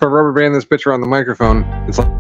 I rubber band this bitch around the microphone, it's like.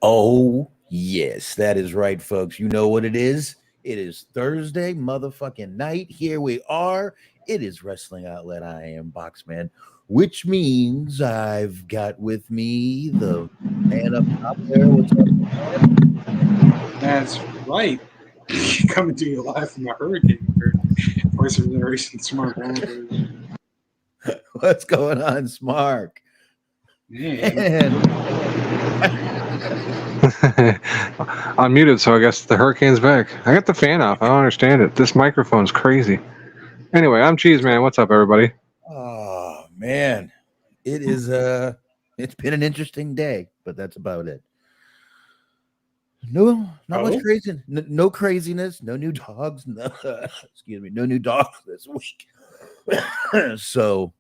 Oh, yes, that is right, folks. You know what it is? It is Thursday motherfucking night. Here we are. It is Wrestling Outlet. I am Boxman, which means I've got with me the man up top there. What's up, man? That's right. Coming to you live from the Hurricane. Voice of Generation Smark. What's going on, Smark? Man. Unmuted, so I guess the hurricane's back. I got the fan off. I don't understand it. This microphone's crazy. Anyway, I'm Cheezeman. What's up, everybody? Oh man, it is it's been an interesting day, but that's about it. No, not much crazy. No craziness. No new dogs. No, excuse me. No new dogs this week. So,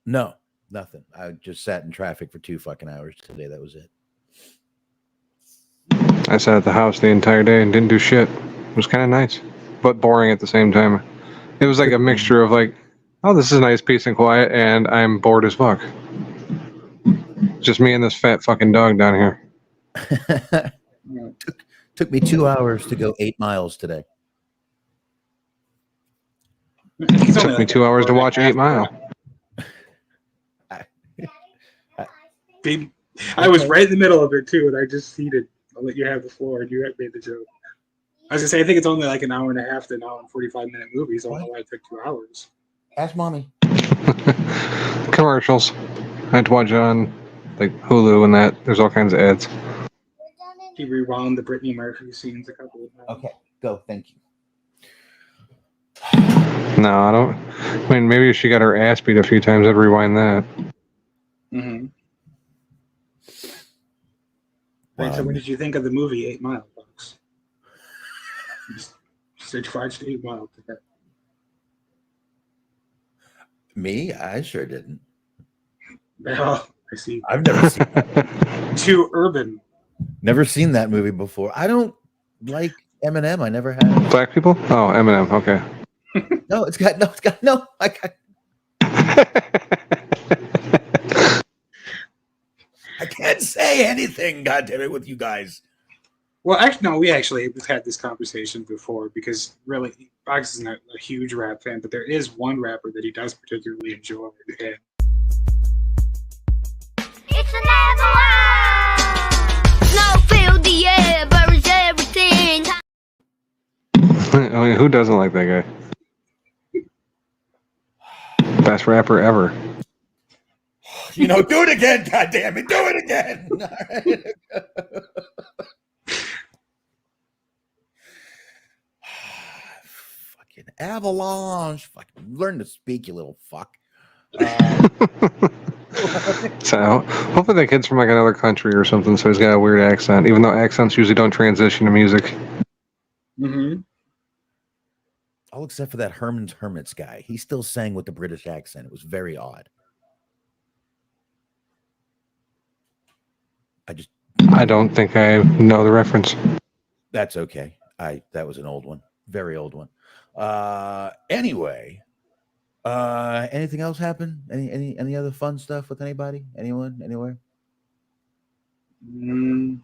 no, nothing. I just sat in traffic for 2 fucking hours today. That was it. I sat at the house the entire day and didn't do shit. It was kind of nice, but boring at the same time. It was like a mixture of like, oh, this is nice, peace and quiet, and I'm bored as fuck. Just me and this fat fucking dog down here. Took me 2 hours to go 8 miles today. It took me 2 hours to watch 8 Mile. I was right in the middle of it too, and I just ceded. I'll let you have the floor, and you had made the joke. I was gonna say, I think it's only like an hour and a half to an hour and 45-minute movie, so I don't know why it took 2 hours. Ask mommy. Commercials. I had to watch it on like Hulu and that. There's all kinds of ads. He rewound the Brittany Murphy scenes a couple of times. Okay, go. Thank you. No, I don't. I mean, maybe if she got her ass beat a few times, I'd rewind that. Mm-hmm. Right, so what did you think of the movie 8 Mile, folks? Said you watched 8 Mile today. Me? I sure didn't. Well, I see. I've never seen that. Too urban. Never seen that movie before. I don't like Eminem. I never have. Black people? Oh, Eminem. Okay. No, it's got no. I can't say anything, goddammit, with you guys. Well, actually, no, we actually had this conversation before because really, Box isn't a huge rap fan, but there is one rapper that he does particularly enjoy. And it's an avalanche! Snow filled the air, buries everything. I mean, who doesn't like that guy? Best rapper ever. You know, do it again, goddammit, do it again. Fucking avalanche. Fucking learn to speak, you little fuck. So hopefully that kid's from like another country or something, so he's got a weird accent, even though accents usually don't transition to music. mm-hmm. All except for that Herman's Hermits guy. He still sang with the British accent. It was very odd. I don't think I know the reference. That's okay. That was an old one. Very old one. Anyway, anything else happen? Any other fun stuff with anybody? Anyone? Anywhere? I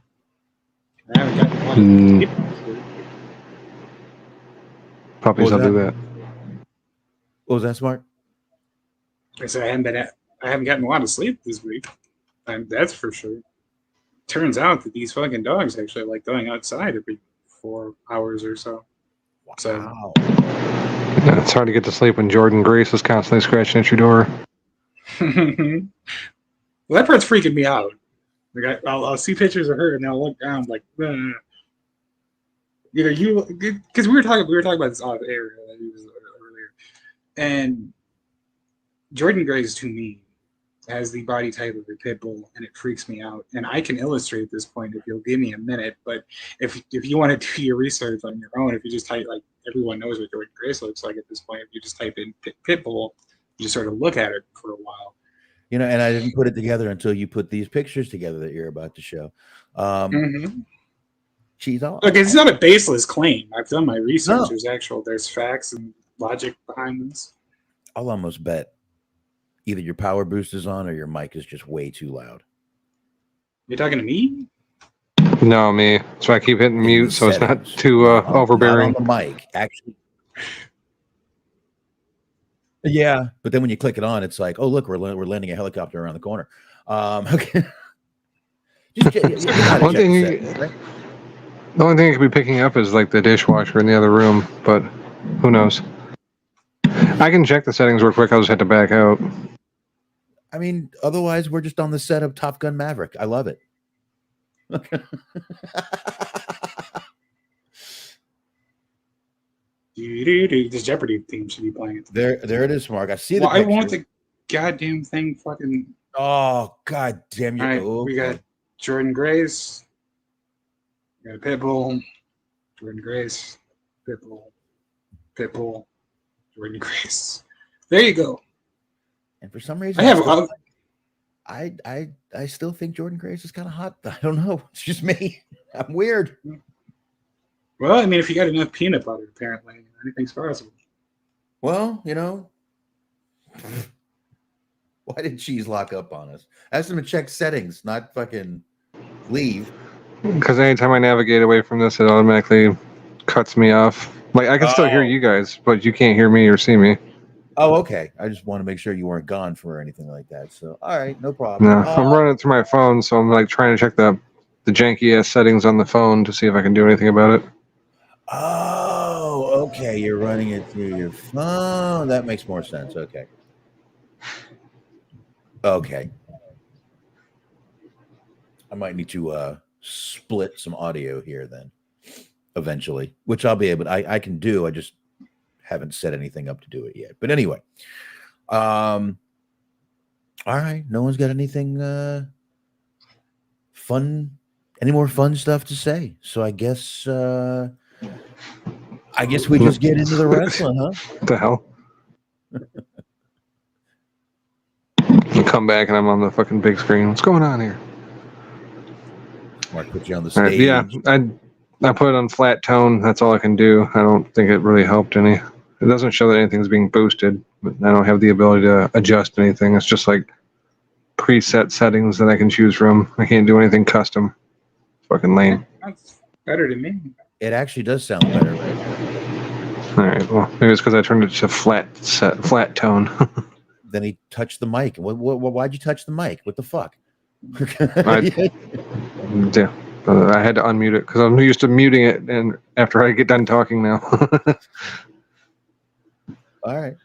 haven't gotten one. Puppies will do that. What was that, Smart? I said I haven't gotten a lot of sleep this week. And that's for sure. Turns out that these fucking dogs actually like going outside every 4 hours or so. Wow. So Yeah, it's hard to get to sleep when Jordan Grace is constantly scratching at your door. well, that part's freaking me out. Like I'll see pictures of her and I'll look down like, you know, because we were talking about this off air earlier, and Jordan Gray is too mean. has the body type of a pit bull, and it freaks me out. And I can illustrate this point if you'll give me a minute. But if you want to do your research on your own, if you just type, like, everyone knows what Jordan Grace looks like at this point. If you just type in pit bull, you just sort of look at it for a while. You know, and I didn't put it together until you put these pictures together that you're about to show. She's all Look, it's not a baseless claim. I've done my research. No. There's facts and logic behind this. I'll almost bet either your power boost is on or your mic is just way too loud. You're talking to me? No, me. So I keep hitting mute so it's not too overbearing. Not on the mic, actually. Yeah, but then when you click it on, it's like, oh, look, we're landing a helicopter around the corner. Okay. The only thing it could be picking up is like the dishwasher in the other room, but who knows? I can check the settings real quick. I'll just have to back out. I mean, otherwise, we're just on the set of Top Gun Maverick. I love it. This Jeopardy theme should be playing it. There it is, Smark. I see the I want the goddamn thing fucking. Oh, god damn you. All right, we got Jordan Grace. We got Pitbull. Jordan Grace. Pitbull. Jordan Grace. There you go. And for some reason, I still think Jordan Grace is kind of hot. I don't know. It's just me. I'm weird. Well, I mean, if you got enough peanut butter, apparently, anything's possible. Well, you know, why did Cheese lock up on us? Ask him to check settings, not fucking leave. Because anytime I navigate away from this, it automatically cuts me off. Like, I can still hear you guys, but you can't hear me or see me. Oh, okay. I just want to make sure you weren't gone for anything like that. So, all right, no problem. No, I'm running it through my phone, so I'm like trying to check the janky ass settings on the phone to see if I can do anything about it. Oh, okay. You're running it through your phone. That makes more sense. Okay. Okay. I might need to split some audio here then, eventually, which I'll be able to, I can do. I just haven't set anything up to do it yet. But anyway, all right. No one's got anything fun, any more fun stuff to say. So I guess we just get into the wrestling, huh? What the hell? You come back and I'm on the fucking big screen. What's going on here? Mark put you on the stage. Yeah, I put it on flat tone. That's all I can do. I don't think it really helped any. It doesn't show that anything's being boosted, but I don't have the ability to adjust anything. It's just like preset settings that I can choose from. I can't do anything custom. It's fucking lame. That's better to me. It actually does sound better right now. All right. Well, maybe it's because I turned it to flat tone. Then he touched the mic. Why'd you touch the mic? What the fuck? Yeah. I had to unmute it because I'm used to muting it, and after I get done talking now. All right.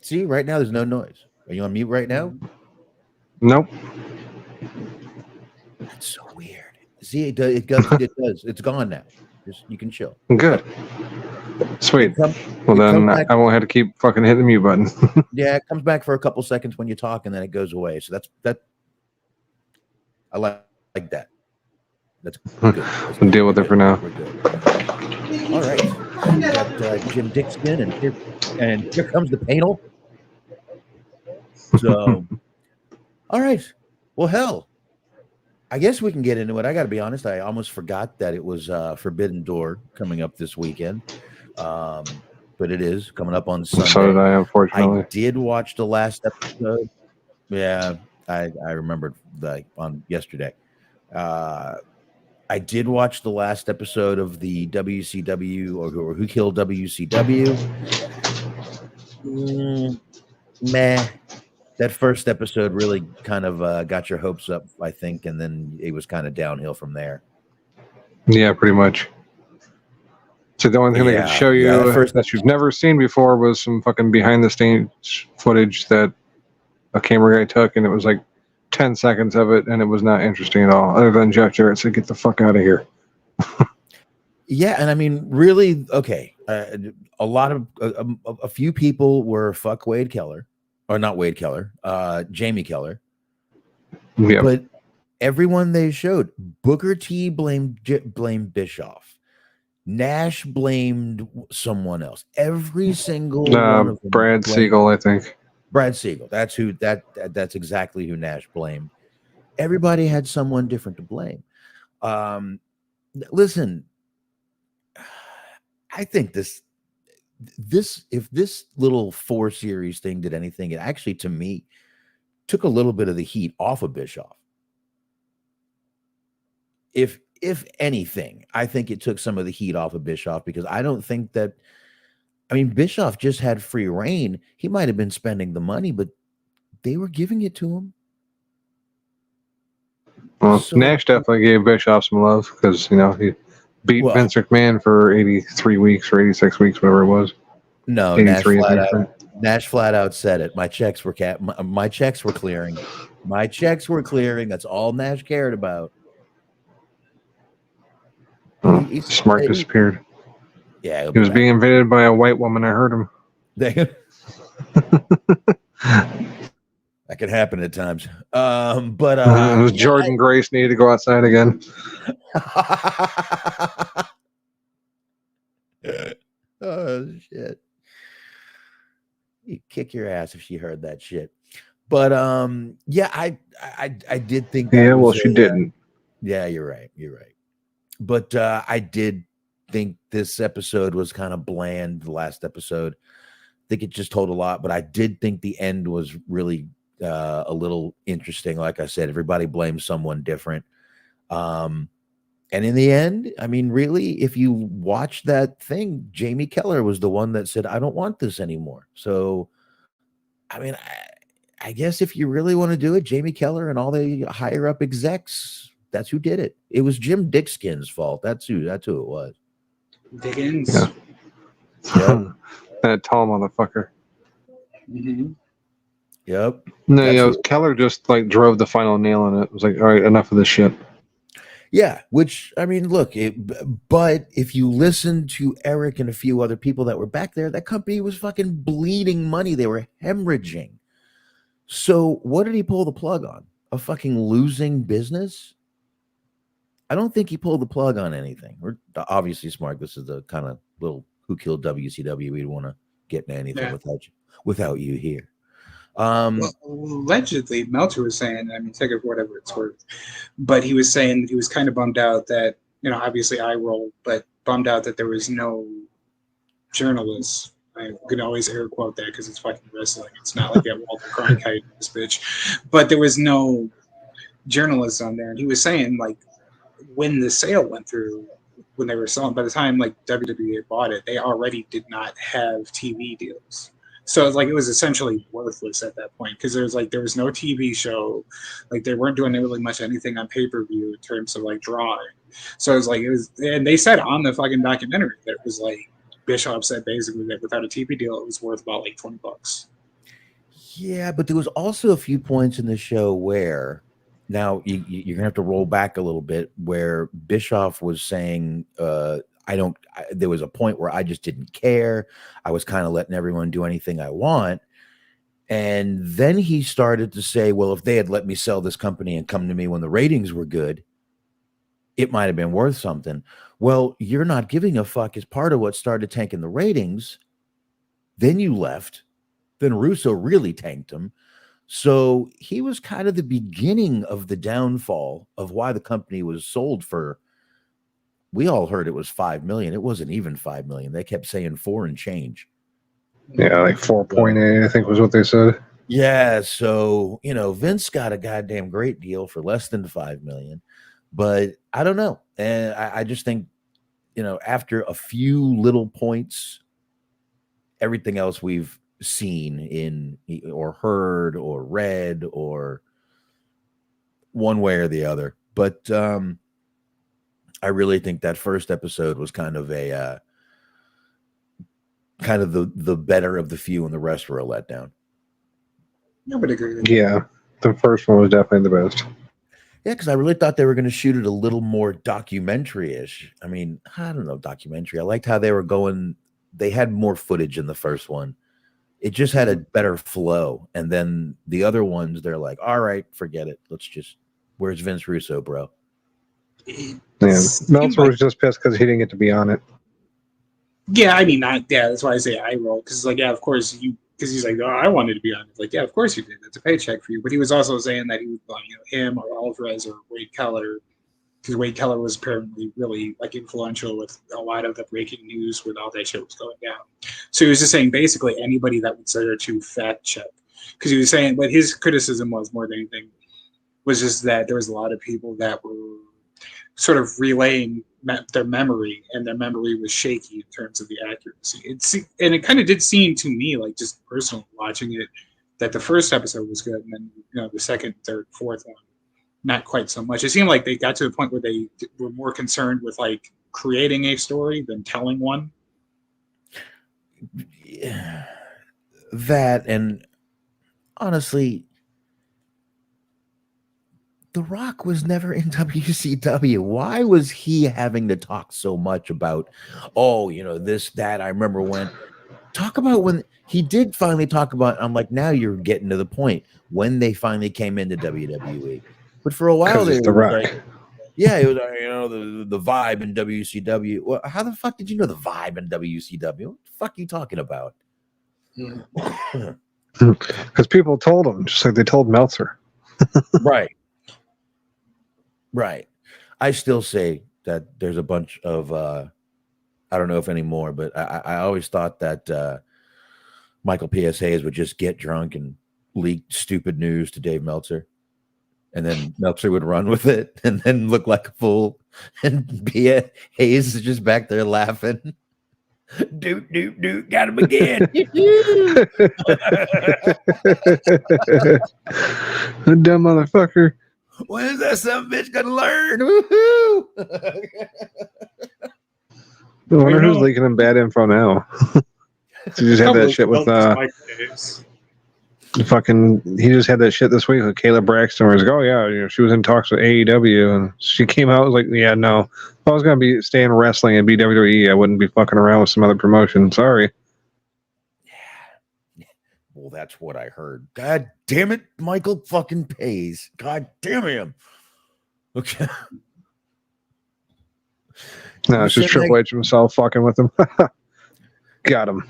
See, right now there's no noise. Are you on mute right now? Nope. That's so weird. See, it does. It's gone now. You can chill. Good. Sweet. Well, then I won't have to keep fucking hitting the mute button. Yeah, it comes back for a couple seconds when you talk, and then it goes away. So that. I like that. That's good. We'll deal with it for now. We're good. All right. We got Jim Dixon, and here comes the panel. So, all right. Well, hell, I guess we can get into it. I got to be honest. I almost forgot that it was Forbidden Door coming up this weekend. But it is coming up on Sunday. So did I, unfortunately. I did watch the last episode. Yeah, I remembered on yesterday. I did watch the last episode of the WCW or Who Killed WCW. Meh. That first episode really kind of got your hopes up, I think, and then it was kind of downhill from there. Yeah, pretty much. So the only thing they could show you that you've never seen before was some fucking behind-the-scenes footage that a camera guy took, and it was like 10 seconds of it, and it was not interesting at all, other than Jeff Jarrett said, get the fuck out of here. Yeah, and I mean, really, okay, a few people were fuck Wade Keller. or not Wade Keller, Jamie Keller. Yeah. But everyone they showed, Booker T blamed Bischoff. Nash blamed someone else. Every single one of them. Brad blamed Siegel, I think. Brad Siegel. That's who. That's exactly who Nash blamed. Everybody had someone different to blame. Listen, I think this if this little 4-series thing did anything, it actually, to me, took a little bit of the heat off of Bischoff. If anything, I think it took some of the heat off of Bischoff, because I don't think that, I mean, Bischoff just had free reign. He might have been spending the money, but they were giving it to him. Well, So- Nash definitely gave Bischoff some love because, you know, he beat Well- Vince McMahon for 83 weeks or 86 weeks, whatever it was. No, Nash 83, I flat think, out, right? Nash flat out said it. My checks were my checks were clearing. My checks were clearing. That's all Nash cared about. Oh, He- he's- Smark he- disappeared. Yeah, he'll He be was back. being invaded by a white woman. I heard him. That can happen at times. But It was Jordan Grace needed to go outside again. Oh shit! You'd kick your ass if she heard that shit. But yeah, I did think that. Yeah, well, was she a, didn't. Yeah, you're right. You're right. But I did think this episode was kind of bland. The last episode, I think it just told a lot. But I did think the end was really a little interesting. Like I said, everybody blames someone different. And in the end, I mean, really, if you watch that thing, Jamie Keller was the one that said, "I don't want this anymore." So, I mean, I guess if you really want to do it, Jamie Keller and all the higher up execs, that's who did it. It was Jim Dickskin's fault. That's who it was. Diggins. Yeah. Yep. That tall motherfucker. Mm-hmm. Yep. No, That's you know, who- Keller just like drove the final nail in it. It was like, all right, enough of this shit. Yeah, which, I mean, look, but if you listen to Eric and a few other people that were back there, that company was fucking bleeding money. They were hemorrhaging. So what did he pull the plug on? A fucking losing business? I don't think he pulled the plug on anything. We're obviously smart. This is the kind of little who killed WCW. We'd want to get into anything without you here. Well, allegedly, Meltzer was saying, I mean, take it for whatever it's worth, but he was saying that he was kind of bummed out that, you know, obviously I rolled, but bummed out that there was no journalists. I'm going to always air quote that because it's fucking wrestling. It's not like that Walter Cronkite in this bitch. But there was no journalists on there. And he was saying, like, when the sale went through, when they were selling, by the time, like, WWE had bought it, they already did not have TV deals. So it's like it was essentially worthless at that point because there was no TV show, like they weren't doing really much anything on pay-per-view in terms of like drawing. So it was, and they said on the fucking documentary that it was like Bischoff said basically that without a TV deal it was worth about like $20. Yeah, but there was also a few points in the show where now you're gonna have to roll back a little bit where Bischoff was saying, there was a point where I just didn't care. I was kind of letting everyone do anything I want. And then he started to say, well, if they had let me sell this company and come to me when the ratings were good, it might have been worth something. Well, you're not giving a fuck is part of what started tanking the ratings. Then you left. Then Russo really tanked him. So he was kind of the beginning of the downfall of why the company was sold for. We all heard it was $5 million. It wasn't even $5 million. They kept saying 4 and change. Yeah, like 4.8, I think was what they said. Yeah. So, you know, Vince got a goddamn great deal for less than $5 million. But I don't know. And I just think, you know, after a few little points, everything else we've seen in or heard or read or one way or the other. But I really think that first episode was kind of a the better of the few, and the rest were a letdown. I would agree with you. Yeah, the first one was definitely the best. Yeah, because I really thought they were going to shoot it a little more documentary-ish. I mean, I don't know, documentary. I liked how they were going. They had more footage in the first one. It just had a better flow. And then the other ones, they're like, all right, forget it. Let's just, where's Vince Russo, bro? It Yeah, seemed Meltzer like- was just pissed because he didn't get to be on it. yeah, I mean, that's why I say I roll, because like, yeah, of course because he's like, oh, I wanted to be on it. Like, yeah, of course you did. That's a paycheck for you. But he was also saying that he would, him or Alvarez or Wade Keller, because Wade Keller was apparently really like influential with a lot of the breaking news when all that shit was going down. So he was just saying basically anybody that would say to fact check, because he was saying, but his criticism was more than anything was just that there was a lot of people that were sort of relaying their memory, and their memory was shaky in terms of the accuracy. And it kind of did seem to me, like just personally watching it, that the first episode was good, and then the second, third, fourth one, not quite so much. It seemed like they got to the point where they were more concerned with like creating a story than telling one. Yeah. That, and honestly, The Rock was never in WCW. Why was he having to talk so much about, this, that? I remember when he did finally talk about, I'm like, now you're getting to the point when they finally came into WWE. But for a while, Because it's The Rock. Yeah, it was the vibe in WCW. Well, how the fuck did you know the vibe in WCW? What the fuck are you talking about? Because people told him, just like they told Meltzer. Right. I still say that there's a bunch of I don't know if anymore, but I always thought that Michael P.S. Hayes would just get drunk and leak stupid news to Dave Meltzer. And then Meltzer would run with it and then look like a fool. And P.S. Hayes is just back there laughing. Doot, got him again. The dumb motherfucker. When is that some bitch gonna learn? Woohoo! I wonder who's leaking him bad info now. So you just had that shit with he just had that shit this week with Caleb Braxton where he's like, oh yeah, she was in talks with AEW and she came out like, yeah, no. If I was gonna be staying wrestling and be WWE, I wouldn't be fucking around with some other promotion. Sorry. Yeah. Well, that's what I heard. God damn it, Michael fucking pays. God damn him. Okay. No, it's just Triple H himself fucking with him. Got him.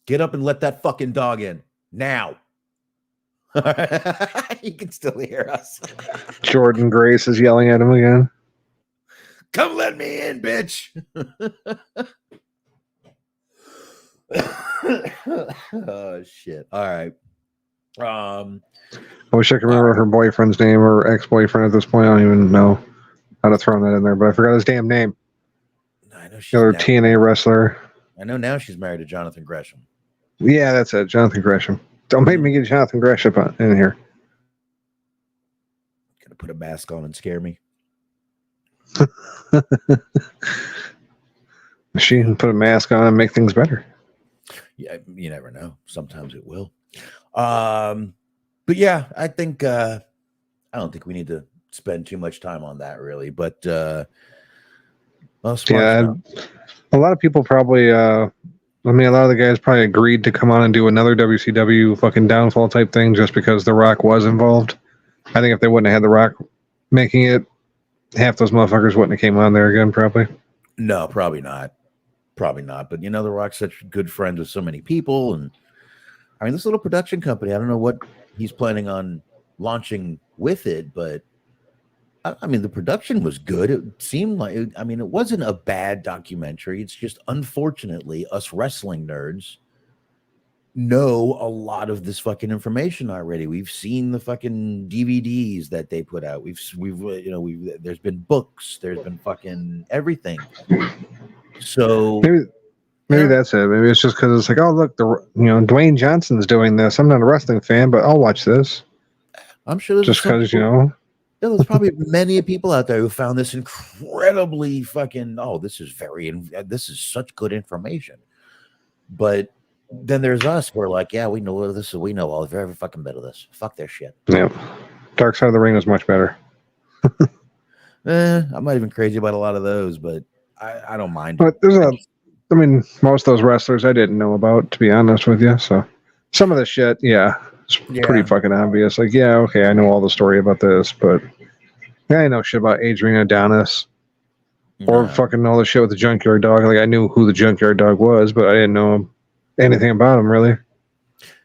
Get up and let that fucking dog in now. He can still hear us. Jordan Grace is yelling at him again. Come let me in, bitch. Oh shit. All right. I wish I could remember her boyfriend's name or ex-boyfriend at this point. I don't even know how to throw that in there, but I forgot his damn name. I know she's The other TNA wrestler. I know now she's married to Jonathan Gresham. Yeah, that's it. Jonathan Gresham. Don't make me get Jonathan Gresham in here. Gonna put a mask on and scare me. She can put a mask on and make things better. Yeah, you never know. Sometimes it will. But yeah, I think I don't think we need to spend too much time on that really. But well, yeah, a lot of people probably a lot of the guys probably agreed to come on and do another WCW fucking downfall type thing just because The Rock was involved. I think if they wouldn't have had The Rock making it, half those motherfuckers wouldn't have came on there again, probably. No, probably not. Probably not. But The Rock's such good friends with so many people, and I mean, this little production company, I don't know what he's planning on launching with it, but I mean, the production was good. It seemed like, it wasn't a bad documentary. It's just, unfortunately, us wrestling nerds know a lot of this fucking information already. We've seen the fucking DVDs that they put out. We've there's been books, there's been fucking everything. So maybe that's it. Maybe it's just because it's like, oh look, Dwayne Johnson's doing this. I'm not a wrestling fan, but I'll watch this. I'm sure just because there's probably many people out there who found this incredibly fucking. Oh, this is such good information. But then there's us. We're like, yeah, we know this. We know all every fucking bit of this. Fuck their shit. Yeah, Dark Side of the Ring was much better. I'm not even crazy about a lot of those, but I don't mind. But I mean, most of those wrestlers I didn't know about, to be honest with you. So some of the shit, yeah, it's pretty fucking obvious. Like, yeah, okay, I know all the story about this, but I didn't know shit about Adrian Adonis or fucking all the shit with the Junkyard Dog. Like, I knew who the Junkyard Dog was, but I didn't know anything about him, really.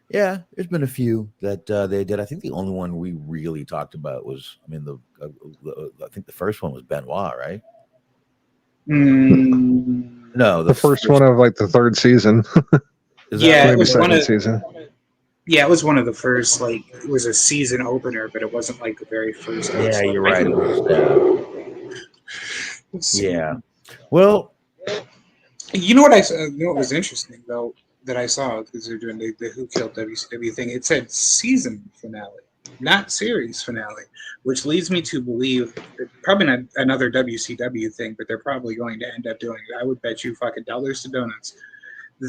Yeah, there's been a few that they did. I think the only one we really talked about was, I mean, I think the first one was Benoit, right? No, the first one of like the third season. Yeah, it was second season. Yeah, it was one of the first. Like, it was a season opener, but it wasn't like the very first. Yeah, you're right. It was, yeah. Well, you know what what was interesting though that I saw, because they're doing the Who Killed WCW thing. It said season finale, not series finale, which leads me to believe that probably not another WCW thing, but they're probably going to end up doing it. I would bet you fucking dollars to donuts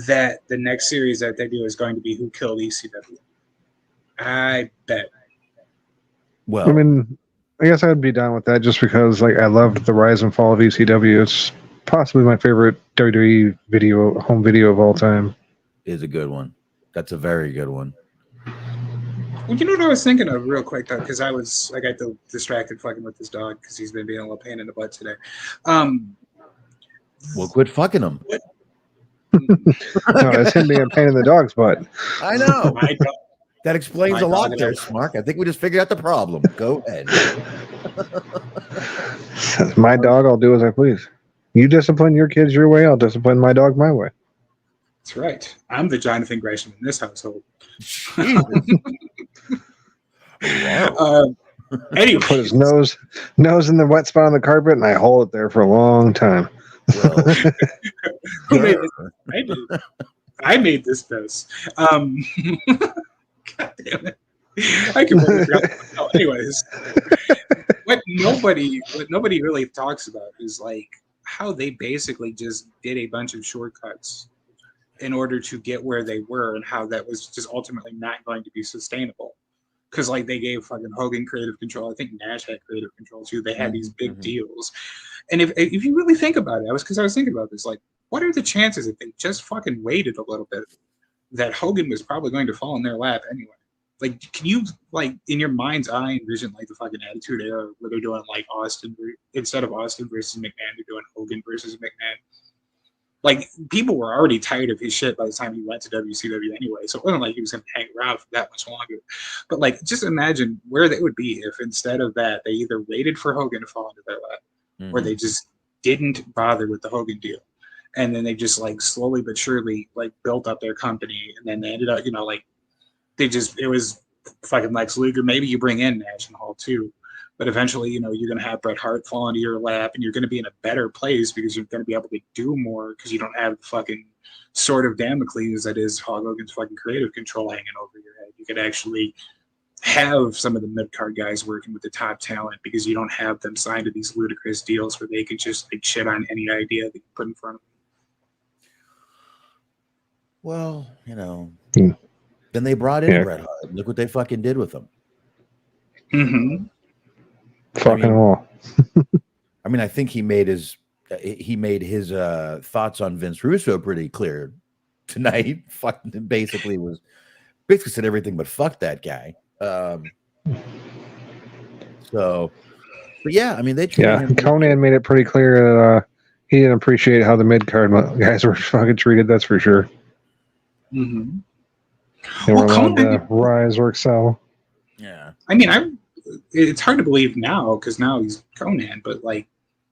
that the next series that they do is going to be Who Killed ECW. I bet. Well, I mean, I guess I'd be down with that just because, like, I loved the rise and fall of ECW. It's possibly my favorite WWE home video of all time. Is a good one. That's a very good one. Well, you know what I was thinking of real quick though, because I got distracted fucking with this dog because he's been being a little pain in the butt today. Well, quit fucking him. No, it's him being a pain in the dog's butt. I know. That explains a lot there, Smark. I think we just figured out the problem. Go ahead. My dog, I'll do as I please. You discipline your kids your way, I'll discipline my dog my way. That's right. I'm the Jonathan Gresham in this household. Anyway, put his nose in the wet spot on the carpet, and I hold it there for a long time. Well, who made this? I made this mess. God damn it! I can work it out. Anyways, what nobody really talks about is like how they basically just did a bunch of shortcuts in order to get where they were, and how that was just ultimately not going to be sustainable. Because like they gave fucking Hogan creative control. I think Nash had creative control too. They had these big deals. And if you really think about it, I was thinking about this, like, what are the chances if they just fucking waited a little bit that Hogan was probably going to fall in their lap anyway? Like, can you, like, in your mind's eye envision like the fucking Attitude Era where they're doing like Austin, instead of Austin versus McMahon, they're doing Hogan versus McMahon? Like, people were already tired of his shit by the time he went to WCW anyway, so it wasn't like he was going to hang around for that much longer. But, like, just imagine where they would be if instead of that, they either waited for Hogan to fall into their lap, or they just didn't bother with the Hogan deal. And then they just, like, slowly but surely, like, built up their company, and then they ended up, you know, like, it was fucking Lex Luger. Maybe you bring in Nash and Hall, too. But eventually, you know, you're going to have Bret Hart fall into your lap, and you're going to be in a better place because you're going to be able to do more because you don't have the fucking sword of Damocles that is Hulk Hogan's fucking creative control hanging over your head. You could actually have some of the mid-card guys working with the top talent because you don't have them signed to these ludicrous deals where they could just like shit on any idea that you put in front of them. Well, you know, then they brought in Bret Hart. Look what they fucking did with him. Mm-hmm. Fucking all. I mean, I think he made his thoughts on Vince Russo pretty clear tonight. Basically said everything but fuck that guy. So, but yeah, I mean, Conan made it pretty clear that he didn't appreciate how the mid card guys were fucking treated. That's for sure. Mm-hmm. They were allowed to rise or excel. Yeah, I mean, it's hard to believe now because now he's Conan, but like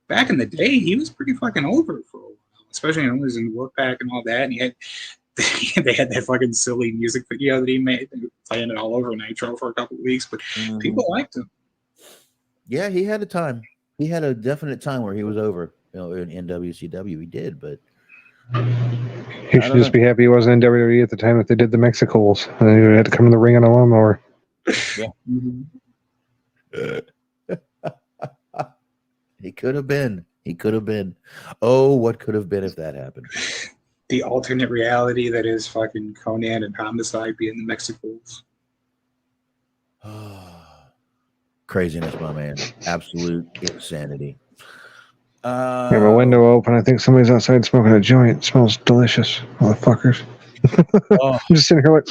back in the day, he was pretty fucking over for a while, especially when he was in Wolfpack and all that. And they had that fucking silly music video that he made, playing it all over Nitro for a couple of weeks, but people liked him. Yeah, he had a time. He had a definite time where he was over, you know, in WCW. He did, but he should just be happy he wasn't in WWE at the time that they did the Mexicals, and then he had to come in the ring on a lawnmower. Yeah. He could have been. Oh, what could have been if that happened? The alternate reality that is fucking Conan and Homicide being the Mexicals. Craziness, my man. Absolute insanity. I have a window open. I think somebody's outside smoking a joint. It smells delicious, motherfuckers. Oh, I'm just sitting here like,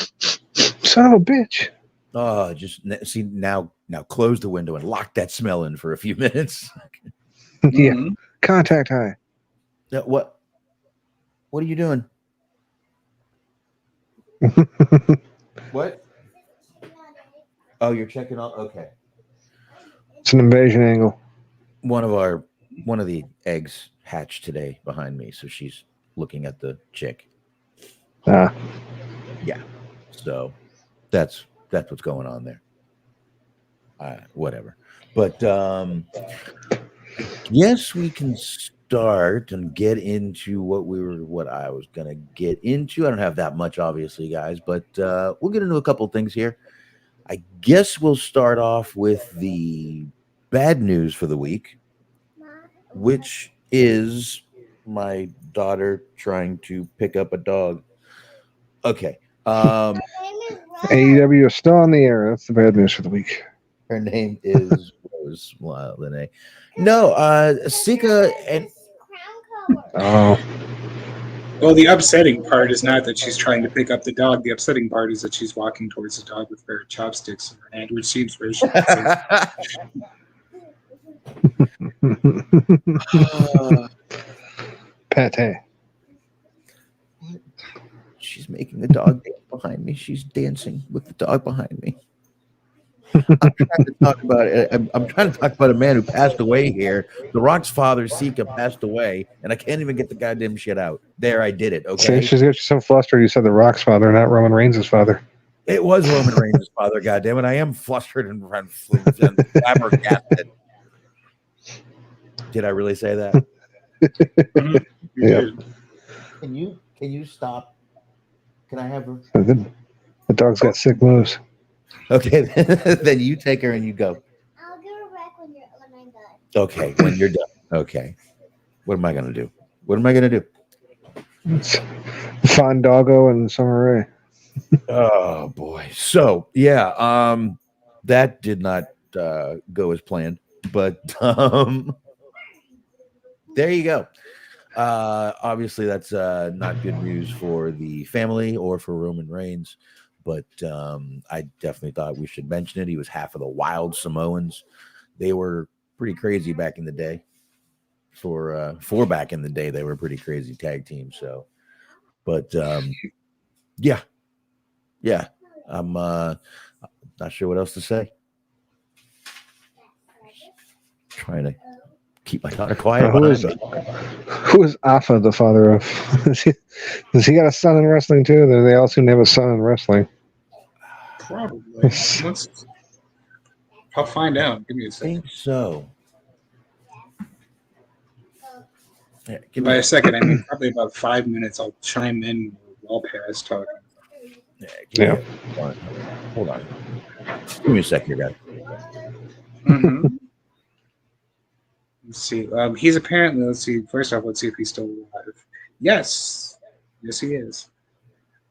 son of a bitch. oh, just see now close the window and lock that smell in for a few minutes. Yeah, Mhm. contact high. What are you doing? What? Oh, you're checking out. Okay. It's an invasion angle. One of the eggs hatched today behind me, so she's looking at the chick. Ah, So that's what's going on there. Whatever. But yes, we can start and get into what I was gonna get into. I don't have that much, obviously, guys, but we'll get into a couple things here. I guess we'll start off with the bad news for the week, which is my daughter trying to pick up a dog. Okay. AEW is still on the air. That's the bad news for the week. Her name is Rose Lene. No, Sika and Oh, Well, the upsetting part is not that she's trying to pick up the dog. The upsetting part is that she's walking towards the dog with a pair of chopsticks in her hand, which seems very pate. she's making the dog dance behind me. She's dancing with the dog behind me. I'm trying to talk about it. I'm trying to talk about a man who passed away here. The Rock's father, Sika, passed away, and I can't even get the goddamn shit out. There, I did it. Okay, See, she's got you so flustered. You said the Rock's father, not Roman Reigns' father. it was Roman Reigns' father. Goddamn it, I am flustered and flabbergasted. Did I really say that? Yeah. Can you stop? Can I have her? The dog's got sick moves. Okay, then you take her and you go. I'll give her back when I'm done. Okay, when you're done. Okay. What am I gonna do? What am I gonna do? It's Fandango and Summer Rae. Oh boy. So yeah, that did not go as planned, but there you go. Obviously that's not good news for the family or for Roman Reigns, but I definitely thought we should mention it. He was half of the Wild Samoans. They were pretty crazy back in the day. For back in the day, they were a pretty crazy tag team. So, but yeah, I'm not sure what else to say. Trying to keep my daughter quiet. Who is Afa the father of? Does he got a son in wrestling too? They all seem to have a son in wrestling. Probably. I'll find out. Give me a I second. think so. Yeah, By a second, I mean probably about 5 minutes. I'll chime in while past talking. Yeah. Hold on. Give me a sec here, guys. Mhm. Let's see. He's apparently. Let's see. First off, let's see if he's still alive. Yes, he is.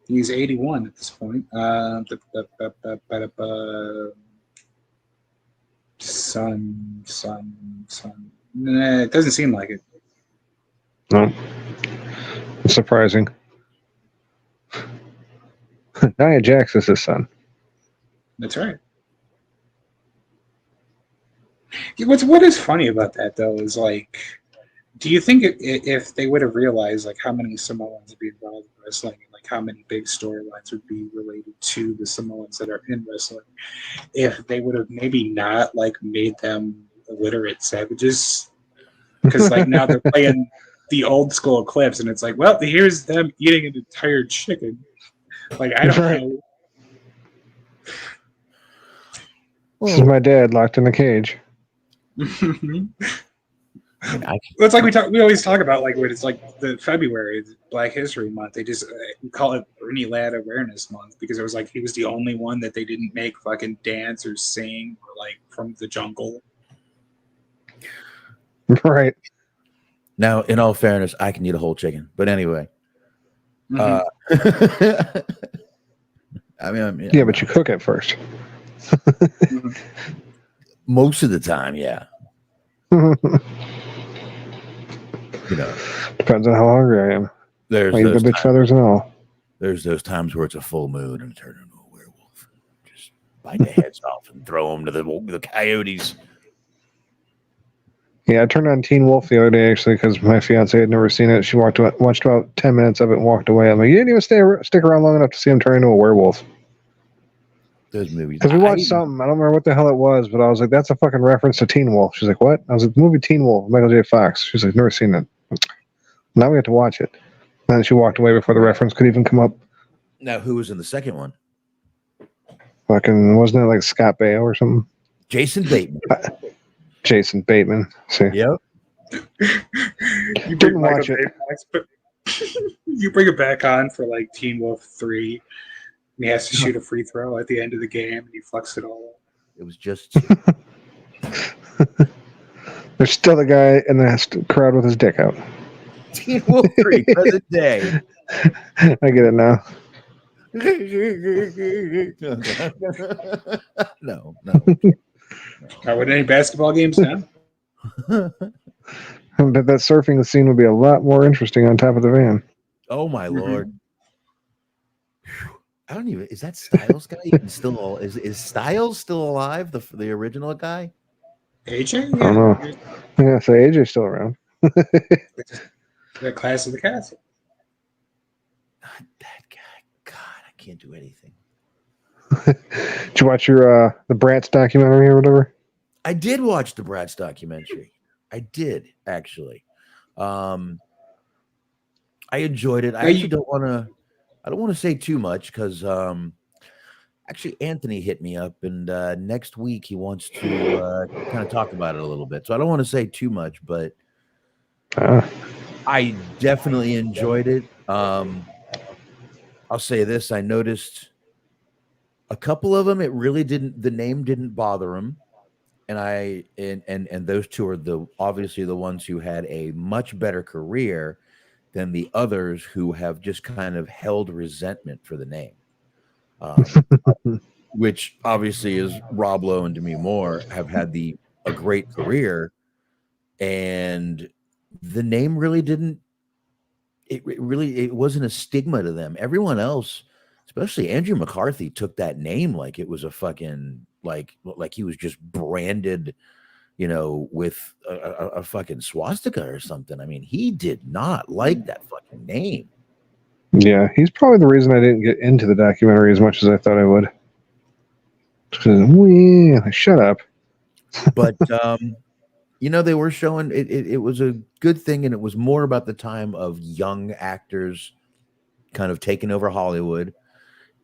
He's 81 at this point. Son. Nah, it doesn't seem like it. No. It's surprising. Nia Jax is his son. That's right. What is funny about that though is like, do you think if they would have realized like how many Samoans would be involved in wrestling and like how many big storylines would be related to the Samoans that are in wrestling, if they would have maybe not like made them illiterate savages? Because like now they're playing the old school clips and it's like, well, here's them eating an entire chicken. Like I don't know. This is my dad locked in a cage. It's like we always talk about like when it's like the February Black History Month. They just we call it Bernie Ladd Awareness Month because it was like he was the only one that they didn't make fucking dance or sing or like from the jungle. Right. Now, in all fairness, I can eat a whole chicken. But anyway. I mean, Yeah, but you cook it first. Most of the time, yeah. You know, Depends on how hungry I am. there's I eat the those bitch times, feathers and all. there's those times where it's a full moon and turn into a werewolf. Just bite the heads off and throw them to the coyotes. Yeah, I turned on Teen Wolf the other day actually because my fiance had never seen it. She watched about 10 minutes of it and walked away. I'm like, you didn't even stick around long enough to see him turn into a werewolf. Those movies. Because we watched something, I don't remember what the hell it was, but I was like, that's a fucking reference to Teen Wolf. She's like, what? I was like, the movie Teen Wolf, Michael J. Fox. She's like, never seen it. Now we have to watch it. And then she walked away before the reference could even come up. Now, who was in the second one? Fucking, wasn't it like Scott Baio or something? Jason Bateman. Jason Bateman. See? Yep. You Didn't Michael watch J. it. Fox, but you bring it back on for like Teen Wolf 3, and he has to shoot a free throw at the end of the game, and he fucks it all up. It was just There's still the guy in the crowd with his dick out. Teen Wolf 3, present day. I get it now. No. Are there any basketball games now? But that surfing scene would be a lot more interesting on top of the van. Oh my lord! I don't even. Is that Styles guy even still? Is Styles still alive? The original guy? AJ? I don't know. Yeah, so AJ's still around. The Class of the Castle. Not that guy. God, I can't do anything. Did you watch your the Bratz documentary or whatever? I did watch the Bratz documentary. I did actually. I enjoyed it. I actually don't want to. I don't want to say too much because actually Anthony hit me up and next week he wants to kind of talk about it a little bit. So I don't want to say too much, but I definitely enjoyed it. I'll say this: I noticed a couple of them. It really didn't. The name didn't bother them. And those two are obviously the ones who had a much better career than the others who have just kind of held resentment for the name, which obviously is Rob Lowe and Demi Moore have had a great career, and the name really didn't. It wasn't a stigma to them. Everyone else, especially Andrew McCarthy, took that name like it was a fucking. Like he was just branded, with a fucking swastika or something. I mean, he did not like that fucking name. Yeah, he's probably the reason I didn't get into the documentary as much as I thought I would. Shut up. But they were showing it was a good thing, and it was more about the time of young actors kind of taking over Hollywood.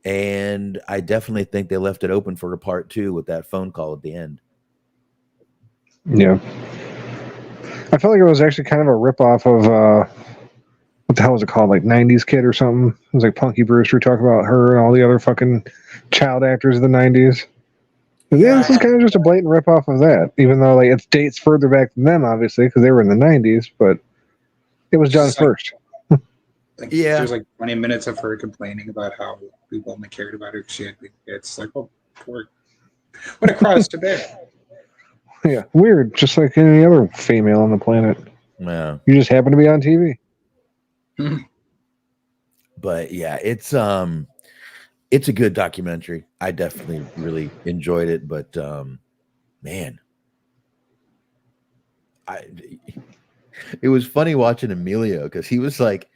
And I definitely think they left it open for a part 2 with that phone call at the end. Yeah. I felt like it was actually kind of a ripoff of, what the hell was it called? Like 90s Kid or something? It was like Punky Brewster talking about her and all the other fucking child actors of the 90s. Yeah, this is kind of just a blatant ripoff of that, even though like it dates further back than them, obviously, because they were in the 90s, but it was done first. Yeah. There's like 20 minutes of her complaining about how people only cared about her because she had big tits. Like, oh, poor. What a cross to bear. Yeah, weird. Just like any other female on the planet. Yeah. You just happen to be on TV. But yeah, it's a good documentary. I definitely really enjoyed it. But man, it was funny watching Emilio because he was like,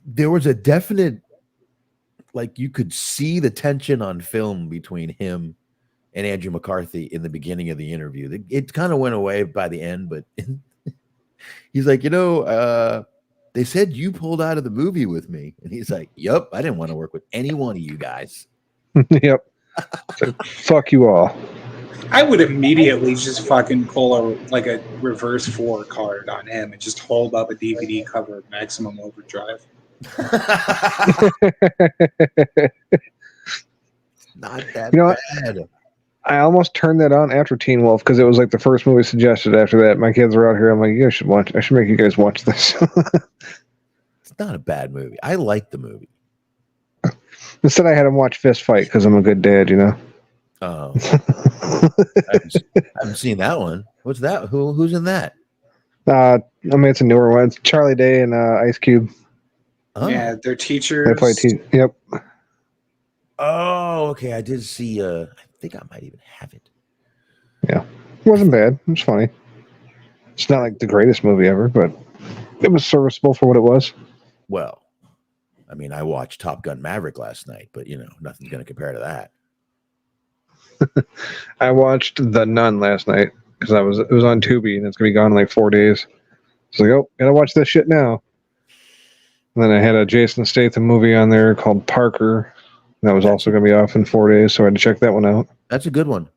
there was a definite, like you could see the tension on film between him and Andrew McCarthy in the beginning of the interview. It kind of went away by the end, but he's like, they said you pulled out of the movie with me. And he's like, yep, I didn't want to work with any one of you guys. Yep. Fuck you all. I would immediately just fucking pull a reverse 4 card on him and just hold up a DVD cover of Maximum Overdrive. Not that bad. I almost turned that on after Teen Wolf because it was like the first movie suggested after that. My kids were out here. I'm like, I should make you guys watch this. It's not a bad movie. I like the movie. Instead, I had him watch Fist Fight because I'm a good dad, Oh, I haven't seen that one. What's that? Who's in that? I mean, it's a newer one. It's Charlie Day and Ice Cube. Oh. Yeah, they're teachers. They play Yep. Oh, okay. I did see. I think I might even have it. Yeah, it wasn't bad. It was funny. It's not like the greatest movie ever, but it was serviceable for what it was. Well, I mean, I watched Top Gun Maverick last night, but nothing's going to compare to that. I watched The Nun last night because it was on Tubi and it's gonna be gone in like 4 days. So like, oh, gotta watch this shit now. And then I had a Jason Statham movie on there called Parker. That was also gonna be off in 4 days, so I had to check that one out. That's a good one.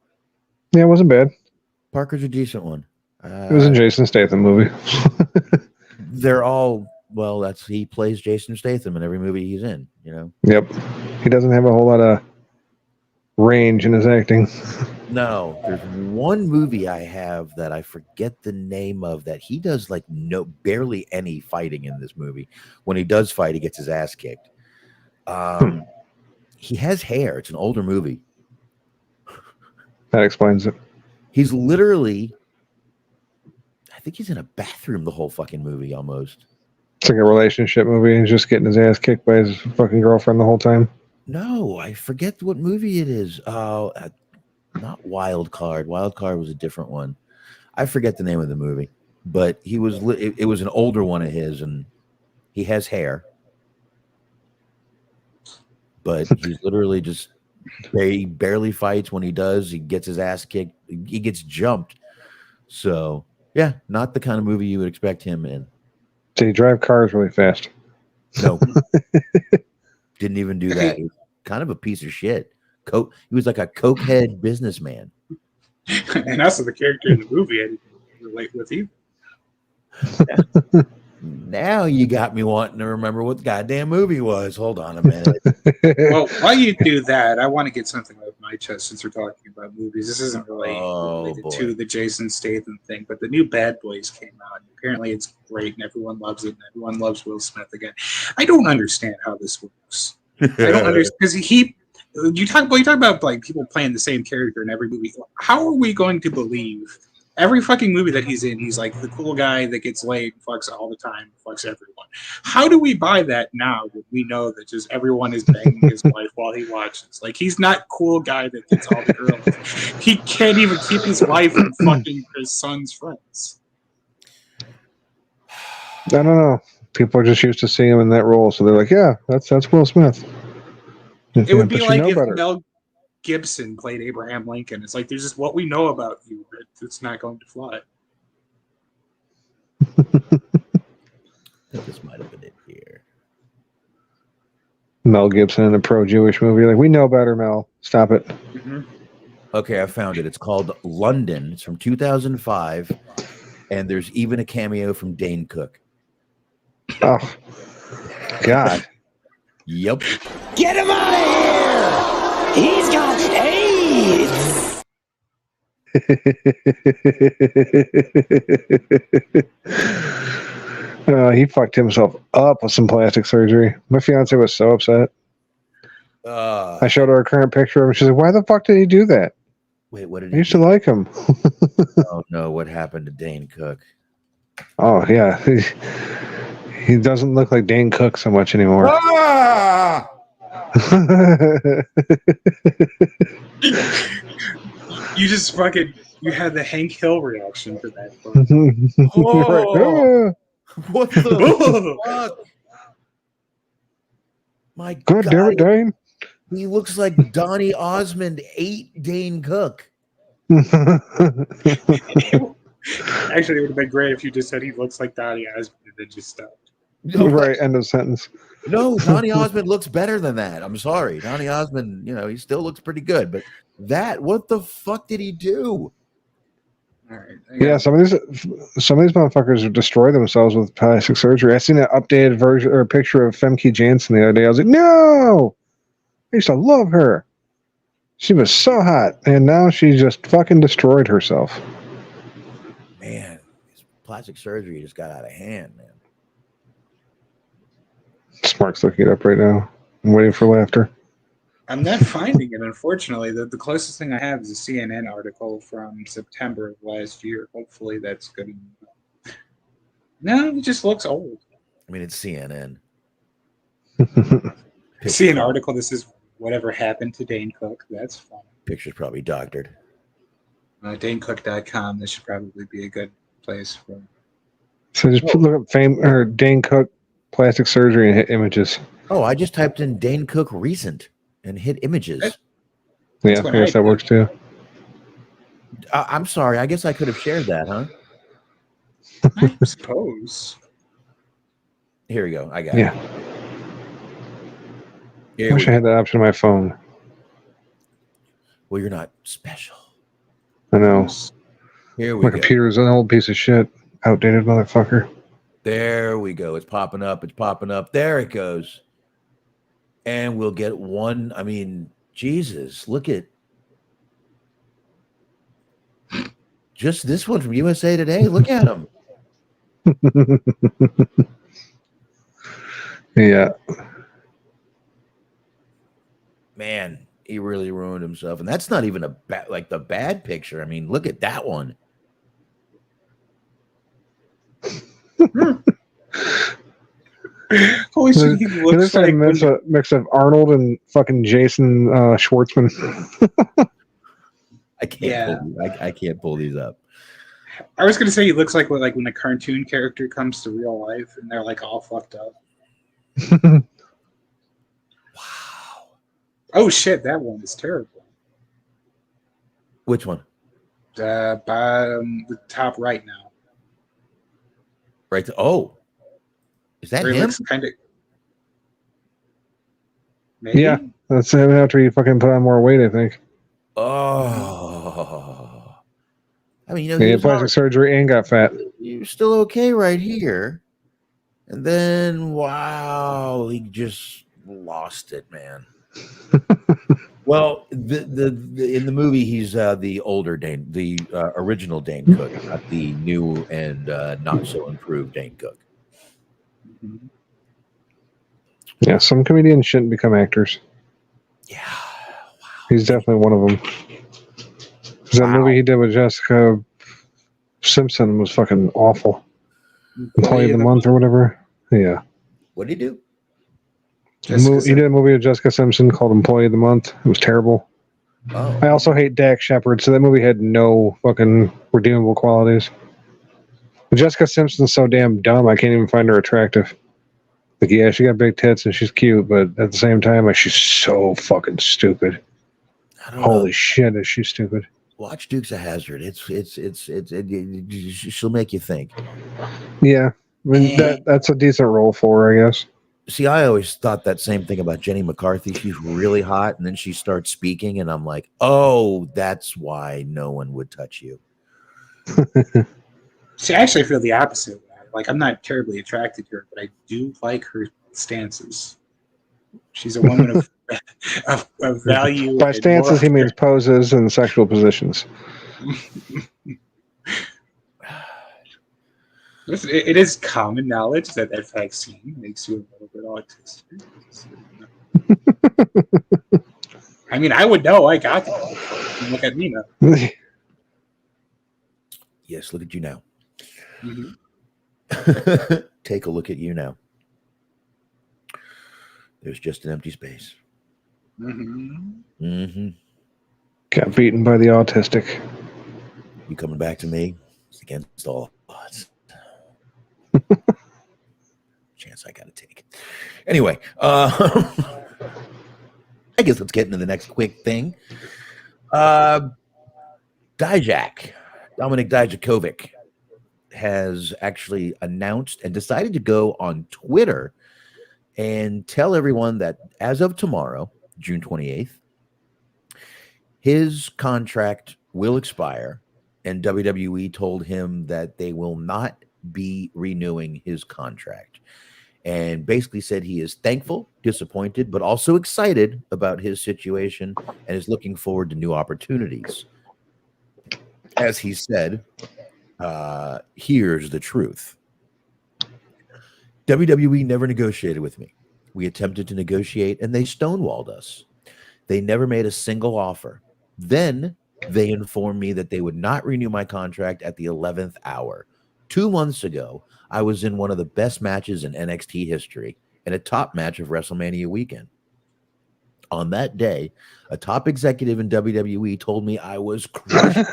Yeah, it wasn't bad. Parker's a decent one. It was a Jason Statham movie. They're all he plays Jason Statham in every movie he's in. Yep. He doesn't have a whole lot of range in his acting. No, there's one movie I have that I forget the name of that he does barely any fighting in this movie. When he does fight, he gets his ass kicked. He has hair. It's an older movie. That explains it. He's literally, I think he's in a bathroom the whole fucking movie almost. It's like a relationship movie. He's just getting his ass kicked by his fucking girlfriend the whole time. No, I forget what movie it is. Oh, not Wild Card. Wild Card was a different one. I forget the name of the movie, but it was an older one of his, and he has hair, but he's literally just he barely fights. When he does, he gets his ass kicked. He gets jumped. So yeah, not the kind of movie you would expect him in. Did he drive cars really fast? No, didn't even do that. He was kind of a piece of shit. He was like a cokehead businessman. And also the character in the movie I didn't relate with either. Now you got me wanting to remember what the goddamn movie was. Hold on a minute. Well, while you do that, I want to get something off my chest since we're talking about movies. This isn't really related to the Jason Statham thing, but the new Bad Boys came out. Apparently it's great and everyone loves it and everyone loves Will Smith again. I don't understand how this works. I don't understand because you talk about like people playing the same character in every movie. How are we going to believe every fucking movie that he's in, he's like the cool guy that gets laid, fucks all the time, fucks everyone? How do we buy that now that we know that just everyone is banging his wife while he watches? Like, he's not cool guy that gets all the girls. He can't even keep his wife from fucking his son's friends. I don't know. People are just used to seeing him in that role, so they're like, yeah, that's Will Smith. It would be like if better. Mel Gibson played Abraham Lincoln. It's like there's just what we know about you, but it's not going to fly. I think this might have been it here. Mel Gibson in a pro-Jewish movie. Like, we know better, Mel. Stop it. Mm-hmm. Okay, I found it. It's called London. It's from 2005, and there's even a cameo from Dane Cook. Oh, God. Yep. Get him out of here! He's got AIDS! He fucked himself up with some plastic surgery. My fiance was so upset. I showed her a current picture of him. She's like, why the fuck did he do that? Wait, what did I used to like him. Oh, no. What happened to Dane Cook? Oh, yeah. He doesn't look like Dane Cook so much anymore. Ah! You just fucking had the Hank Hill reaction to that. Oh! What the fuck? My God damn it, Dane. He looks like Donny Osmond ate Dane Cook. Actually, it would have been great if you just said he looks like Donny Osmond and then just stopped. No, right, end of sentence. No, Donny Osmond looks better than that. I'm sorry. Donny Osmond, he still looks pretty good. But what the fuck did he do? All right. Yeah, some of these motherfuckers destroy themselves with plastic surgery. I seen an updated version or a picture of Femke Janssen the other day. I was like, no! I used to love her. She was so hot, and now she just fucking destroyed herself. Man, this plastic surgery just got out of hand, man. Smark's looking it up right now. I'm waiting for laughter. I'm not finding it, unfortunately. The closest thing I have is a CNN article from September of last year. Hopefully that's good enough. No, he just looks old. I mean, it's CNN. I see an article that says whatever happened to Dane Cook. That's fun. Picture's probably doctored. DaneCook.com. This should probably be a good place for. So just look up Dane Cook plastic surgery and hit images. Oh, I just typed in Dane Cook recent and hit images. Yeah, I guess that works too. I'm sorry. I guess I could have shared that, huh? I suppose. Here we go. I got it. Yeah. Here I wish I had that option on my phone. Well, you're not special. I know. Here we My go. computer is an old piece of shit. Outdated motherfucker. There we go. It's popping up. It's popping up. There it goes. And we'll get one. I mean, Jesus, look at just this one from USA Today. Look at him. Yeah. Man, he really ruined himself. And that's not even like the bad picture. I mean, look at that one. Holy shit, he looks like a mix of Arnold and fucking Jason Schwartzman. I can't pull these up. I was gonna say he looks like when a cartoon character comes to real life and they're like all fucked up. Wow. Oh shit, that one is terrible. Which one? The top right now. Right. Oh, is that Where he him? looks kind of. Maybe? Yeah, that's him after he fucking put on more weight, I think. Oh, I mean, He had plastic surgery and got fat. You're still okay right here, and then wow, he just lost it, man. Well, the in the movie, he's the older Dane, the original Dane Cook, not the new and not so improved Dane Cook. Mm-hmm. Yeah, some comedians shouldn't become actors. Yeah, wow. He's definitely one of them. Because that movie he did with Jessica Simpson was fucking awful. Employee of the Month or whatever. Yeah. What did he do? He did a movie with Jessica Simpson called Employee of the Month. It was terrible. Oh. I also hate Dak Shepard, so that movie had no fucking redeemable qualities. But Jessica Simpson's so damn dumb, I can't even find her attractive. Like, yeah, she got big tits and she's cute, but at the same time, like, she's so fucking stupid. Holy shit, is she stupid? Watch Dukes of Hazzard. She'll make you think. Yeah, I mean that's a decent role for her, I guess. See, I always thought that same thing about Jenny McCarthy. She's really hot, and then she starts speaking, and I'm like, oh, that's why no one would touch you. See, I actually feel the opposite. Like, I'm not terribly attracted to her, but I do like her stances. She's a woman of value. By stances, he means poses and sexual positions. It is common knowledge that vaccine makes you a little bit autistic. I mean, I would know. I got it. Look at me now. Yes, look at you now. Mm-hmm. Take a look at you now. There's just an empty space. Mm-hmm. Mm-hmm. Got beaten by the autistic. You coming back to me? It's against all odds. Chance I gotta take. Anyway, I guess let's get into the next quick thing. Dijak, Dominic Dijakovic, has actually announced and decided to go on Twitter and tell everyone that as of tomorrow, June 28th, his contract will expire, and WWE told him that they will not be renewing his contract, and basically said he is thankful, disappointed, but also excited about his situation and is looking forward to new opportunities. As he said, here's the truth. WWE never negotiated with me. We attempted to negotiate and they stonewalled us. They never made a single offer. Then they informed me that they would not renew my contract at the 11th hour. 2 months ago, I was in one of the best matches in NXT history and a top match of WrestleMania weekend. On that day, a top executive in WWE told me I was crushed.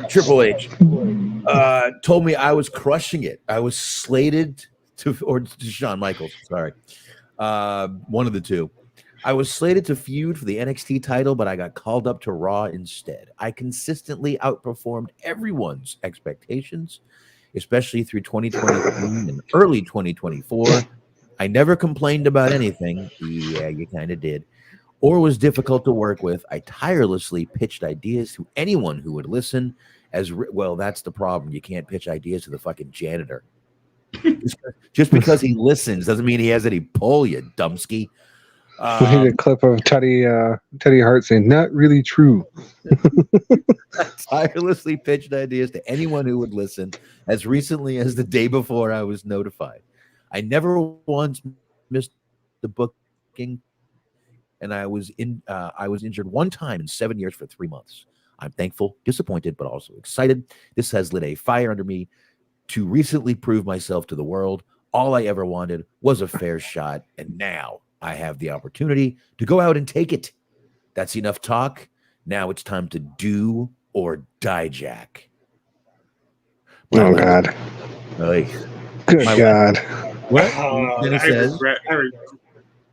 Triple H told me I was crushing it. I was slated to, or to Shawn Michaels, sorry. One of the two. I was slated to feud for the NXT title, but I got called up to Raw instead. I consistently outperformed everyone's expectations, especially through 2023 and early 2024. I never complained about anything. Yeah, you kind of did. Or was difficult to work with. I tirelessly pitched ideas to anyone who would listen. Well, that's the problem. You can't pitch ideas to the fucking janitor. Just because he listens doesn't mean he has any pull, you dumpski. We need a clip of Teddy Hart saying, "Not really true." I tirelessly pitched ideas to anyone who would listen as recently as the day before I was notified. I never once missed the booking, and I was injured one time in 7 years for 3 months. I'm thankful, disappointed, but also excited. This has lit a fire under me to recently prove myself to the world. All I ever wanted was a fair shot, and now I have the opportunity to go out and take it. That's enough talk. Now it's time to do or die, Jack. Oh, God. Good God. What?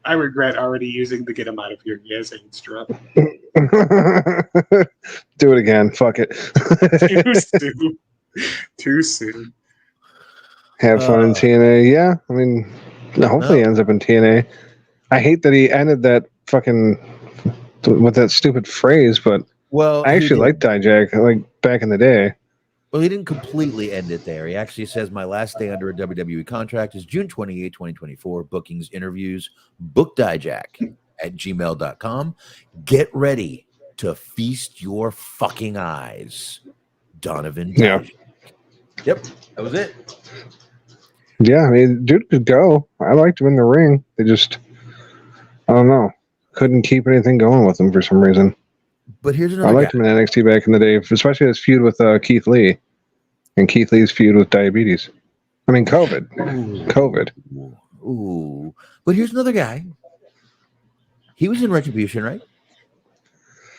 I regret already using the "get him out of here" yes AIDS drop. Do it again. Fuck it. Too soon. Have fun in TNA. Yeah, I mean, hopefully he ends up in TNA. I hate that he ended that fucking with that stupid phrase, but I actually liked Dijak like back in the day. Well, he didn't completely end it there. He actually says, my last day under a WWE contract is June 28, 2024. Bookings, interviews, book Dijak at gmail.com. Get ready to feast your fucking eyes. Donovan Dijak. Yep, that was it. Yeah, I mean, dude could go. I liked him in the ring. They just, I don't know, couldn't keep anything going with him for some reason. But here's another I liked him in NXT back in the day, especially his feud with Keith Lee and Keith Lee's feud with diabetes. I mean, COVID. COVID. Ooh. But here's another guy. He was in Retribution, right?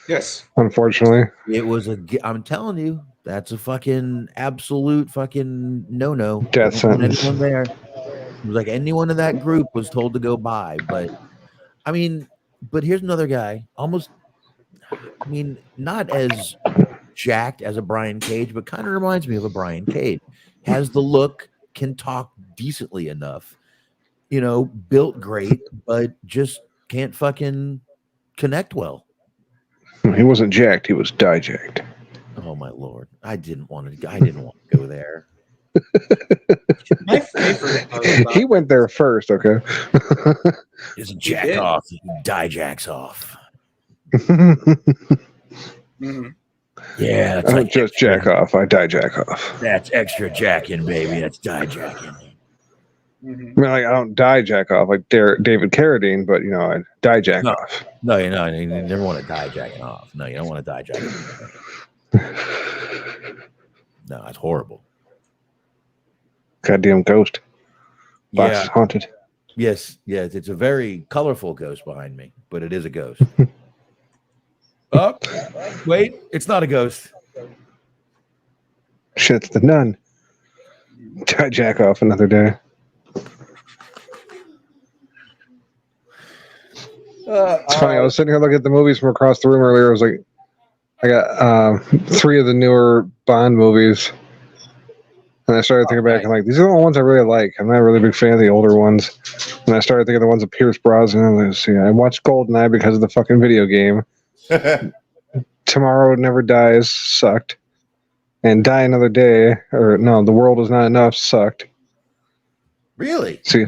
Yes. Unfortunately. It was I'm telling you, that's a fucking absolute fucking no-no. Death sentence. Anyone there. It was like anyone in that group was told to go by. But, I mean, but here's another guy. Almost, I mean, not as jacked as a Brian Cage, but kind of reminds me of a Brian Cage. Has the look, can talk decently enough, you know, built great, but just can't fucking connect well. He wasn't jacked, he was Dijak. Oh my Lord. I didn't want to go there. My favorite part about he went there first, okay? Isn't jack off, Dijak's off. Mm-hmm. Yeah, I don't like just jack off. I Dijak off. That's extra jacking, baby. That's Dijaking. I mean, like, I don't Dijak off like David Carradine, but you know, I Dijak off. No, you never want to Dijaking off. No, you don't want to Dijak. No, it's horrible. Goddamn ghost. Box Yeah. is haunted. Yes, it's a very colorful ghost behind me, but it is a ghost. Oh, wait, it's not a ghost. Shit's the nun. Dijak off another day. It's funny. I was sitting here looking at the movies from across the room earlier. I was like, I got 3 of the newer Bond movies. And I started thinking back and like, these are the only ones I really like. I'm not a really big fan of the older ones. And I started thinking of the ones of Pierce Brosnan. Let's see, I watched GoldenEye because of the fucking video game. Tomorrow Never Dies sucked. And Die Another Day, or no, The World Is Not Enough sucked. Really? See,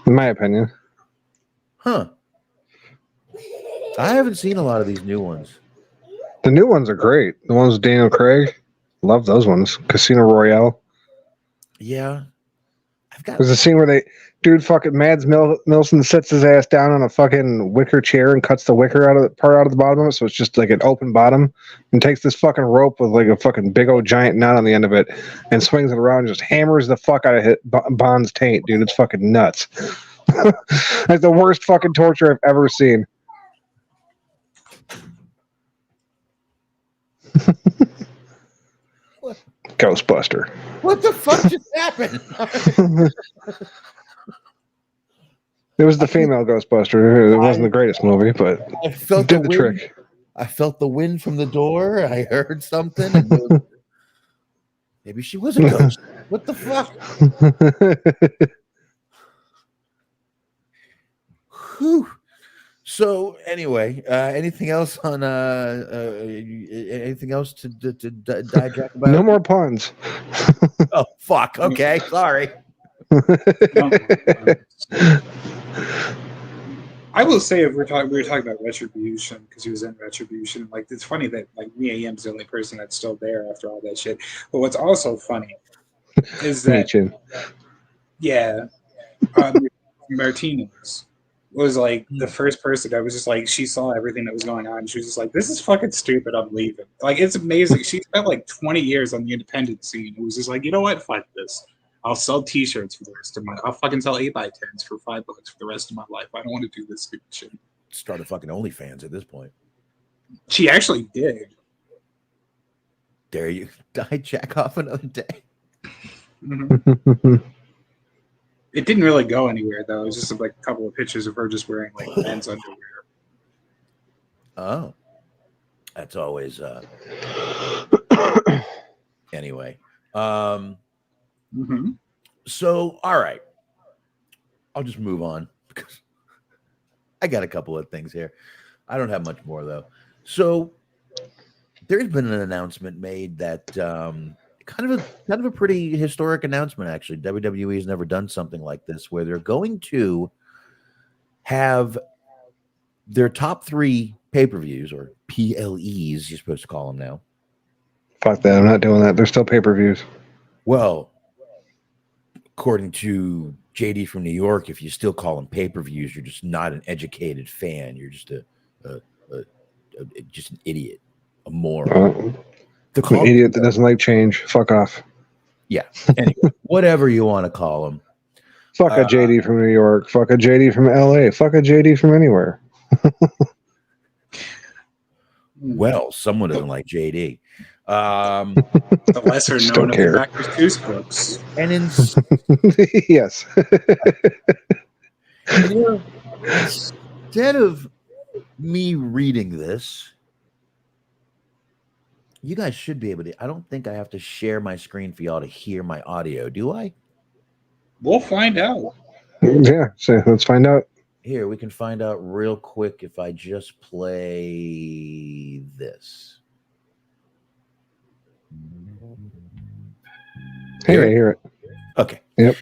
in my opinion. Huh. I haven't seen a lot of these new ones. The new ones are great. The ones with Daniel Craig, love those ones. Casino Royale. Yeah. There's a scene where Dude, fucking Mads Milson sits his ass down on a fucking wicker chair and cuts the wicker out of the bottom of it, so it's just like an open bottom, and takes this fucking rope with like a fucking big old giant knot on the end of it, and swings it around and just hammers the fuck out of Bond's taint, dude. It's fucking nuts. Like the worst fucking torture I've ever seen. Ghostbuster. What the fuck just happened? It was the female Ghostbuster. It wasn't the greatest movie, but I felt did the trick. I felt the wind from the door. I heard something. And maybe she was a ghost. What the fuck? Whew. So anyway, anything else on anything else to Dijak about? No more puns. Oh fuck. Okay, sorry. I will say, if we were talking about Retribution, because he was in Retribution. Like, it's funny that like Mia Yim's the only person that's still there after all that shit. But what's also funny is that Martinez was like the first person that was just like, she saw everything that was going on. She was just like, this is fucking stupid. I'm leaving. Like, it's amazing. She spent like 20 years on the independent scene. It was just like, you know what? Fuck this. I'll sell T-shirts for the rest of my. I'll fucking sell 8x10s for $5 for the rest of my life. I don't want to do this stupid shit. Start a fucking OnlyFans at this point. She actually did. Dare you Dijak off another day? Mm-hmm. It didn't really go anywhere though. It was just like a couple of pictures of her just wearing like men's underwear. Oh, that's always anyway. So, all right, I'll just move on because I got a couple of things here. I don't have much more though. So, there's been an announcement made that kind of a pretty historic announcement. Actually, WWE has never done something like this, where they're going to have their top 3 pay-per-views, or PLEs, you're supposed to call them now. Fuck that! I'm not doing that. They're still pay-per-views. Well, according to JD from New York, if you still call them pay-per-views, you're just not an educated fan. You're just just an idiot, a moron. An idiot that doesn't like change. Fuck off. Yeah. Anyway, whatever you want to call them. Fuck a JD from New York. Fuck a JD from LA. Fuck a JD from anywhere. Well, someone doesn't like JD. The lesser known of the Dr. Seuss books. And yes. Instead of me reading this, you guys should be able to. I don't think I have to share my screen for y'all to hear my audio, do I? We'll find out. Yeah, so let's find out. Here, we can find out real quick if I just play this. Hey, I hear it. Okay. Yep.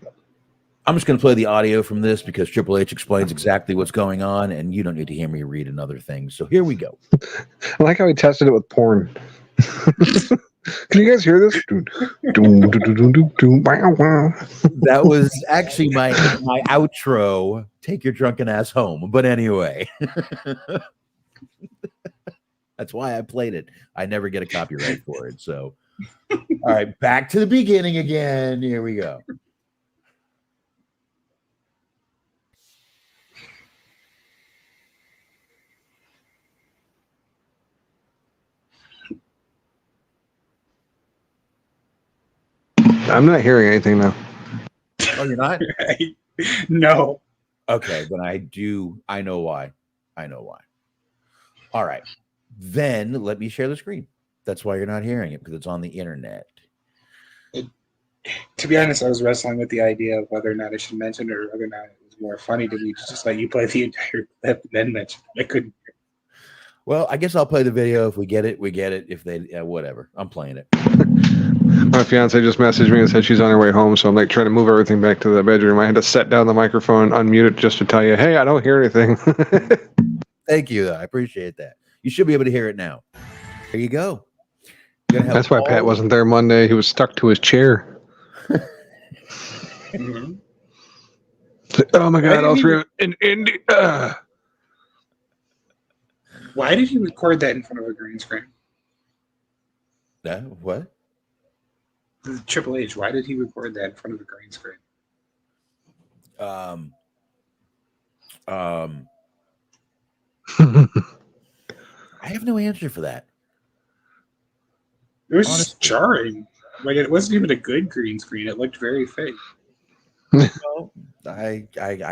I'm just going to play the audio from this because Triple H explains exactly what's going on, and you don't need to hear me read another thing. So here we go. I like how he tested it with porn. Can you guys hear this? That was actually my outro. Take your drunken ass home. But anyway, that's why I played it. I never get a copyright for it. So, all right, back to the beginning again. Here we go. I'm not hearing anything now. Oh, you're not? Right? No. Okay, then I do. I know why. All right. Then let me share the screen. That's why you're not hearing it, because it's on the internet. To be honest, I was wrestling with the idea of whether or not I should mention it or whether or not it was more funny to me to just let you play the entire clip and then mention it. I couldn't. Well, I guess I'll play the video. If we get it, we get it. If they, whatever. I'm playing it. My fiance just messaged me and said she's on her way home, so I'm like trying to move everything back to the bedroom. I had to set down the microphone, unmute it just to tell you, hey, I don't hear anything. Thank you. I appreciate that. You should be able to hear it now. There you go. That's why Pat wasn't there Monday. He was stuck to his chair. Mm-hmm. Oh my god, all did three in Indy. Why did he record that in front of a green screen? What? Triple H, why did he record that in front of a green screen? I have no answer for that. It was Honestly. just jarring. Like, it wasn't even a good green screen. It looked very fake. Well, I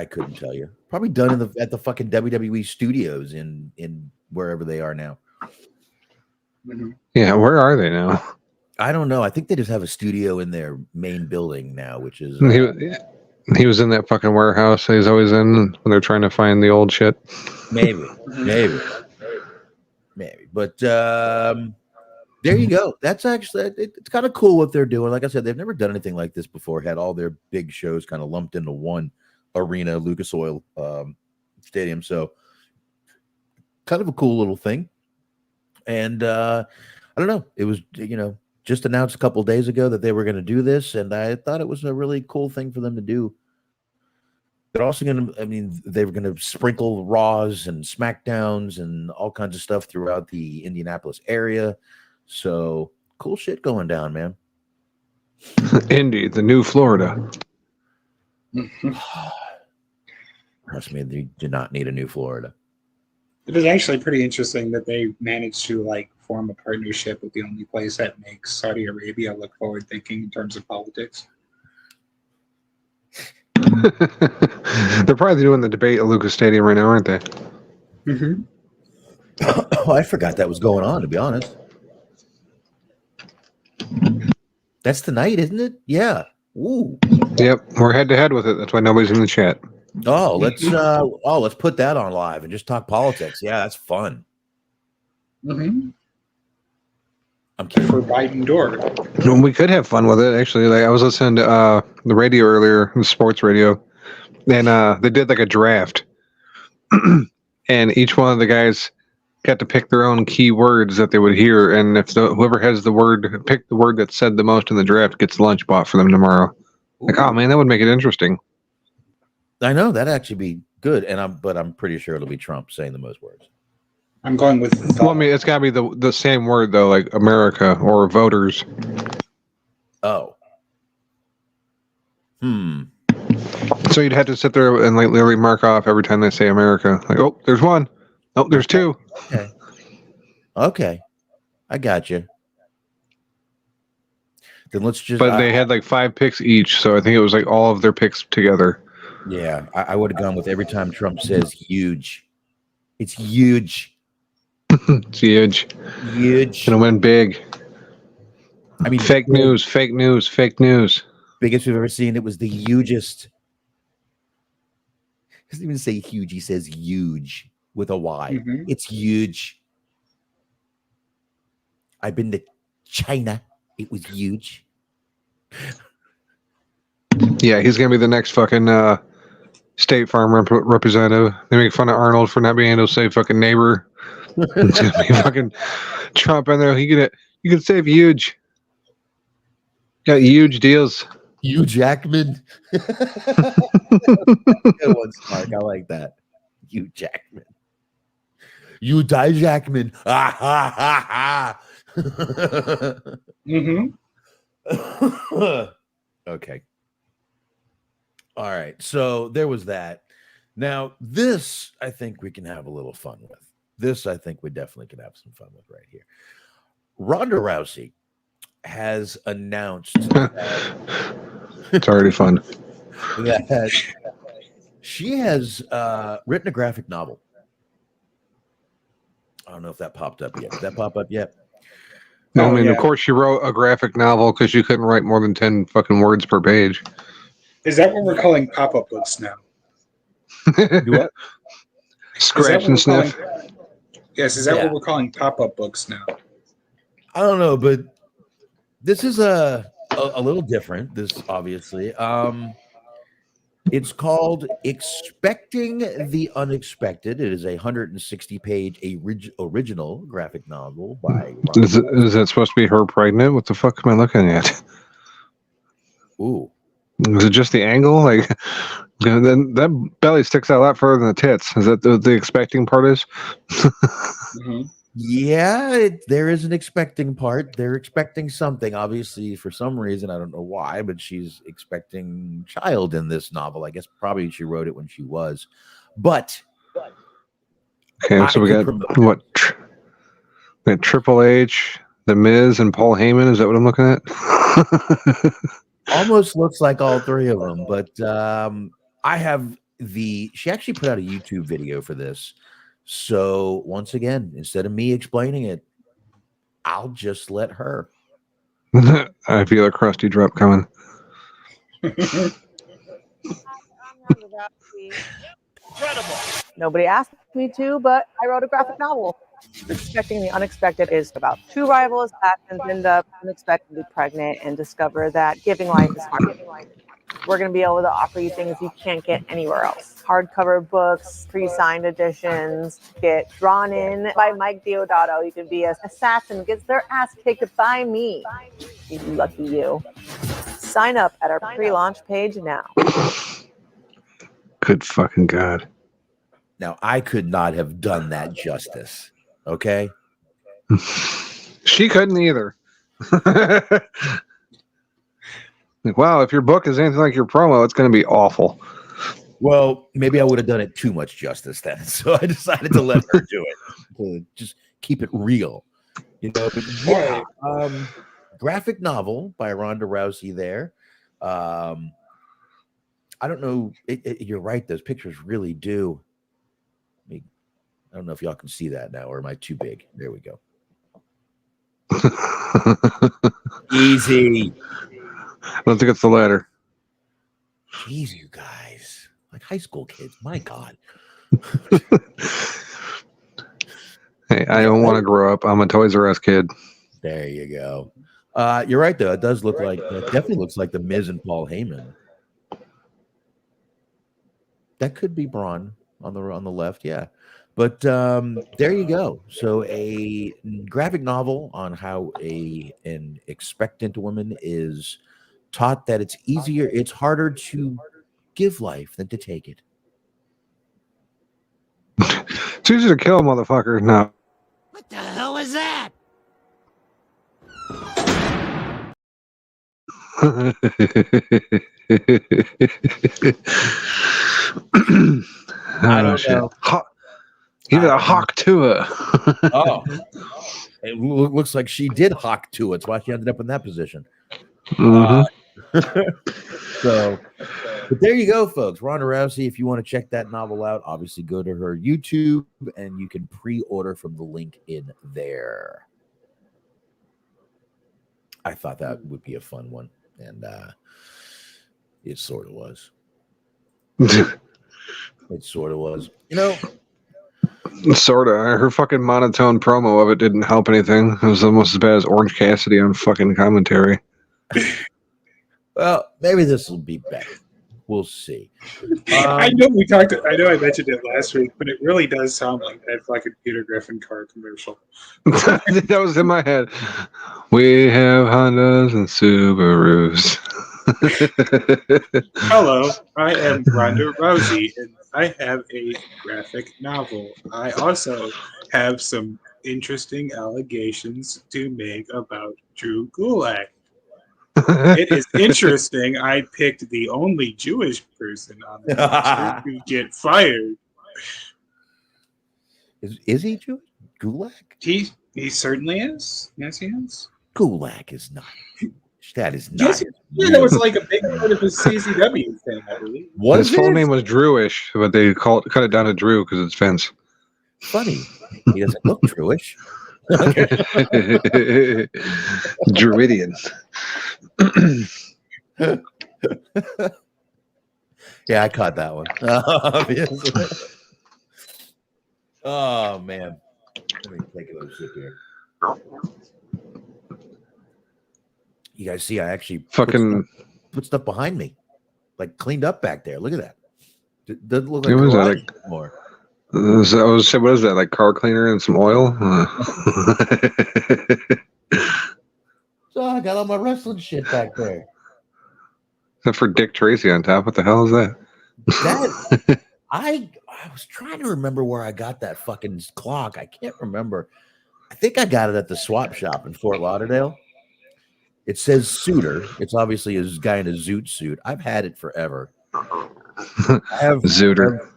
couldn't tell you. Probably done at the fucking WWE studios in wherever they are now. Mm-hmm. Yeah, where are they now? I don't know. I think they just have a studio in their main building now, which is He was in that fucking warehouse he's always in when they're trying to find the old shit. maybe. But there you go. That's actually it's kind of cool what they're doing. Like I said, they've never done anything like this before. Had all their big shows kind of lumped into one arena, Lucas Oil Stadium. So kind of a cool little thing. And I don't know. It was just announced a couple days ago that they were going to do this, and I thought it was a really cool thing for them to do. They're also going to, they were going to sprinkle Raws and SmackDowns and all kinds of stuff throughout the Indianapolis area. So cool shit going down, man. Indy, the new Florida. Trust me, they do not need a new Florida. It is actually pretty interesting that they managed to form a partnership with the only place that makes Saudi Arabia look forward thinking in terms of politics. They're probably doing the debate at Lucas Stadium right now, aren't they? Mm-hmm. Oh, I forgot that was going on, to be honest. That's tonight, isn't it? Yeah. Ooh. Yep, we're head to head with it. That's why nobody's in the chat. Oh, let's put that on live and just talk politics. Yeah, that's fun. Mm-hmm. I'm kidding. Forbidden Door. We could have fun with it, actually. Like I was listening to the radio earlier, the sports radio, and they did like a draft, and each one of the guys got to pick their own key words that they would hear, and if whoever has the word, pick the word that said the most in the draft, gets lunch bought for them tomorrow. Like, oh man, that would make it interesting. I know that'd actually be good, but I'm pretty sure it'll be Trump saying the most words. I'm going with. Well, I mean, it's got to be the same word though, like America or voters. Oh. So you'd have to sit there and literally mark off every time they say America. Like, oh, there's one. Oh, there's two. Okay. I got you. Then let's just. But they had 5 picks each, so I think it was all of their picks together. Yeah, I would have gone with every time Trump says huge. It's huge. It's huge. Huge. Gonna win big. I mean, fake news. Biggest we've ever seen. It was the hugest. He doesn't even say huge. He says huge with a Y. Mm-hmm. It's huge. I've been to China. It was huge. Yeah, he's gonna be the next fucking State Farm representative. They make fun of Arnold for not being able to say fucking neighbor. It's gonna be fucking Trump in there. You can save huge. Got huge deals. Hugh Jackman. Good one, Smark. I like that. Hugh Jackman. You die, Jackman. Ah, ha, ha, ha. Mm-hmm. Okay. All right. So there was that. Now, this I think we can have a little fun with. This I think we definitely can have some fun with right here. Ronda Rousey has announced It's already fun. that she has written a graphic novel. I don't know if that popped up yet. Did that pop up yet? No, Oh, I mean, yeah. of course, she wrote a graphic novel because you couldn't write more than 10 fucking words per page. Is that what we're calling pop-up books now? Do what? Scratch and sniff. Yes, is that Yeah. what we're calling pop-up books now? I don't know, but this is a little different. This obviously, it's called "Expecting the Unexpected." It is a 160-page original graphic novel by. Is that supposed to be her pregnant? What the fuck am I looking at? Ooh, Is it just the angle? Like, then that belly sticks out a lot further than the tits. Is that the expecting part is? Mm-hmm. Yeah, there is an expecting part. They're expecting something. Obviously, for some reason, I don't know why, but she's expecting child in this novel. I guess probably she wrote it when she was. But Okay, so we got what? We got Triple H, The Miz, and Paul Heyman. Is that what I'm looking at? almost looks like all three of them. But I have she actually put out a YouTube video for this. So once again, instead of me explaining it, I'll just let her. I feel a crusty drop coming. Incredible. Nobody asked me to, but I wrote a graphic novel. Expecting the unexpected is about two rivals that end up unexpectedly pregnant and discover that giving life is hard. We're going to be able to offer you things you can't get anywhere else. Hardcover books, pre-signed editions, get drawn in by Mike Deodato. You can be an assassin, gets their ass kicked by me. You lucky you. Sign up at our pre-launch page now. Good fucking God. Now, I could not have done that justice. Okay? She couldn't either. Like, wow, if your book is anything like your promo, it's going to be awful. Well, maybe I would have done it too much justice then. So I decided to let her do it. To just keep it real. You know, but yeah. Graphic novel by Ronda Rousey there. I don't know. You're right. Those pictures really do. I don't know if y'all can see that now, or am I too big? There we go. Easy. I don't think it's the latter. Jeez, you guys. Like high school kids. My God. Hey, I don't want to grow up. I'm a Toys R Us kid. There you go. You're right, though. It does look like, it definitely looks like the Miz and Paul Heyman. That could be Braun on the left, yeah. But there you go. So a graphic novel on how an expectant woman is taught that it's harder to give life than to take it. It's easier to kill a motherfucker. No. What the hell is that? I don't know. Give it a hawk to it. Oh, it looks like she did hawk to it. That's why she ended up in that position. Mm-hmm. So, but there you go, folks. Ronda Rousey, if you want to check that novel out, obviously go to her YouTube and you can pre-order from the link in there. I thought that would be a fun one, and it sort of was. It sort of was. You know, sort of. Her fucking monotone promo of it didn't help anything. It was almost as bad as Orange Cassidy on fucking commentary. Well, maybe this will be better. We'll see. I know I mentioned it last week, but it really does sound like that fucking Peter Griffin car commercial. That was in my head. We have Hondas and Subarus. Hello, I am Ronda Rousey, and I have a graphic novel. I also have some interesting allegations to make about Drew Gulak. It is interesting. I picked the only Jewish person on the roster to get fired. Is he Jewish? Gulak? He certainly is. Yes, he is. Gulak is not. That is not. Yes, that was like a big part of his CCW thing, I believe. What his full name was Drewish, but they cut it down to Drew because it's Vince. Funny. He doesn't look Drewish. Druidian. Yeah, I caught that one. Obviously. Oh man. Let me take a little sip here. You guys see, I actually put stuff behind me, like cleaned up back there. Look at that. Doesn't look like garage anymore. I was saying, what is that? Like car cleaner and some oil? So I got all my wrestling shit back there. Except for Dick Tracy on top. What the hell is that? That I was trying to remember where I got that fucking clock. I can't remember. I think I got it at the swap shop in Fort Lauderdale. It says Suitor. It's obviously a guy in a zoot suit. I've had it forever. I have Zooter.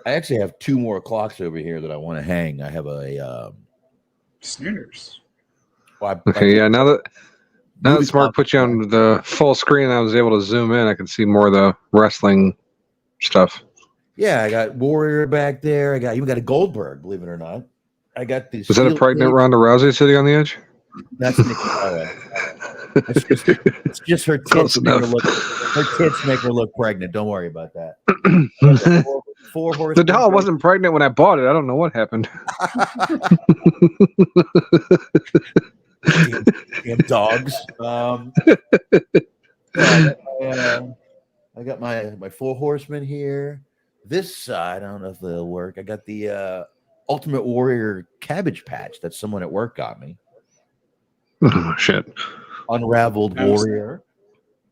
I actually have 2 more clocks over here that I want to hang. I have a Snooters. Okay, yeah. Now that Smark put you on the full screen, I was able to zoom in. I could see more of the wrestling stuff. Yeah, I got Warrior back there. I even got a Goldberg, believe it or not. I got these. Was that a pregnant Ronda Rousey sitting on the edge? That's Nikki Bella. It's just her tits make her look pregnant. Don't worry about that. Four horse. The doll wasn't pregnant when I bought it. I don't know what happened. Damn dogs. I got my 4 horsemen here. This I don't know if they'll work. I got the Ultimate Warrior cabbage patch that someone at work got me. Oh shit! Unraveled Warrior.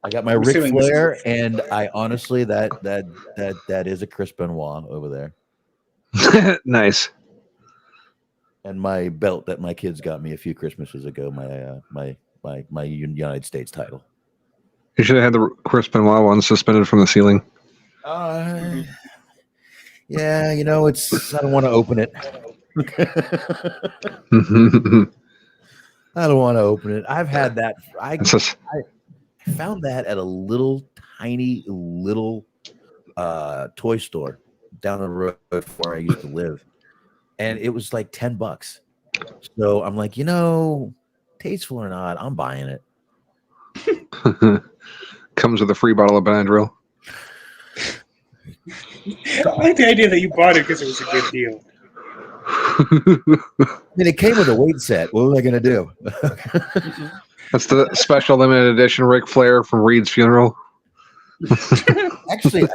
I got my Ric Flair, and I honestly that is a Chris Benoit over there. Nice. And my belt that my kids got me a few Christmases ago, my United States title. You should have had the Chris Benoit one suspended from the ceiling. Yeah, I don't want to open it. I don't want to open it. I've had that. I found that at a tiny little toy store down the road where I used to live. And it was like $10. So I'm like, tasteful or not, I'm buying it. Comes with a free bottle of Benadryl. I like the idea that you bought it because it was a good deal. I mean, it came with a weight set. What was I going to do? That's the special limited edition Ric Flair from Reed's funeral. Actually,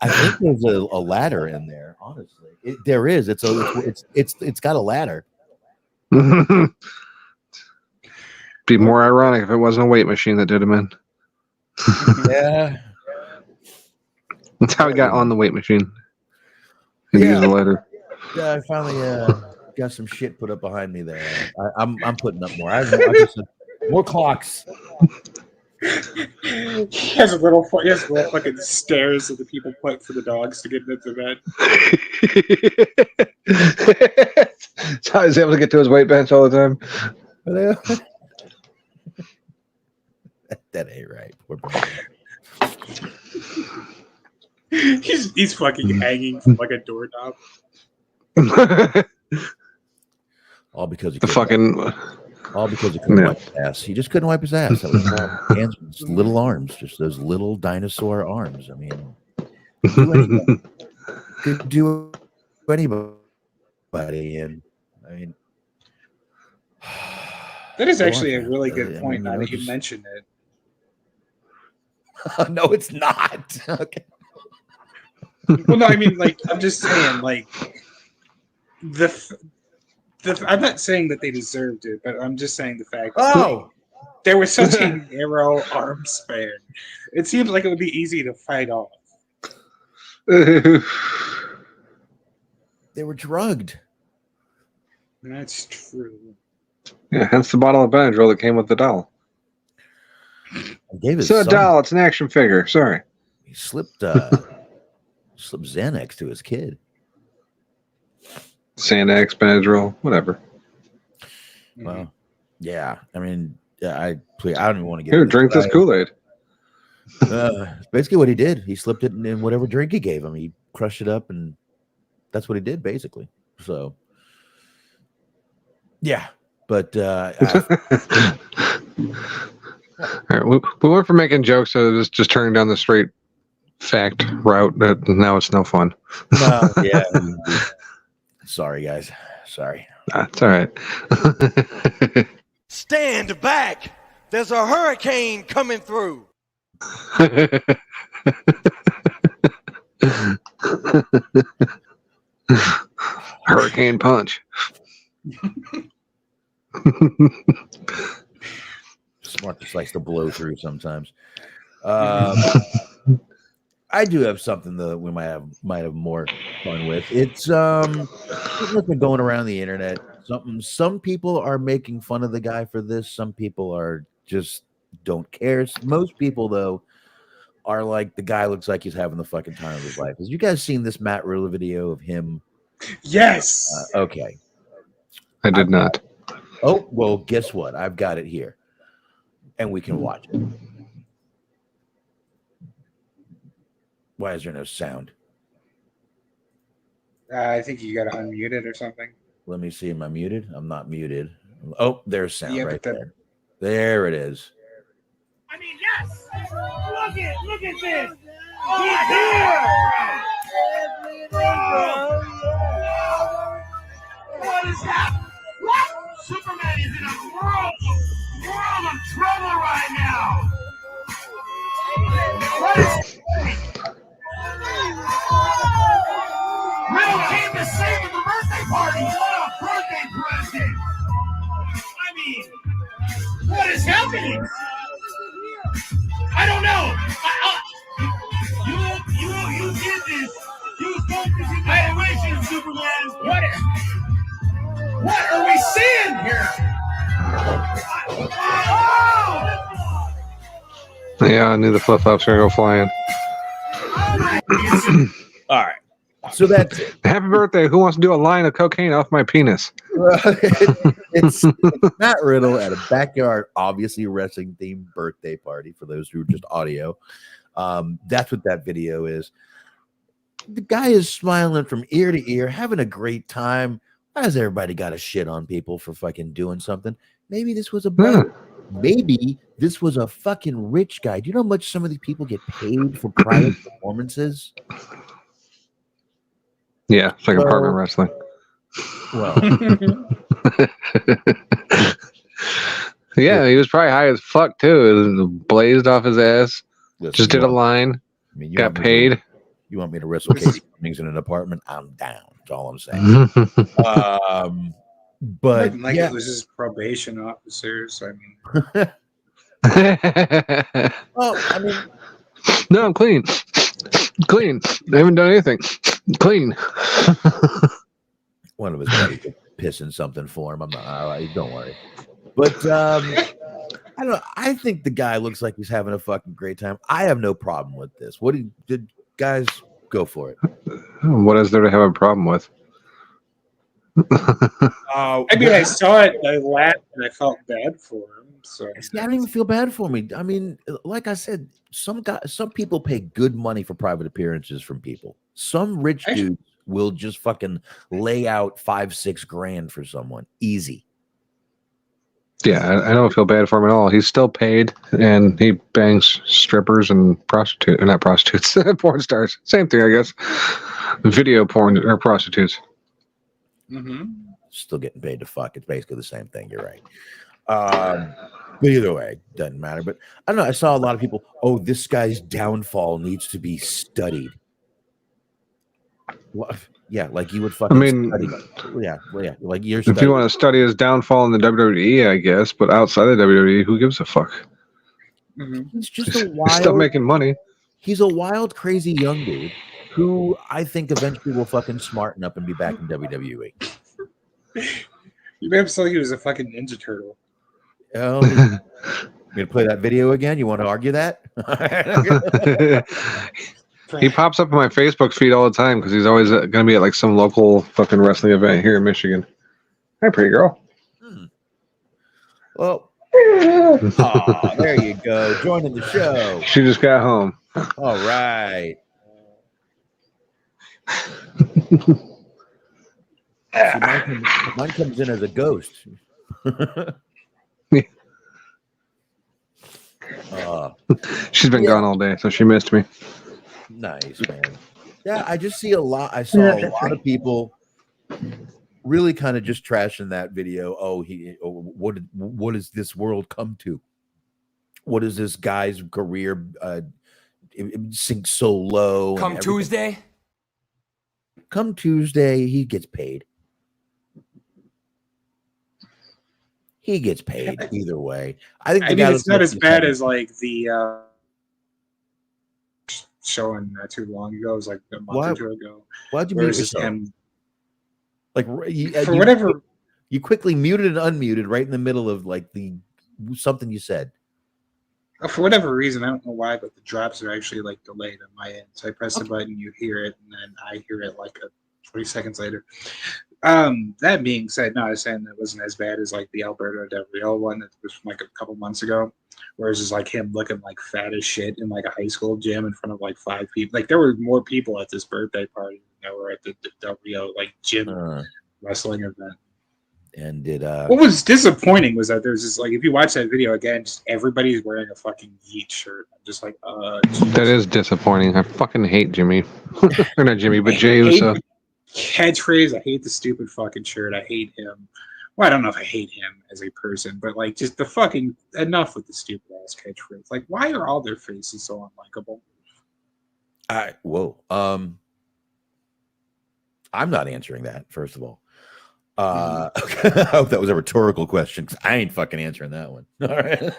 I think there's a ladder in there. Honestly, there is. It's got a ladder. Be more ironic if it wasn't a weight machine that did him in. Yeah, that's how he got on the weight machine. He used the ladder. Yeah, I finally got some shit put up behind me there. I'm putting up more. More clocks. He has a little fucking stairs that the people put for the dogs to get into bed. That's how he's able to get to his weight bench all the time. That ain't right. He's fucking hanging from like a doorknob. All because he couldn't wipe his ass. He just couldn't wipe his ass. That was hands with his little arms, just those little dinosaur arms. I mean, could do anybody. And I mean, that is actually a really good point. Now that you mentioned it. No, it's not. Okay. Well, no, I mean, like, I'm just saying, like, I'm not saying that they deserved it, but I'm just saying the fact that there was such a narrow arm span. It seems like it would be easy to fight off. They were drugged. That's true. Yeah, hence the bottle of Benadryl that came with the doll. It's a doll. It's an action figure. Sorry. He slipped Xanax to his kid. Xanax, Benadryl, whatever. Well, yeah. I mean, I don't even want to get. Here, drink this Kool-Aid. Basically, what he did, he slipped it in whatever drink he gave him. He crushed it up, and that's what he did, basically. So, yeah. But all right, we went from making jokes to just turning down the straight fact route. That now it's no fun. Yeah. Sorry, guys. Sorry. That's all right. Stand back. There's a hurricane coming through. Hurricane punch. Smark just likes to blow through sometimes. I do have something that we might have more fun with. It's something that's been going around the internet. Some people are making fun of the guy for this. Some people are just don't care. Most people though are like, the guy looks like he's having the fucking time of his life. Has you guys seen this Matt Riddle video of him? Yes. Okay. I did not. Oh, well, guess what? I've got it here. And we can watch it. Why is there no sound? I think you got to unmute it or something. Let me see. Am I muted? I'm not muted. Oh, there's sound Yeah, right but there. There it is. I mean, yes. Look at this. He's here. What is happening? What? Superman is in a world of trouble right now. What is? Riddle came to save at the birthday party. What a birthday present! I mean, what is happening? I don't know. You did this. You spoke this evaluation, Superman. What are we seeing here? Yeah, I knew the flip flops were gonna go flying. All right. So that's it. Happy birthday! Who wants to do a line of cocaine off my penis? It's Matt Riddle at a backyard, obviously wrestling themed birthday party for those who are just audio. That's what that video is. The guy is smiling from ear to ear, having a great time. Why has everybody got to shit on people for fucking doing something? Maybe this was a maybe this was a fucking rich guy. Do you know how much some of these people get paid for private performances? Yeah, it's like apartment wrestling. Well, yeah, he was probably high as fuck too. It was blazed off his ass. listen, Just did a line. I mean, Got paid. You want me to wrestle Katie Cummings in an apartment? I'm down. That's all I'm saying. But Like yeah. it was his probation officer. So I mean, Well, I mean, no, I'm clean. Clean. I haven't done anything. Clean. one of his buddies is pissing something for him. I'm not. Don't worry. But I don't know. I think the guy looks like he's having a fucking great time. I have no problem with this. What did guys go for it? What is there to have a problem with? I mean, I saw it, I laughed, and I felt bad for him. So I don't even feel bad for me. I mean, like I said, some people pay good money for private appearances from people. Some rich dudes will just fucking lay out $5-6 grand for someone. Easy. Yeah, I don't feel bad for him at all. He's still paid, and he bangs strippers and prostitutes, not prostitutes, porn stars. Same thing, I guess. Video porn or prostitutes. Still getting paid to fuck. It's basically the same thing. You're right. But either way, doesn't matter. But I don't know. I saw a lot of people. Oh, this guy's downfall needs to be studied. Well, yeah, like you would fucking. I mean, study. Yeah, like you're. If you want to study his downfall in the WWE, I guess, but outside of WWE, who gives a fuck? He's just a wild. He's still making money. He's a wild, crazy young dude who I think eventually will fucking smarten up and be back in WWE. You made him say he was a fucking Ninja Turtle. Oh, you gonna play that video again? You want to argue that? He pops up on my Facebook feed all the time because he's always going to be at like some local fucking wrestling event here in Michigan. Hi, pretty girl. Well, oh, there you go, joining the show. She just got home. All right. Mine comes in as a ghost. She's been gone all day, so she missed me. Nice, man. Yeah, I just see a lot. I saw a lot of people really kind of just trashing that video. What does this world come to? What is this guy's career sink so low? Come Tuesday, he gets paid. He gets paid either way. I think I mean, it's not as bad as like the showing not too long ago. It was like a month Why- or two ago. Why'd you Where it mute was just yourself? him Like for whatever. you quickly muted and unmuted right in the middle of like the something you said. For whatever reason, I don't know why, but the drops are actually like delayed on my end. So I press the button, you hear it, and then I hear it like 20 seconds later. That being said, no, I was saying that wasn't as bad as like the Alberto Del Rio one that was from like a couple months ago, where it's just like him looking like fat as shit in like a high school gym in front of like 5 people. Like there were more people at this birthday party than there were at the Del Rio like gym wrestling event. And did What was disappointing was that there's just like if you watch that video again, just everybody's wearing a fucking Yeet shirt. I'm just like, That is disappointing. I fucking hate Jimmy. Or not Jimmy, but I Jey hate Uso. the catchphrase. I hate the stupid fucking shirt. I hate him. Well, I don't know if I hate him as a person, but like just the fucking enough with the stupid ass catchphrase. Like, why are all their faces so unlikable? I'm not answering that, first of all. I hope that was a rhetorical question because I ain't fucking answering that one. All right.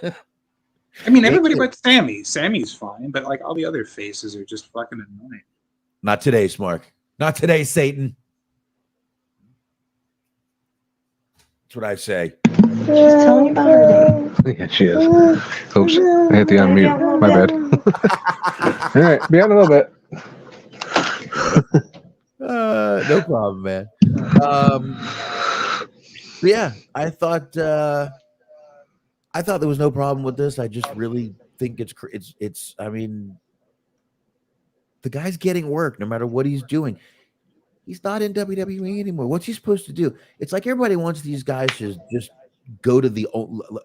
I mean, everybody but Sammy. Sammy's fine, but like all the other faces are just fucking annoying. Not today, Smark. Not today, Satan. That's what I say. She's telling you about her day. Yeah, she is. Oops. I hit the unmute. My bad. All right. Be on a little bit. No problem, man. But yeah, I thought there was no problem with this. I just really think it's. I mean, the guy's getting work no matter what he's doing. He's not in WWE anymore. What's he supposed to do? It's like everybody wants these guys to just go to the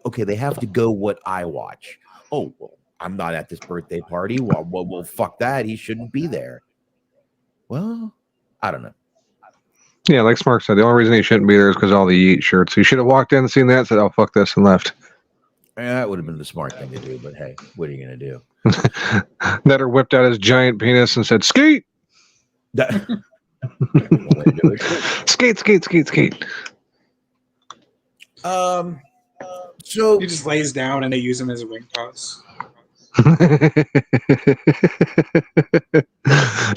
okay. They have to go what I watch. Oh, well, I'm not at this birthday party. Well, fuck that. He shouldn't be there. Well, I don't know. Yeah, like Smark said, the only reason he shouldn't be there is because all the Yeet shirts. He should have walked in and seen that and said, oh, fuck this, and left. That would have been the smart thing to do, but hey, what are you going to do? Netter whipped out his giant penis and said, skeet! Skate, skate, skate, skate. So He just lays down and they use him as a ring toss.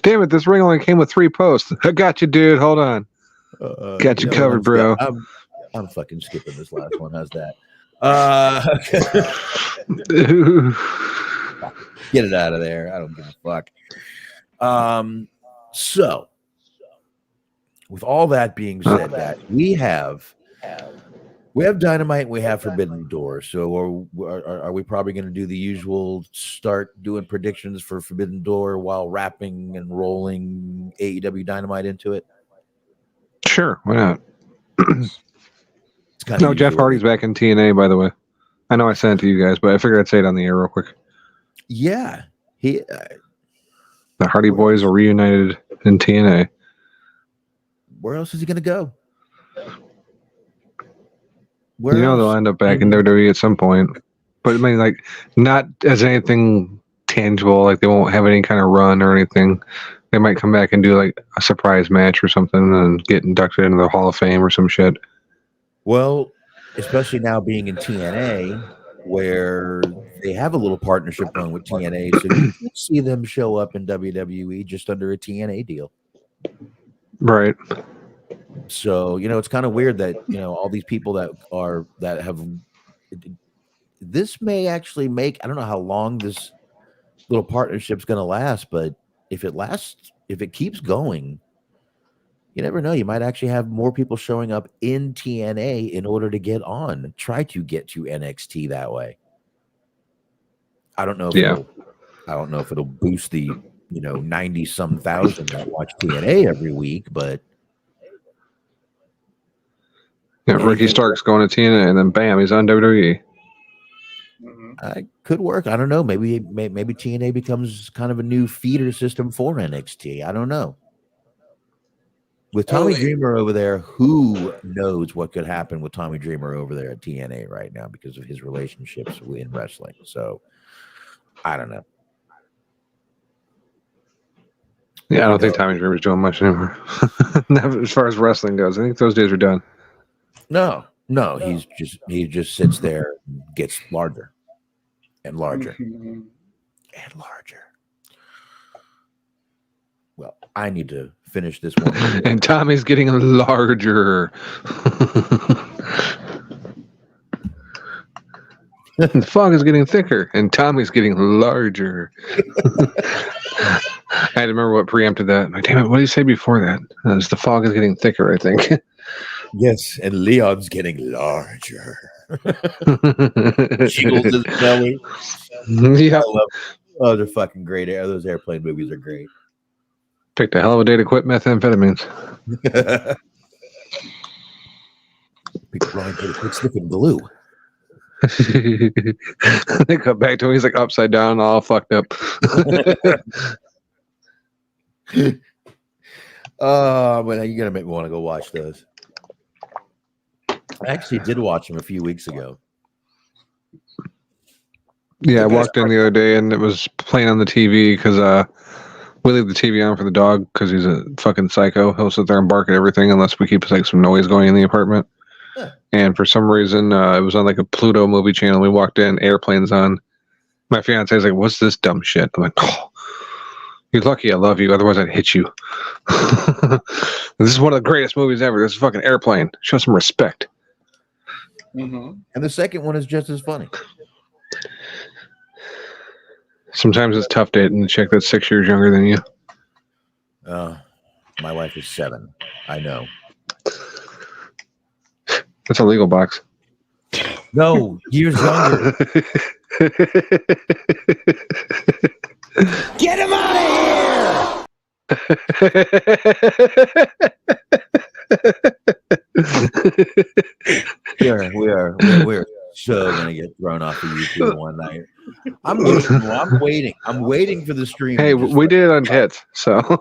Damn it, this ring only came with 3 posts. I got you, dude. Hold on. Got you covered, bro. I'm fucking skipping this last one. How's that? Get it out of there. I don't give a fuck. So, with all that being said, that we have Dynamite, and we have Forbidden Door. So, are we probably going to do the usual? Start doing predictions for Forbidden Door while wrapping and rolling AEW Dynamite into it. Sure, why not? It's kind No, Jeff Hardy's back in TNA, by the way. I know I sent it to you guys, but I figured I'd say it on the air real quick. Yeah, he. The Hardy Boys are reunited in TNA. Where else is he going to go? They'll end up back in WWE at some point. But I mean, like, not as anything tangible. Like, they won't have any kind of run or anything. They might come back and do, like, a surprise match or something and get inducted into the Hall of Fame or some shit. Well, especially now being in TNA, where they have a little partnership going with TNA, so you can see them show up in WWE just under a TNA deal. Right. So, it's kind of weird that, all these people that have this may actually make, I don't know how long this little partnership's going to last, but if it keeps going, you never know. You might actually have more people showing up in TNA in order to try to get to NXT that way. I don't know if it'll boost the, 90 some thousand that watch TNA every week, but yeah, Ricky Stark's going to TNA and then bam, he's on WWE. I could work. I don't know. Maybe TNA becomes kind of a new feeder system for NXT. I don't know. With Tommy Dreamer over there, who knows what could happen with Tommy Dreamer over there at TNA right now because of his relationships in wrestling. So I don't know. Yeah, I don't think Tommy Dreamer's doing much anymore. As far as wrestling goes, I think those days are done. No, he just sits there and gets larger and larger and larger. I need to finish this one. And Tommy's getting larger. The fog is getting thicker, and Tommy's getting larger. I had to remember what preempted that. Like, damn it, what did you say before that? As the fog is getting thicker, I think. Yes, and Leon's getting larger. Jiggles his belly. Yeah. Oh, they're fucking great. Those airplane movies are great. Picked a hell of a day to quit methamphetamines. Picked the wrong day to quit sniffing glue. They come back to him. He's like upside down, all fucked up. Oh, but you're gonna make me want to go watch those. I actually did watch them a few weeks ago. Yeah, I walked in the other day and it was playing on the TV because we leave the TV on for the dog because he's a fucking psycho. He'll sit there and bark at everything unless we keep like some noise going in the apartment. Huh. And for some reason, it was on like a Pluto movie channel. We walked in, airplanes on. My fiance is like, "What's this dumb shit?" I'm like, "Oh, you're lucky I love you. Otherwise, I'd hit you." This is one of the greatest movies ever. This is fucking Airplane. Show some respect. Mm-hmm. And the second one is just as funny. Sometimes it's tough dating a chick that's 6 years younger than you. My wife is 7. I know. That's a legal box. No, years younger. Get him out of here! We're so gonna get thrown off of YouTube one night. I'm waiting. I'm waiting for the stream. Hey, we did it on tits, so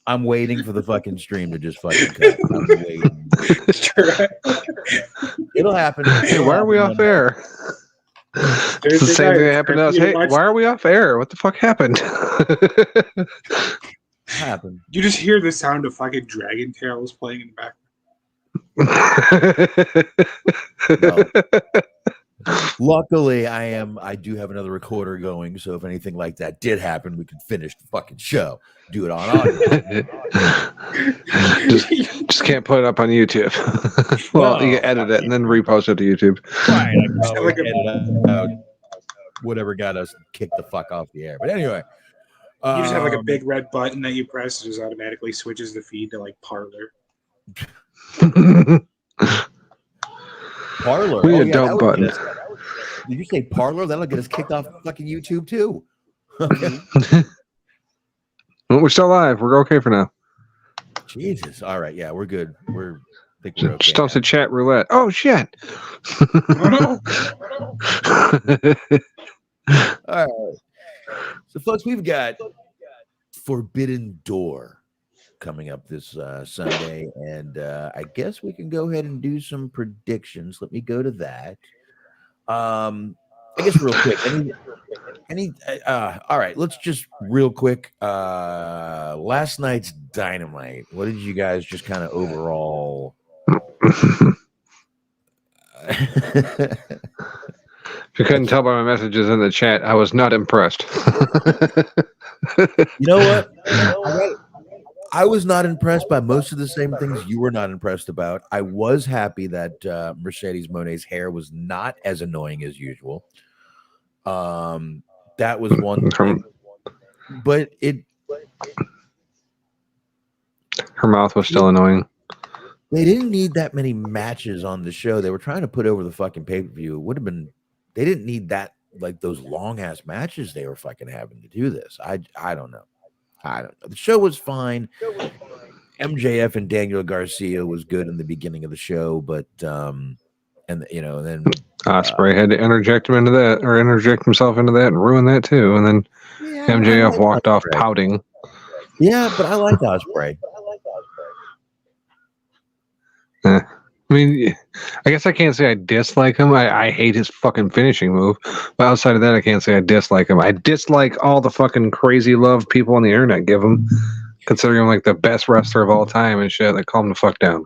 I'm waiting for the fucking stream to just fucking cut. I'm waiting. It'll happen. Hey, why are we off air? It's the same thing that happened to us. Hey, why are we off air? What the fuck happened? Happened. You just hear the sound of fucking dragon tails playing in the background. No. Luckily, I do have another recorder going, so if anything like that did happen, we could finish the fucking show. Do it on audio. just can't put it up on YouTube. Well, you can edit it and then repost it to YouTube. Right. Edit out whatever got us kicked the fuck off the air. But anyway. You just have like a big red button that you press, it just automatically switches the feed to like Parlor. Parlor. We need a dump button. Did you say Parlor? That'll get us kicked off fucking YouTube too. Well, we're still live. We're okay for now. Jesus. All right. Yeah, we're good. I think we're okay. Just don't say chat roulette. Oh shit. All right. So, folks, we've got Forbidden Door coming up this Sunday, and I guess we can go ahead and do some predictions. Let me go to that. I guess real quick. All right, let's just real quick. Last night's Dynamite. What did you guys just kind of overall? If you couldn't tell by my messages in the chat, I was not impressed. You know what? I was not impressed by most of the same things you were not impressed about. I was happy that Mercedes Moné's hair was not as annoying as usual. That was one thing. But her mouth was still annoying. They didn't need that many matches on the show. They were trying to put over the fucking pay-per-view. It would have been. They didn't need that, like those long ass matches they were fucking having to do this. I don't know. The show was fine. MJF and Daniel Garcia was good in the beginning of the show, but then Ospreay had to interject him into that, or interject himself into that, and ruin that too. And then MJF walked off pouting. Yeah, but I like Ospreay. I mean, I guess I can't say I dislike him. I hate his fucking finishing move. But outside of that, I can't say I dislike him. I dislike all the fucking crazy love people on the internet give him, considering him like the best wrestler of all time and shit. Like, calm the fuck down.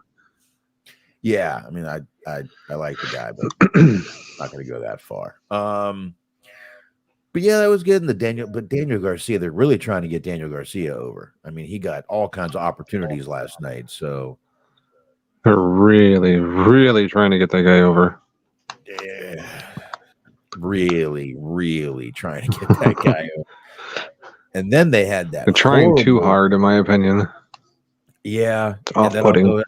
Yeah, I mean, I, I like the guy, but I'm not going to go that far. But yeah, that was good. And Daniel Garcia, they're really trying to get Daniel Garcia over. I mean, he got all kinds of opportunities last night. So They're really, really trying to get that guy over. yeah, really, really trying to get that guy over. And then they had that. They're trying too hard, in my opinion. Yeah. It's off-putting.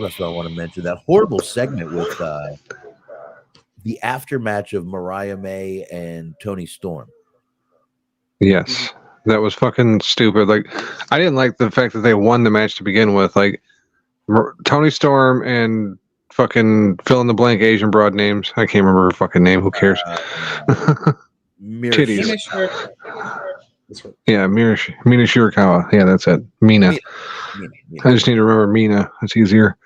That's what I want to mention. That horrible segment with the aftermatch of Mariah May and Toni Storm. Yes. That was fucking stupid. Like, I didn't like the fact that they won the match to begin with. Like, Toni Storm and fucking fill in the blank Asian broad names. I can't remember her fucking name. Who cares? Titties. Yeah, Mina Shirakawa. Yeah, that's it. Mina. I just need to remember Mina. It's easier.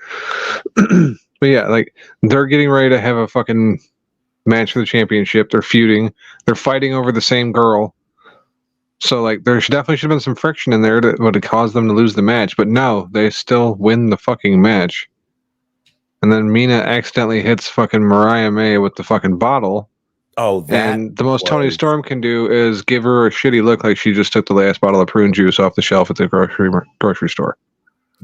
But yeah, like, they're getting ready to have a fucking match for the championship. They're feuding. They're fighting over the same girl. So, like, there definitely should have been some friction in there that would have caused them to lose the match. But no, they still win the fucking match. And then Mina accidentally hits fucking Mariah May with the fucking bottle. Oh, and the most Toni Storm can do is give her a shitty look like she just took the last bottle of prune juice off the shelf at the grocery store.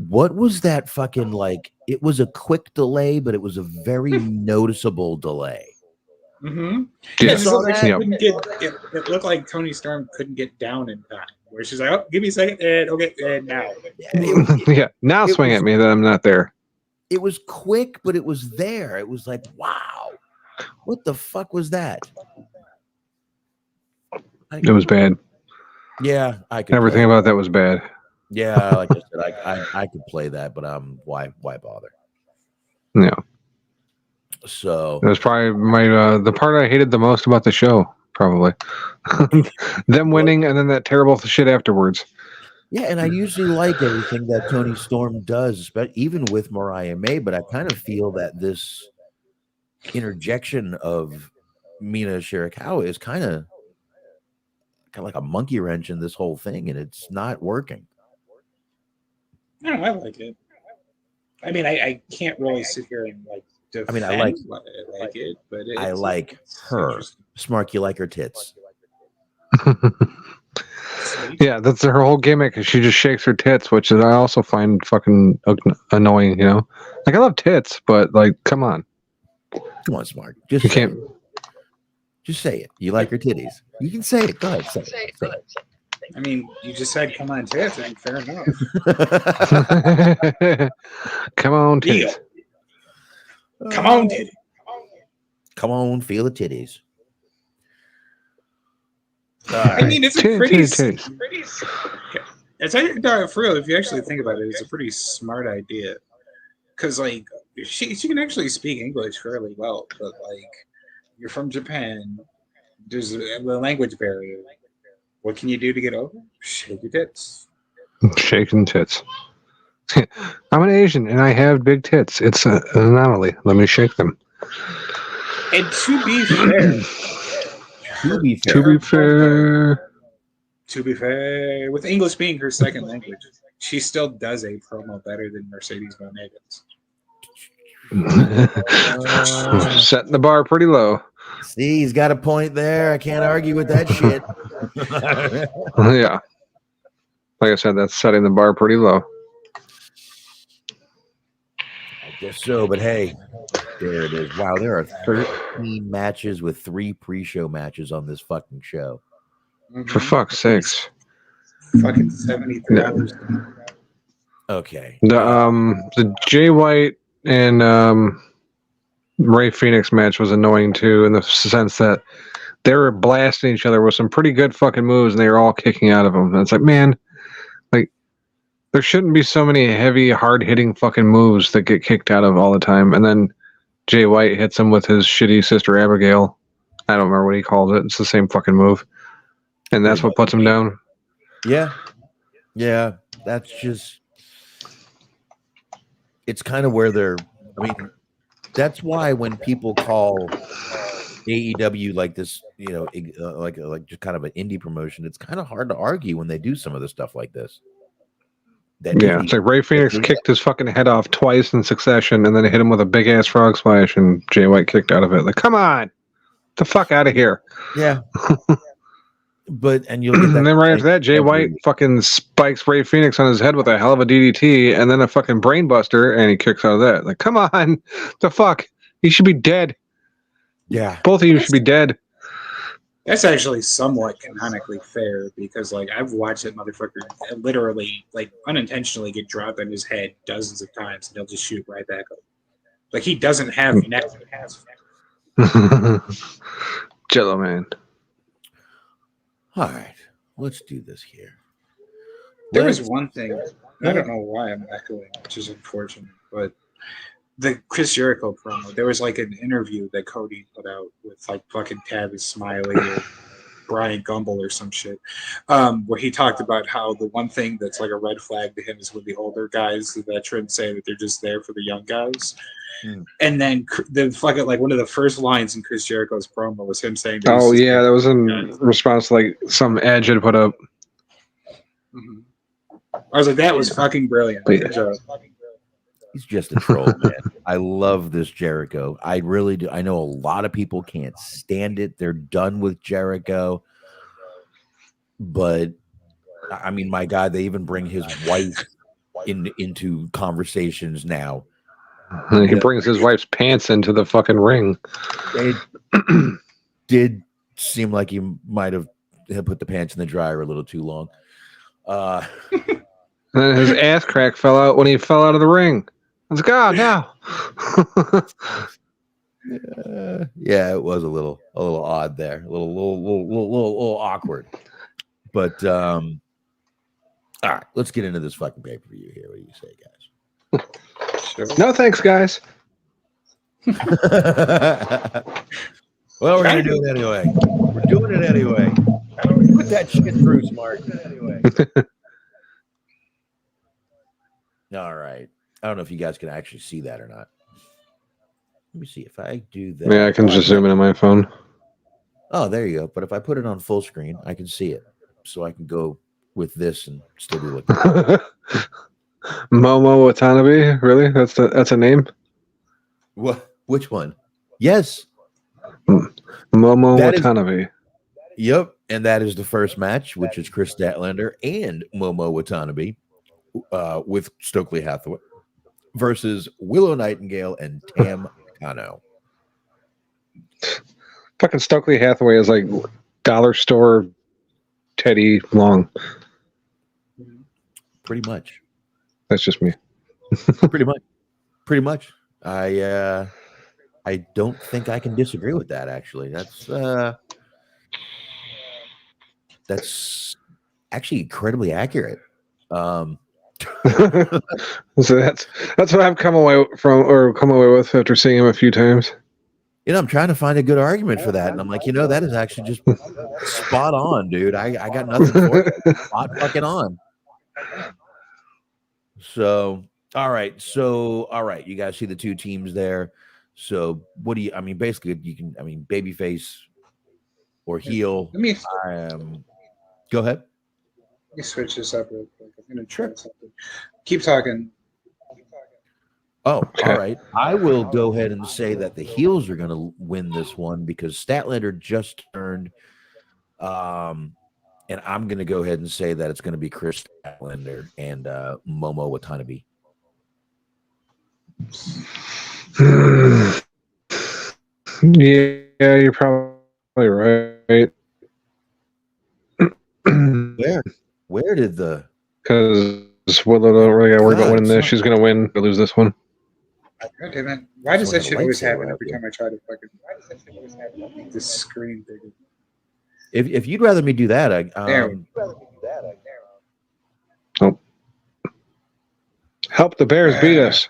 What was that fucking, like, it was a quick delay, but it was a very noticeable delay. Mm-hmm. Yeah, It looked like Toni Storm couldn't get down in time. Where she's like, "Oh, give me a second, and okay, and now." Yeah, now swing at me that I'm not there. It was quick, but it was there. It was like, wow, what the fuck was that? It was bad. Yeah, I could. Everything about that was bad. Yeah, like I said, I could play that, but why bother? Yeah. So that was probably my the part I hated the most about the show. Probably them winning and then that terrible shit afterwards. Yeah, and I usually like everything that Toni Storm does, but even with Mariah May. But I kind of feel that this interjection of Mina Shirakawa is kind of like a monkey wrench in this whole thing, and it's not working. No, I like it. I mean, I can't really sit here and like. I mean, I like it, but I like her. Smark, you like her tits. Yeah, that's her whole gimmick. She just shakes her tits, which I also find fucking annoying. You know, like I love tits, but like, come on, Smark. Just you can't. Just say it. You like her titties. You can say it. Go ahead. Say it. I mean, you just said, "Come on, tits," and fair enough. Come on, tits. Come on, titties. Come on, feel the titties. I mean, it's a pretty. It's for real. If you actually think about it, it's a pretty smart idea. Because like she can actually speak English fairly well, but like you're from Japan, there's a language barrier. What can you do to get over? Shake your tits. Shaking tits. I'm an Asian and I have big tits. It's an anomaly. Let me shake them. And to be fair. To be fair, with English being her second language, she still does a promo better than Mercedes Monegas. Setting the bar pretty low. See, he's got a point there. I can't argue with that shit. Yeah. Like I said, that's setting the bar pretty low. I guess so, but hey, there it is. Wow, there are 13 matches with 3 pre-show matches on this fucking show. For fuck's sakes. Fucking 73 hours. Okay. The Jay White and Ray Phoenix match was annoying too, in the sense that they were blasting each other with some pretty good fucking moves, and they were all kicking out of them. And it's like, man, like there shouldn't be so many heavy, hard-hitting fucking moves that get kicked out of all the time. And then Jay White hits him with his shitty Sister Abigail. I don't remember what he called it. It's the same fucking move. And that's what puts him down. Yeah. Yeah. That's just, it's kind of where they're, I mean, that's why when people call AEW like this, you know, like just kind of an indie promotion, it's kind of hard to argue when they do some of the stuff like this. Yeah, it's like Ray Phoenix kicked his fucking head off twice in succession and then hit him with a big ass frog splash and Jay White kicked out of it. Like, come on. The fuck out of here. Yeah. And you'll get that. And then right after that, Jay White fucking spikes Ray Phoenix on his head with a hell of a DDT, and then a fucking brainbuster, and he kicks out of that. Like, come on, the fuck? He should be dead. Yeah. Both of you should be dead. That's actually somewhat canonically fair because, like, I've watched that motherfucker literally, like, unintentionally get dropped on his head dozens of times, and he'll just shoot right back up. Like, he doesn't have neck. Jello man. All right, let's do this here. There was one thing. I don't know why I'm echoing, which is unfortunate, but the Chris Jericho promo, there was like an interview that Cody put out with like fucking Tavis Smiley or Brian Gumble or some shit, where he talked about how the one thing that's like a red flag to him is when the older guys, the veterans, say that they're just there for the young guys. And then the fucking like one of the first lines in Chris Jericho's promo was him saying, "Oh yeah, that was in response to like some Edge had put up." Mm-hmm. I was like, that was fucking brilliant. Good job. He's just a troll, man. I love this Jericho. I really do. I know a lot of people can't stand it. They're done with Jericho. But I mean, my God, they even bring his wife into conversations now. He brings his wife's pants into the fucking ring. It did seem like he might have put the pants in the dryer a little too long. And his ass crack fell out when he fell out of the ring. I was like, oh, no. Yeah, it was a little odd there, a little awkward. But all right, let's get into this fucking pay-per-view here. What do you say, guys? No thanks, guys. Well, we're gonna do it anyway. We're doing it anyway. Put that shit through, Smark. Anyway. All right. I don't know if you guys can actually see that or not. Let me see if I do that. Yeah, I can just zoom in on my phone. Oh, there you go. But if I put it on full screen, I can see it. So I can go with this and still be looking. Momo Watanabe? Really? That's a name? What? Which one? Yes. Momo Watanabe. Yep. And that is the first match, which is Chris Statlander and Momo Watanabe with Stokely Hathaway versus Willow Nightingale and Tam Kano. Fucking Stokely Hathaway is like dollar store Teddy Long. Pretty much. That's just me. Pretty much. I don't think I can disagree with that. Actually, that's actually incredibly accurate. So that's what I've come away with after seeing him a few times. You know, I'm trying to find a good argument for that, and I'm like, that is actually just spot on, dude. I got nothing for it. Spot fucking on. So, all right. You guys see the two teams there. So, what do you? I mean, basically, you can. I mean, babyface or heel. Go ahead. Let me switch this up real quick. I'm gonna try something. Keep talking. Oh, all right. I will go ahead and say that the heels are going to win this one because Statlander just turned. And I'm going to go ahead and say that it's going to be Chris Statlander and Momo Watanabe. Yeah, you're probably right. Where did the? Because Willow don't really got to worry about winning this. She's going to win or lose this one. God damn it! Why does that shit always happen every time I try to fucking? Why does that shit always happen? I make this screen bigger. If you'd rather me do that, oh. Help the Bears beat us.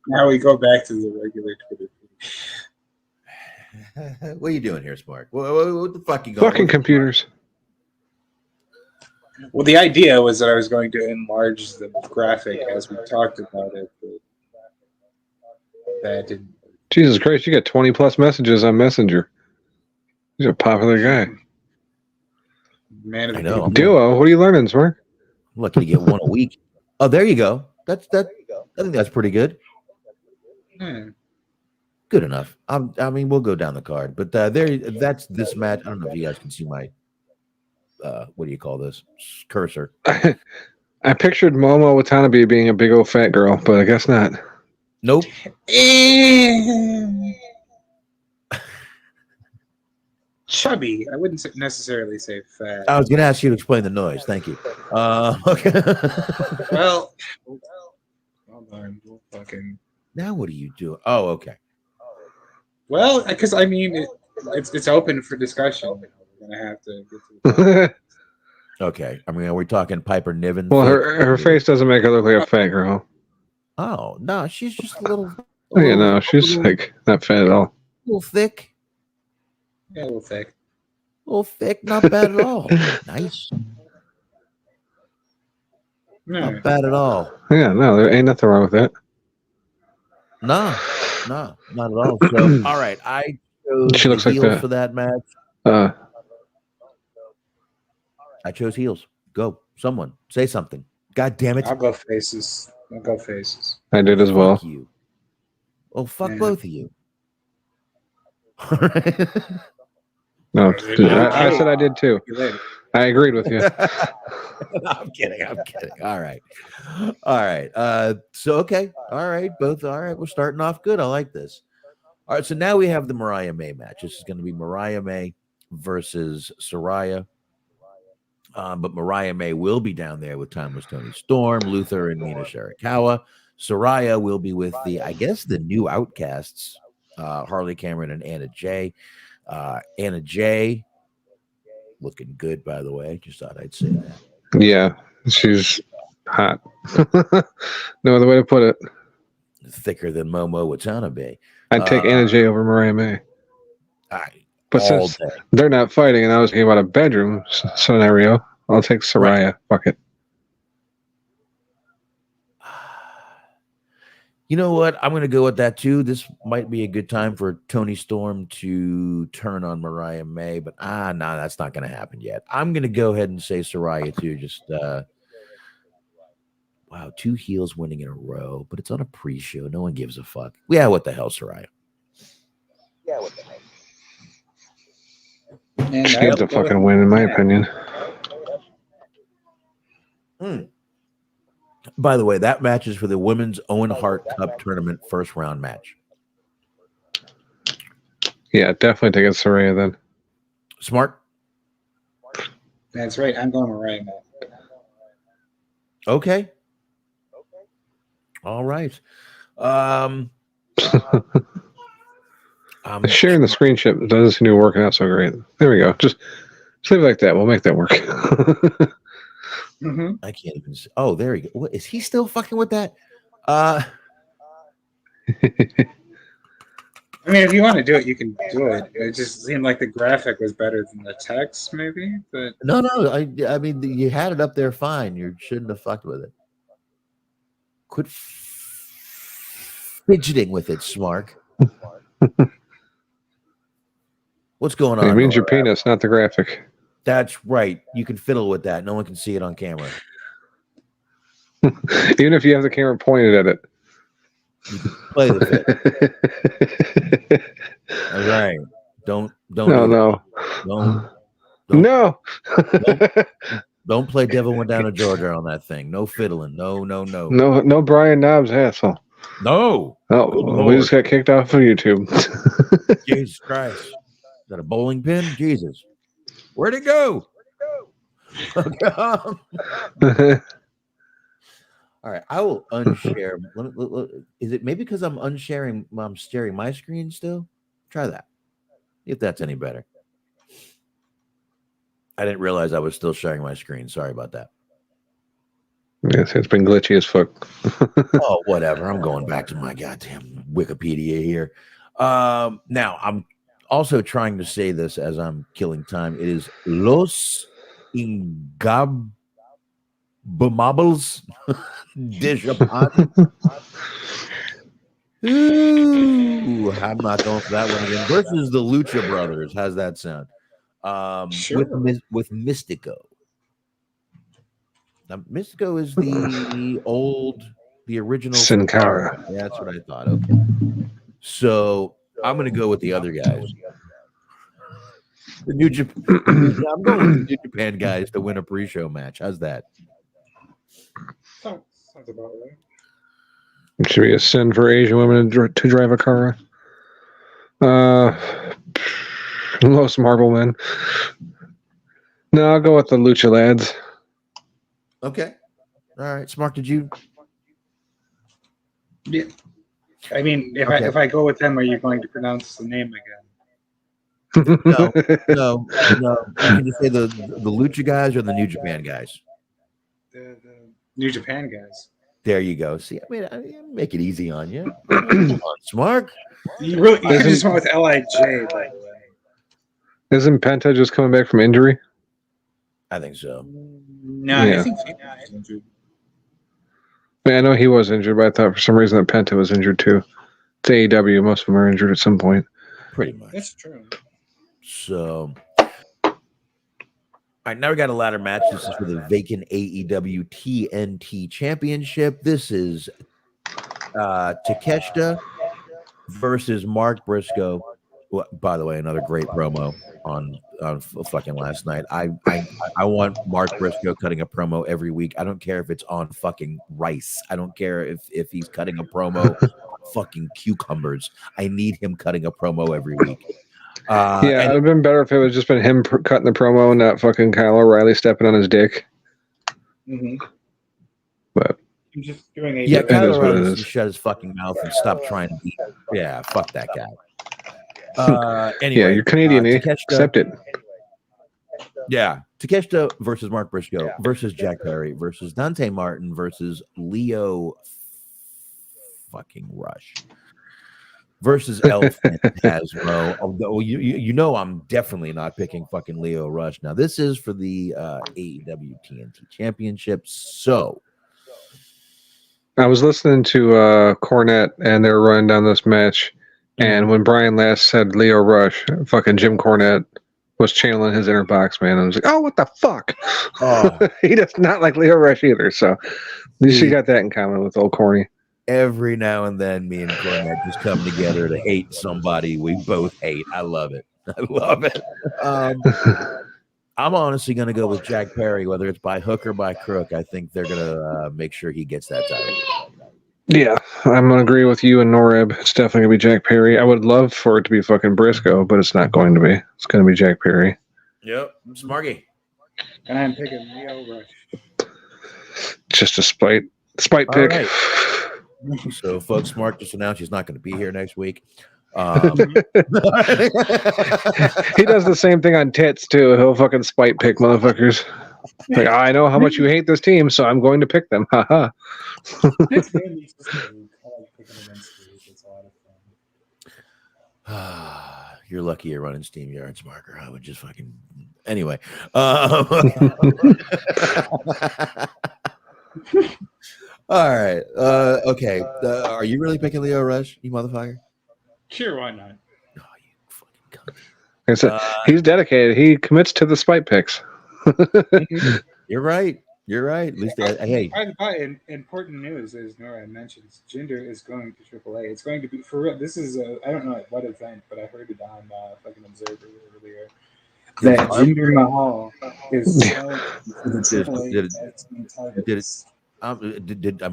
Now we go back to the regular Twitter. What are you doing here, Smark? What the fuck you going? Fucking computers. Well, the idea was that I was going to enlarge the graphic as we talked about it, but that didn't. Jesus Christ, you got 20 plus messages on Messenger. He's a popular guy. Man of I know. Duo, what are you learning, Smark? I'm lucky to get one a week. Oh, there you go. I think that's pretty good. Good enough. I mean, we'll go down the card, but that's this match. I don't know if you guys can see my what do you call this cursor? I pictured Momo Watanabe being a big old fat girl, but I guess not. Nope. Chubby. I wouldn't necessarily say fat. I was going to ask you to explain the noise. Thank you. Okay. Well, hold on. We'll fucking. Now what do you do? Oh, okay. Well, because I mean, it's open for discussion. We're gonna have to get to the Okay. I mean, are we talking Piper Niven? Well, her face doesn't make her look like a fat girl. Oh no, she's just a little. You know, she's like not fat at all. A little thick. Yeah, a little thick. A little thick, not bad at all. Nice. No. Not bad at all. Yeah, no, there ain't nothing wrong with that. No, not at all. So, all right, I chose She looks like heels that. for that match. I chose heels. Go, someone say something. God damn it! I'll go faces. I did as well. Fuck you. Oh, fuck Yeah. both of you. No, I said I did too. You later. I agreed with you. No, I'm kidding. All right. So okay. All right. Both. All right. We're starting off good. I like this. All right. So now we have the Mariah May match. This is going to be Mariah May versus Saraya. But Mariah May will be down there with Timeless Tony Storm, Luther, and Mina Shirakawa. Saraya will be with the new Outcasts, Harley Cameron and Anna Jay. Anna Jay looking good, by the way. Just thought I'd say that. Yeah, she's hot. No other way to put it. Thicker than Momo Watanabe. I'd take Anna Jay over Mariah May. But all since day. they're not fighting, and I was thinking about a bedroom scenario, I'll take Saraya. Right. Fuck it. You know what? I'm going to go with that too. This might be a good time for Tony Storm to turn on Mariah May, but no, that's not going to happen yet. I'm going to go ahead and say Saraya too. Just wow, 2 heels winning in a row, but it's on a pre-show. No one gives a fuck. Yeah, what the hell, Saraya? Yeah, what the hell? And She gets a fucking win, in my opinion. By the way, that match is for the Women's Owen Hart Cup Tournament first round match. Yeah, definitely take it Saraya then. Smart? That's right. I'm going Mariah May. Okay. All right. Sharing the screen ship doesn't seem to be working out so great. There we go. Just leave it like that. We'll make that work. Mm-hmm. I can't even see. Oh, there he go. What, is he still fucking with that? I mean, if you want to do it, you can do it. It just seemed like the graphic was better than the text, maybe. But No. I mean, you had it up there fine. You shouldn't have fucked with it. Quit fidgeting with it, Smark. What's going on? It means your penis, not the graphic. That's right. You can fiddle with that. No one can see it on camera. Even if you have the camera pointed at it. You can play the fit. All right. Don't. No. Don't play Devil Went Down to Georgia on that thing. No fiddling. No. No Brian Knobs asshole. No. Oh, we just got kicked off of YouTube. Jesus Christ. Is that a bowling pin? Jesus. Where'd it go? All right. I will unshare. Is it maybe because I'm unsharing? I'm sharing my screen still? Try that. If that's any better. I didn't realize I was still sharing my screen. Sorry about that. Yes, it's been glitchy as fuck. Oh, whatever. I'm going back to my goddamn Wikipedia here. Now, I'm also trying to say this as I'm killing time. It is Los Ingabables de Japan. Ooh, I'm not going for that one again. Versus the Lucha Brothers. How's that sound? Sure. With Mystico. Now, Mystico is the original Sin Cara. Yeah, that's what I thought. Okay. So I'm going to go with the other guys. The New Japan. I'm going with the New Japan guys to win a pre-show match. How's that? Sounds about right. It should be a sin for Asian women to drive a car. Los Marble Men. No, I'll go with the Lucha Lads. Okay. All right. Smark, did you? Yeah. I mean, if Okay. I go with them, are you going to pronounce the name again? No. You can just say the Lucha guys or the New Japan guys. The New Japan guys. There you go. See, I make it easy on you. Come on, Smark. You could just went with LIJ, by the way. Isn't Penta just coming back from injury? I think so. No, Yeah. I think he's injured. I know he was injured, but I thought for some reason that Penta was injured too. It's AEW. Most of them are injured at some point. Pretty much. That's true. So, all right, now we got a ladder match. This is for the vacant AEW TNT Championship. This is Takeshita versus Mark Briscoe. Well, by the way, another great promo on fucking last night. I want Mark Briscoe cutting a promo every week. I don't care if it's on fucking rice. I don't care if he's cutting a promo on fucking cucumbers. I need him cutting a promo every week. Yeah, it would have been better if it was just been him cutting the promo and not fucking Kyle O'Reilly stepping on his dick. Mm-hmm. But I'm just doing a yeah, Kyle is what it O'Reilly is. needs to shut his fucking mouth and stop trying to be. Yeah, fuck that guy. Anyway, yeah, you're Canadian. Takeshita, Accept it. Yeah, Takeshita versus Mark Briscoe versus Jack Perry versus Dante Martin versus Leo fucking Rush versus El Phantasmo. Although you know I'm definitely not picking fucking Leo Rush. Now this is for the AEW TNT Championship. So I was listening to Cornette and they were running down this match. And when Brian last said Leo Rush, fucking Jim Cornette was channeling his inner Boxman. I was like, oh, what the fuck? Oh. He does not like Leo Rush either. So at least you got that in common with old Corny. every now and then, me and Cornette just come together to hate somebody we both hate. I love it. I love it. I'm honestly going to go with Jack Perry, whether it's by hook or by crook. I think they're going to make sure he gets that title. Yeah, I'm going to agree with you and Noreb. It's definitely going to be Jack Perry. I would love for it to be fucking Briscoe, but it's not going to be. It's going to be Jack Perry. Yep. Smarky. And I'm picking Leo Rush. Just a spite pick. Right. So, folks, Mark just announced he's not going to be here next week. He does the same thing on tits, too. He'll fucking spite pick motherfuckers. Like, I know how much you hate this team, so I'm going to pick them. Haha. It's really just a week. I like picking against the week. It's a lot of fun. You're lucky you're running Steam Yards, Marker. I would just fucking anyway. All right. Okay. Are you really picking Leo Rush, you motherfucker? Sure, why not? Oh, you fucking cunt. Like I said, he's dedicated. He commits to the spite picks. You're right. You're right. At least, hey. By the way, important news, as Nora mentions, Jinder is going to AAA. It's going to be for real. This is I don't know at what event, but I heard it on fucking Observer earlier. That Jinder Mahal is selling for the AAA titles.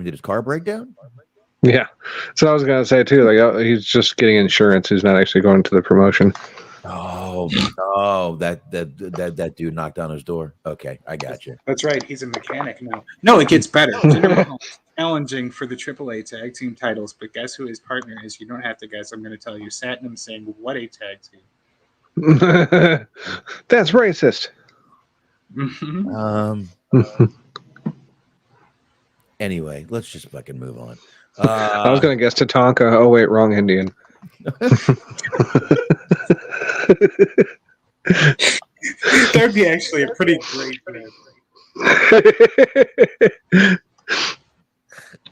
Did his car break down? Yeah. So I was going to say, too, like he's just getting insurance. He's not actually going to the promotion. Oh, that dude knocked on his door. Okay, I got you. That's right. He's a mechanic now. No, it gets better. Jinder Mahal is challenging for the AAA tag team titles, but guess who his partner is? You don't have to guess. I'm going to tell you. Satnam Singh, what a tag team. That's racist. Anyway, let's just fucking move on. I was going to guess Tatanka. Oh, wait, wrong Indian. That'd be actually a pretty great match.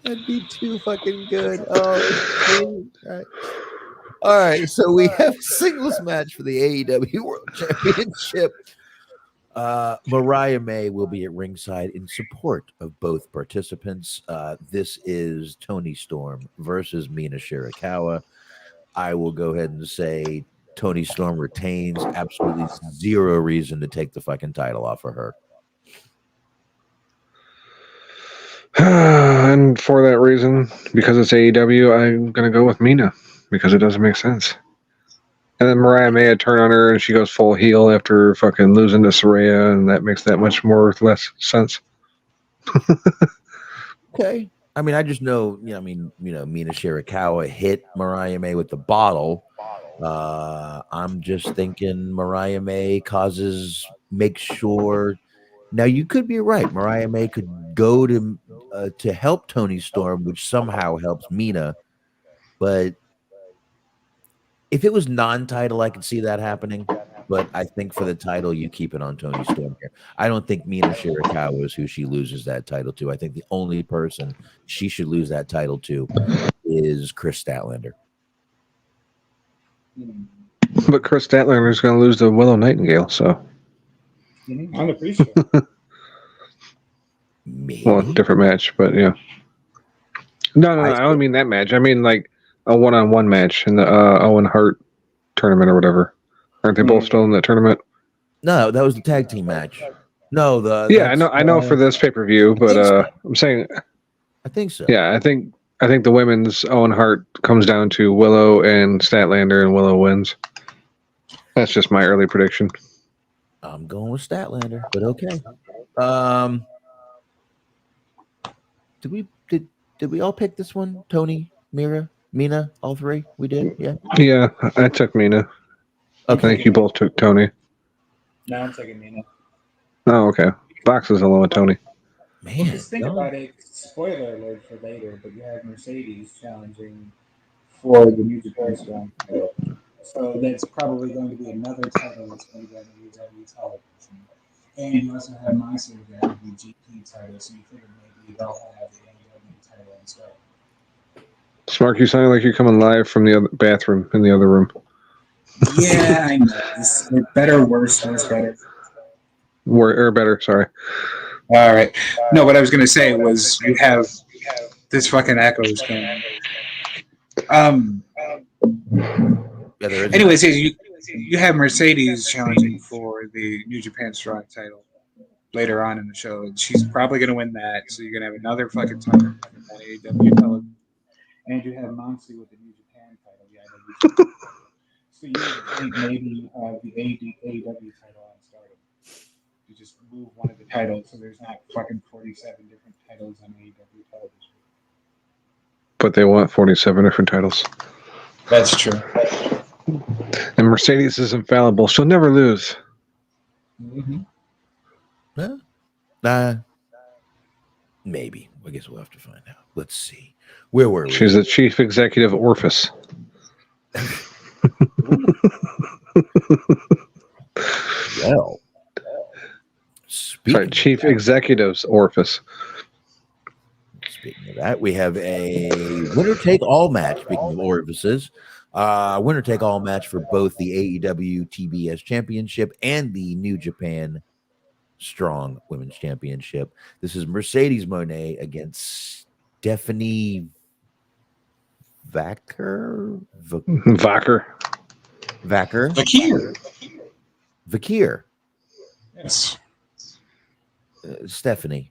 That'd be too fucking good. Oh, all right. So we have a singles match for the AEW World Championship. Mariah May will be at ringside in support of both participants. This is Toni Storm versus Mina Shirakawa. I will go ahead and say Toni Storm retains. Absolutely zero reason to take the fucking title off of her. And for that reason, because it's AEW, I'm going to go with Mina because it doesn't make sense. And then Mariah May had turned on her and she goes full heel after fucking losing to Saraya, and that makes that much more less sense. Okay. I mean, I just know, Mina Shirakawa hit Mariah May with the bottle. I'm just thinking Mariah May make sure. Now, you could be right. Mariah May could go to help Toni Storm, which somehow helps Mina. But if it was non-title, I could see that happening. But I think for the title, you keep it on Toni Storm here. I don't think Mina Shirakawa is who she loses that title to. I think the only person she should lose that title to is Chris Statlander. But Chris Statlander is going to lose to Willow Nightingale, so. On the pre-show. Maybe. Well, different match, but yeah. No, I don't mean that match. I mean like a one-on-one match in the Owen Hart tournament or whatever. Aren't they both still in that tournament? No, that was the tag team match. No, I know for this pay-per-view, but I'm saying I think so. Yeah, I think the women's Owen Hart comes down to Willow and Statlander, and Willow wins. That's just my early prediction. I'm going with Statlander, but okay. Did we all pick this one? Tony, Mina, all three? We did? Yeah. Yeah, I took Mina. Okay. I think you both took Tony. No, I'm taking Mina. Oh, okay. Box is alone with Tony. Man, Just think about it. Spoiler alert for later, but you have Mercedes challenging for the New Japan Strong title. So that's probably going to be another title that's going to be on AEW television. And you also have Monster that have the GP title, so you figure maybe they'll have the AEW title instead. Smark, you sound like you're coming live from the other bathroom in the other room. Yeah, I know. It's better, worse, better. Or better, sorry. All right. No, what I was going to say was you have this fucking echoes going. Anyways, you have Mercedes challenging for the New Japan Strong title later on in the show, and she's probably going to win that. So you're going to have another fucking title on AEW television, and you have Monty with the New Japan title. Yeah, so you think maybe you have the AEW title on Stardom. You just move one of the titles, so there's not fucking 47 different titles on AEW television. But they want 47 different titles. That's true. And Mercedes is infallible. She'll never lose. Mm-hmm. Maybe. I guess we'll have to find out. Let's see. Where were we? She's the chief executive orifice. Well, chief executive's orifice. Speaking of that, we have a winner-take-all match. Speaking of orifices, winner-take-all match for both the AEW TBS Championship and the New Japan Strong Women's Championship. This is Mercedes Moné against Stephanie Vakir. Yes. Stephanie.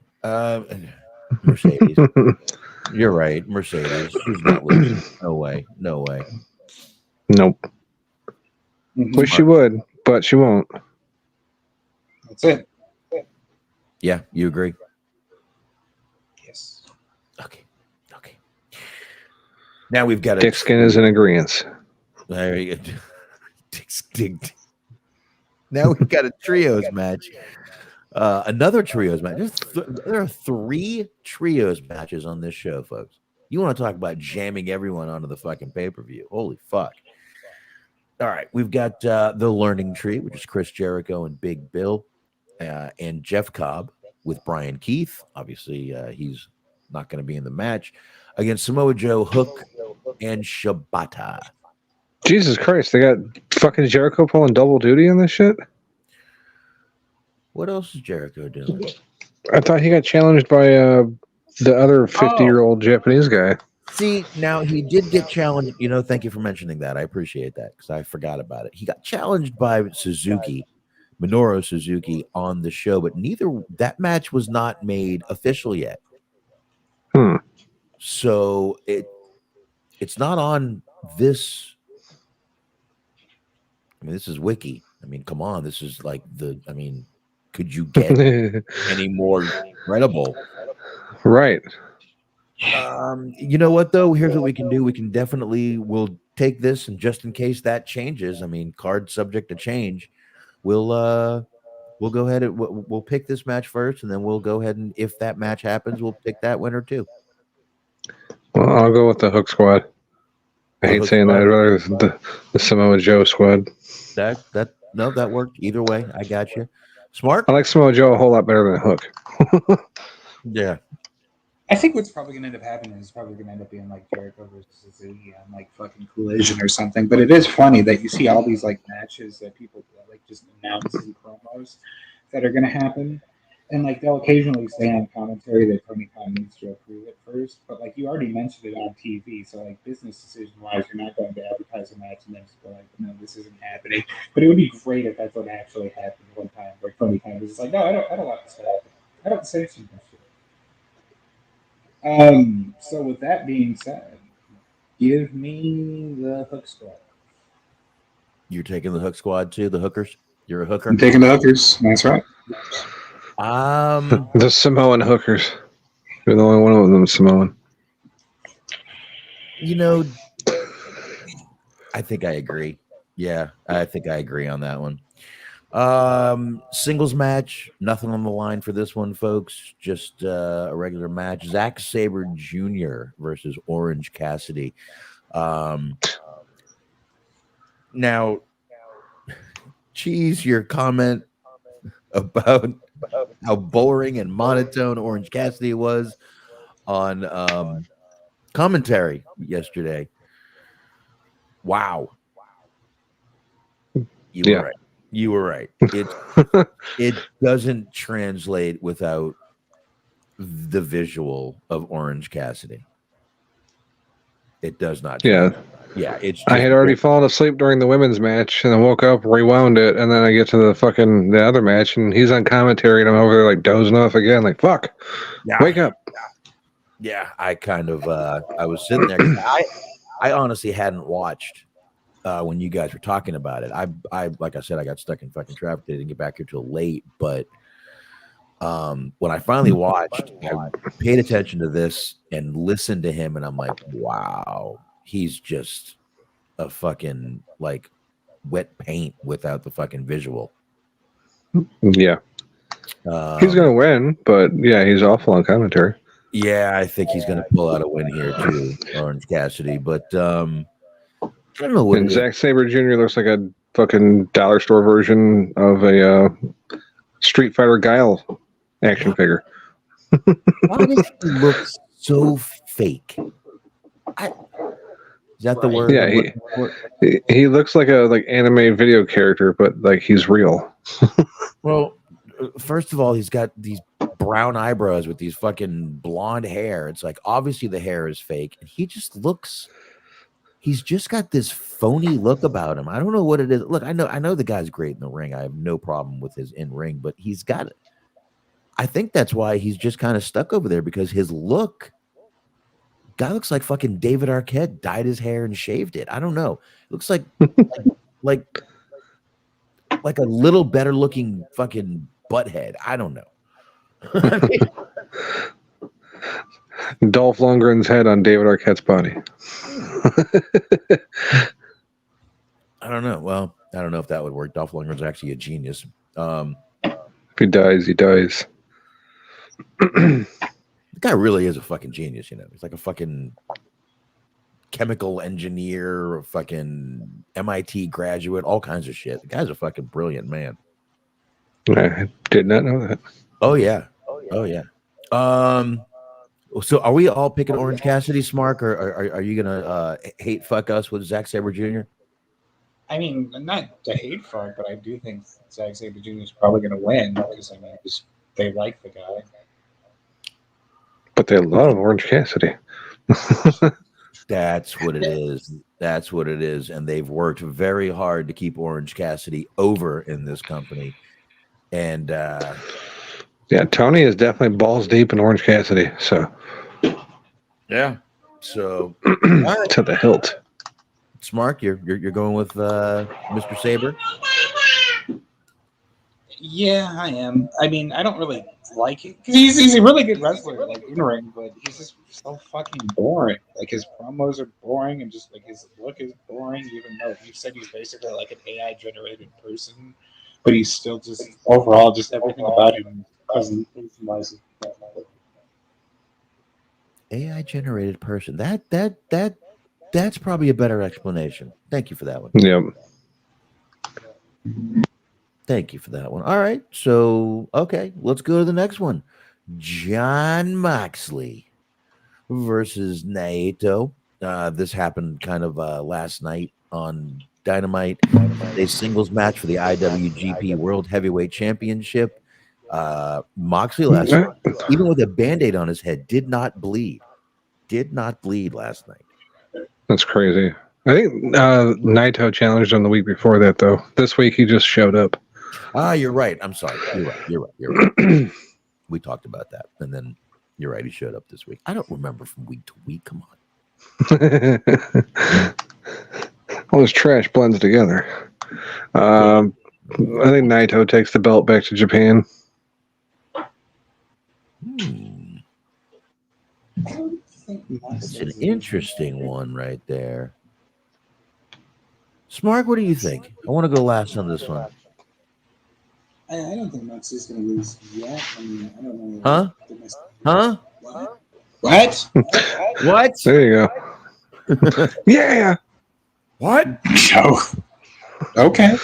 Mercedes. You're right. Mercedes. She's not losing. No way. Nope. Wish she would, but she won't. That's it. Yeah, you agree? Yes. Okay. Now we've got Dick Skin is in agreement. There you go. Dick. Now we've got a trios match. Another trios match. There are 3 trios matches on this show, folks. You want to talk about jamming everyone onto the fucking pay-per-view. Holy fuck. All right. We've got the Learning Tree, which is Chris Jericho and Big Bill, and Jeff Cobb with Brian Keith. Obviously, he's not going to be in the match, against Samoa Joe, Hook, and Shibata. Jesus Christ. They got fucking Jericho pulling double duty on this shit? What else is Jericho doing? I thought he got challenged by the other 50-year-old Japanese guy. See, now he did get challenged. You know, thank you for mentioning that. I appreciate that because I forgot about it. He got challenged by Minoru Suzuki on the show, but that match was not made official yet. So it's not on this. I mean, this is Wiki. I mean, come on. This is like could you get any more credible? Right. You know what though? Here's what we can do. We'll take this, and just in case that changes, I mean, card subject to change, we'll go ahead and we'll pick this match first, and then we'll go ahead and if that match happens, we'll pick that winner too. Well, I'll go with the Hook Squad. I hate saying that. I'd rather the Samoa Joe squad. That worked either way. I got you. Smart. I like Samoa Joe a whole lot better than Hook. Yeah. I think what's probably going to end up happening is probably going to end up being like Jericho versus Suzuki on like fucking Collision or something. But it is funny that you see all these like matches that people like just announce in promos that are going to happen, and like they'll occasionally say on commentary that Tony Khan needs to approve it first. But like you already mentioned it on TV, so like business decision wise, you're not going to advertise a match and then just go like, no, this isn't happening. But it would be great if that's what actually happened one time, where Tony Khan was just like, no, I don't want this to happen. I don't say too much. So with that being said, give me the Hook Squad. You're taking the Hook Squad too, the Hookers? You're a hooker? I'm taking the Hookers. That's right. The Samoan Hookers. You're the only one of them Samoan. You know, I think I agree. Yeah, I think I agree on that one. Singles match, nothing on the line for this one, folks. Just a regular match. Zack Sabre Jr. versus Orange Cassidy. Now, Cheese, your comment about how boring and monotone Orange Cassidy was on commentary yesterday. Wow. You were right. You were right. It doesn't translate without the visual of Orange Cassidy. It does not. Yeah. Yeah. I had already fallen asleep during the women's match, and I woke up, rewound it, and then I get to the other match, and he's on commentary, and I'm over there like dozing off again, like fuck, wake up. Yeah, I kind of I was sitting there. I honestly hadn't watched. When you guys were talking about it, I like I said, I got stuck in fucking traffic. I didn't get back here till late, but when I finally watched, I paid attention to this and listened to him, and I'm like, wow, he's just a fucking like wet paint without the fucking visual. Yeah, he's gonna win, but yeah, he's awful on commentary. Yeah, I think he's gonna pull out a win here too, Orange Cassidy, but. I don't know what. And Zack Sabre Jr. looks like a fucking dollar store version of a Street Fighter Guile action figure. Why does he look so fake? Is that the word? Yeah, he looks like a anime video character, but like he's real. Well, first of all, he's got these brown eyebrows with these fucking blonde hair. It's like obviously the hair is fake, and he just looks. He's just got this phony look about him. I don't know what it is. Look, I know the guy's great in the ring. I have no problem with his in ring, but he's got it. I think that's why he's just kind of stuck over there because his look. Guy looks like fucking David Arquette dyed his hair and shaved it. I don't know. Looks like like a little better looking fucking butthead. I don't know. I mean, Dolph Lundgren's head on David Arquette's body. I don't know. Well, I don't know if that would work. Dolph Lundgren's actually a genius. If he dies, he dies. The guy really is a fucking genius, you know. He's like a fucking chemical engineer, a fucking MIT graduate, all kinds of shit. The guy's a fucking brilliant man. I did not know that. Oh yeah. Oh yeah. So are we all picking Orange Cassidy, Smark, or are you gonna hate fuck us with Zack Sabre Jr.? I mean, not to hate fuck, but I do think Zack Sabre Jr. is probably going to win because I mean, they like the guy. But they love Orange Cassidy. That's what it is. That's what it is. And they've worked very hard to keep Orange Cassidy over in this company. And yeah, Tony is definitely balls deep in Orange Cassidy. So yeah. So to the hilt. Smark, you're going with Mr. Saber? Yeah, I am. I mean, I don't really like it because he's a really good wrestler, like in ring, but he's just so fucking boring. Like his promos are boring, and just like his look is boring. Even though you said he's basically like an AI generated person, but he's still just overall just everything about him doesn't influence it. AI generated person. That's probably a better explanation. Thank you for that one. Yep. Thank you for that one. All right. So, okay, let's go to the next one. Jon Moxley versus Naito. This happened kind of last night on Dynamite. A singles match for the IWGP World Heavyweight Championship. Moxley last night, even with a Band-Aid on his head, did not bleed. Did not bleed last night. That's crazy. I think Naito challenged him the week before that, though. This week he just showed up. You're right. I'm sorry. You're right. We talked about that. And then you're right. He showed up this week. I don't remember from week to week. Come on. All this trash blends together. I think Naito takes the belt back to Japan. That's an interesting one right there. Smark, what do you think? I want to go last on this one. I don't think Moxley's going to lose yet. I mean, I don't know. Huh? What? What? There you go. Yeah. What? No. Okay.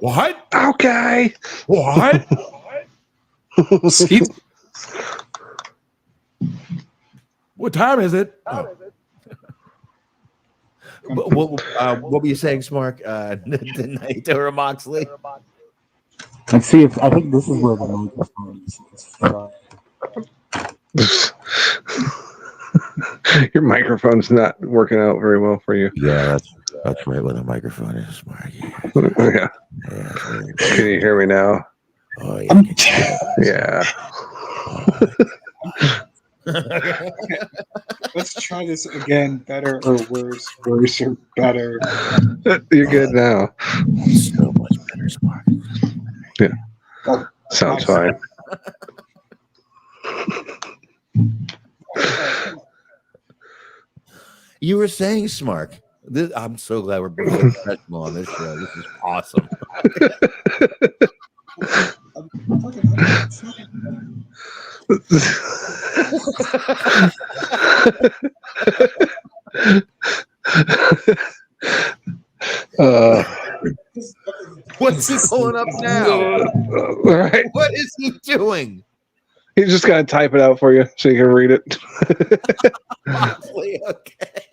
What? Okay. What? What time is it? Oh. What were you saying, Smark? Naito or Moxley? Let's see if I think this is where the microphone is. Your microphone's not working out very well for you. Yeah, that's right where the microphone is, Smark. Yeah. Can you hear me now? Oh yeah. Yeah. Let's try this again. Better or worse? Worse or better? You're good now. So much better, Smark. Yeah. Sounds fine. You were saying, Smark. I'm so glad we're being professional on this show. This is awesome. What's he pulling up now? Right. What is he doing? He's just gonna type it out for you so you can read it. Honestly, okay.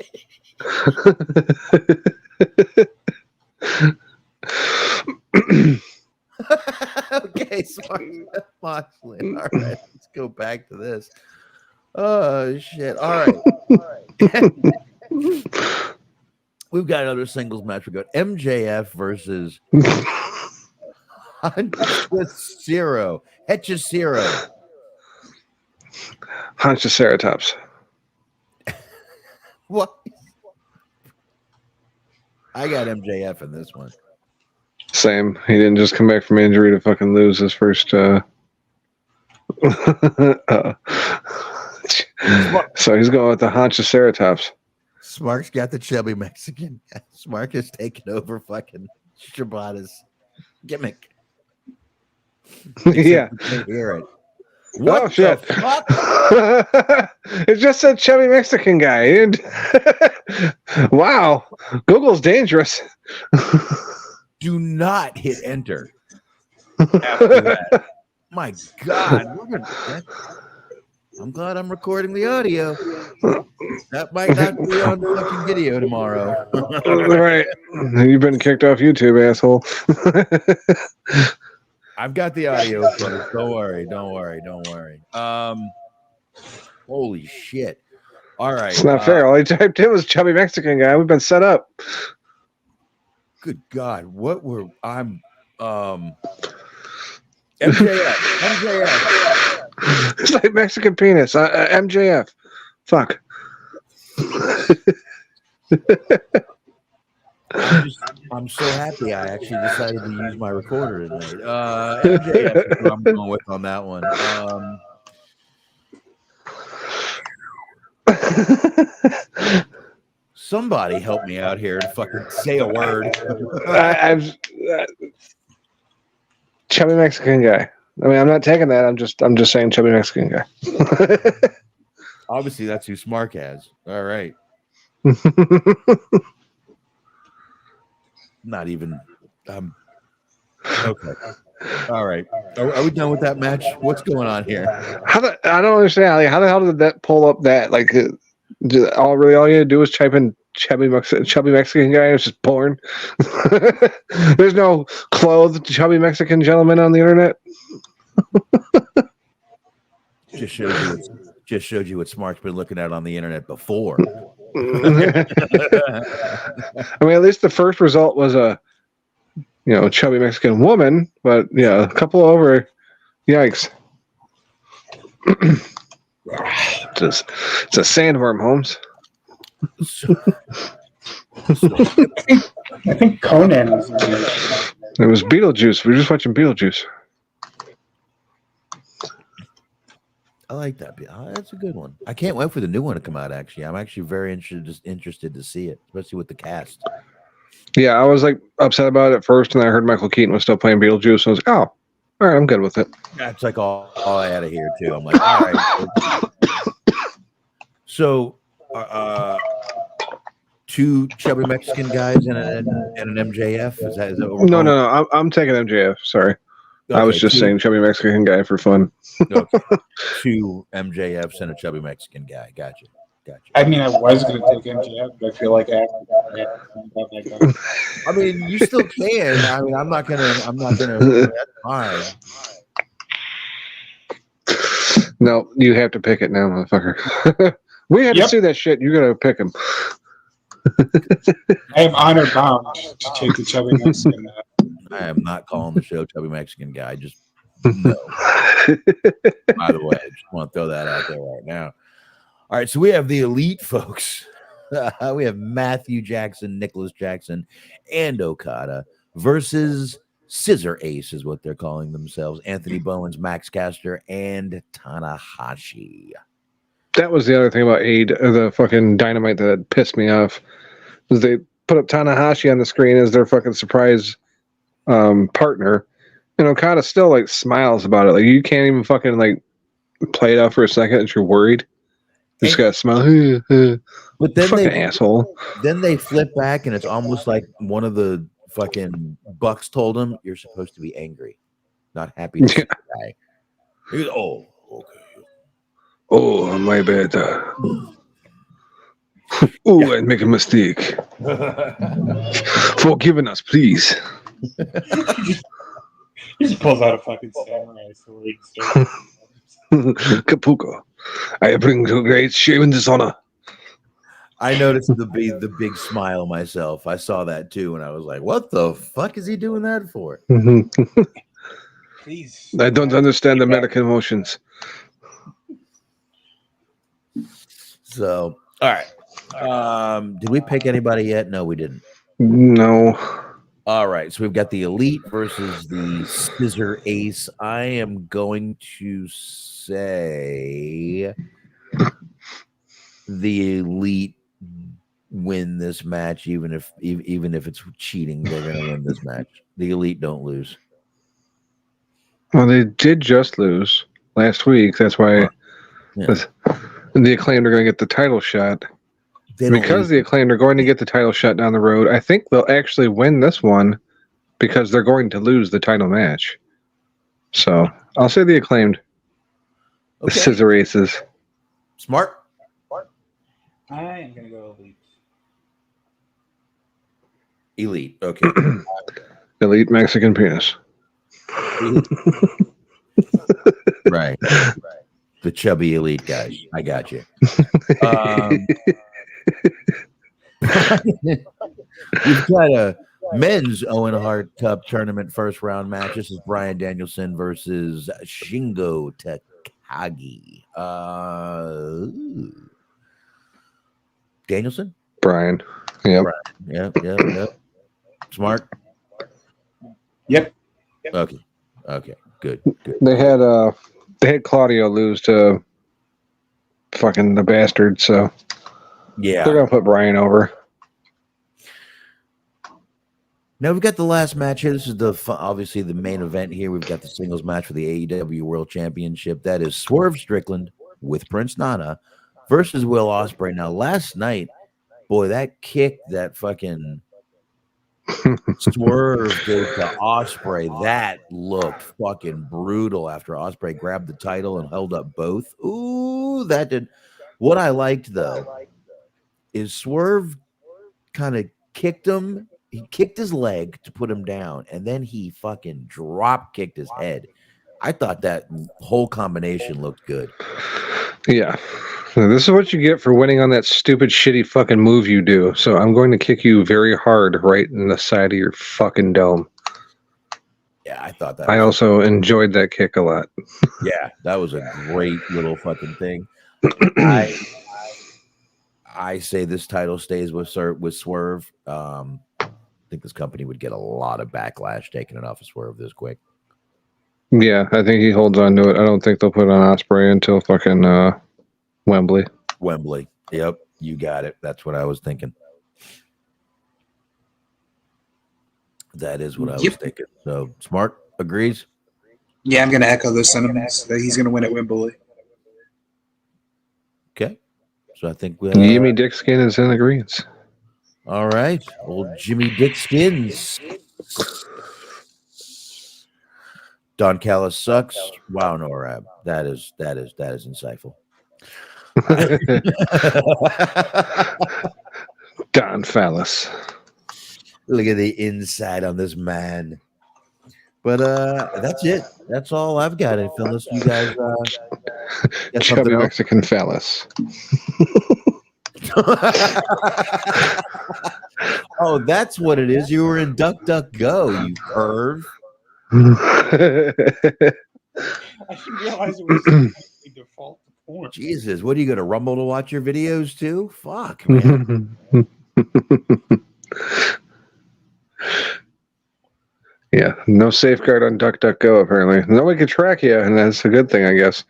Okay, smart. Moxley. All right, let's go back to this. Oh shit! All right. We've got another singles match. We got MJF versus Hechicero. Honchaceratops. What? I got MJF in this one. Same. He didn't just come back from injury to fucking lose his first. So he's going with the Honchaceratops. Smark's got the chubby Mexican. Smark is taking over fucking Shibata's gimmick. Yeah. Hear it. What What shit. the fuck? It just said chubby Mexican guy. Wow. Google's dangerous. Do not hit enter after that. My God. I'm glad I'm recording the audio. That might not be on fucking video tomorrow. Right. You've been kicked off YouTube, asshole. I've got the audio, folks. Don't worry. Holy shit. All right. It's not fair. All I typed in was chubby Mexican guy. We've been set up. Good God. What were I'm MJF. It's like Mexican penis. MJF. Fuck. I'm so happy I actually decided to use my recorder tonight. MJF is what I'm going with on that one. Somebody help me out here and fucking say a word. Chubby Mexican guy. I mean, I'm not taking that. I'm just saying chubby Mexican guy. Obviously, that's who Smark has. All right. Not even. Okay. All right. Are we done with that match? What's going on here? I don't understand. Like, how the hell did that pull up that? Like, all you had to do was type in chubby Mexican guy. It's just porn. There's no clothed chubby Mexican gentleman on the internet. Just showed you what Smark's been looking at on the internet before. I mean, at least the first result was a chubby Mexican woman, but yeah, a couple over. Yikes. It's a sandworm, Holmes. I think Conan was. It was Beetlejuice. We were just watching Beetlejuice. I like that. That's a good one. I can't wait for the new one to come out. Actually, I'm actually very interested to see it, especially with the cast. Yeah, I was like upset about it at first, and then I heard Michael Keaton was still playing Beetlejuice. And I was like, oh, all right, I'm good with it. That's like all I had to hear too. I'm like, all right. So, two chubby Mexican guys and an MJF. Is that what we're No. I'm taking MJF. Sorry, okay, I was just saying chubby Mexican guy for fun. Okay. Two MJFs and a chubby Mexican guy. Gotcha. I mean, I was going to take MJF, but I feel like I mean, you still can. I mean, I'm not gonna. That's fine. No, you have to pick it now, motherfucker. We had to see that shit. You got to pick him. I am honor bound to take the chubby Mexican. I am not calling the show chubby Mexican guy. Just no. By the way, I just want to throw that out there right now. All right, so we have the Elite, folks. We have Matthew Jackson, Nicholas Jackson, and Okada versus Scissor Ace is what they're calling themselves. Anthony Bowens, Max Caster, and Tanahashi. That was the other thing about the fucking Dynamite that pissed me off. Was they put up Tanahashi on the screen as their fucking surprise partner, and Okada still like smiles about it. Like, you can't even fucking like play it out for a second that you're worried. You just gotta smile. But then fucking asshole. Then they flip back, and it's almost like one of the fucking Bucks told him, "You're supposed to be angry, not happy to see the guy." He goes, "Oh, okay. Oh, my bad. I make a mistake. Forgive us, please." He just pulls out a fucking samurai sword. Kapuko, I bring to great shame and dishonor. I noticed the big smile myself. I saw that too, and I was like, "What the fuck is he doing that for?" Please. I don't understand American emotions. So, all right. Did we pick anybody yet? No, we didn't. No. All right. So we've got the Elite versus the Scissor Ace. I am going to say the Elite win this match, even if it's cheating. They're going to win this match. The Elite don't lose. Well, they did just lose last week. That's why the Acclaimed are going to get the title shot. Because the Acclaimed are going to get the title shot down the road, I think they'll actually win this one because they're going to lose the title match. So I'll say the Acclaimed. The Scissor Aces. Smart. I am going to go Elite. Elite. Okay. Elite Mexican penis. Right. The chubby elite guys. I got you. We've got a men's Owen Hart Cup tournament first round match. This is Bryan Danielson versus Shingo Takagi. Danielson? Brian. Yep. Brian. Yep. Smart? Yep. Okay. Good. They had Claudio lose to fucking the bastard, so yeah, they're gonna put Brian over. Now we've got the last match here. This is obviously the main event here. We've got the singles match for the AEW World Championship. That is Swerve Strickland with Prince Nana versus Will Ospreay. Now last night, boy, that kick that fucking Swerve gave to Ospreay, that looked fucking brutal after Ospreay grabbed the title and held up both. Ooh, that did. What I liked though is Swerve kind of kicked him. He kicked his leg to put him down, and then he fucking drop kicked his head. I thought that whole combination looked good. Yeah. This is what you get for winning on that stupid, shitty fucking move you do. So I'm going to kick you very hard right in the side of your fucking dome. Yeah, I thought that. I also enjoyed that kick a lot. Yeah, that was a great little fucking thing. I say this title stays with Swerve. I think this company would get a lot of backlash taking it off of Swerve this quick. Yeah, I think he holds on to it. I don't think they'll put on Ospreay until fucking Wembley. Wembley. Yep, you got it. That's what I was thinking. That is what I was thinking. So Smart agrees. Yeah, I'm going to echo those sentiments that he's going to win at Wembley. Okay. So I think Jimmy Dickskin is in agreement. All right, old Jimmy Dickskins. Don Callis sucks. Wow, Norab. That is insightful. Don Phallus. Look at the inside on this man. But that's it. That's all I've got. Unless you guys got Chubby else? Mexican Phallus. Oh, that's what it is. You were in Duck, Duck, Go, you perv. I didn't realize it was the default porn. Jesus, what are you going to Rumble to watch your videos too? Fuck, man. Yeah, no safeguard on DuckDuckGo apparently. Nobody can track you, and that's a good thing, I guess.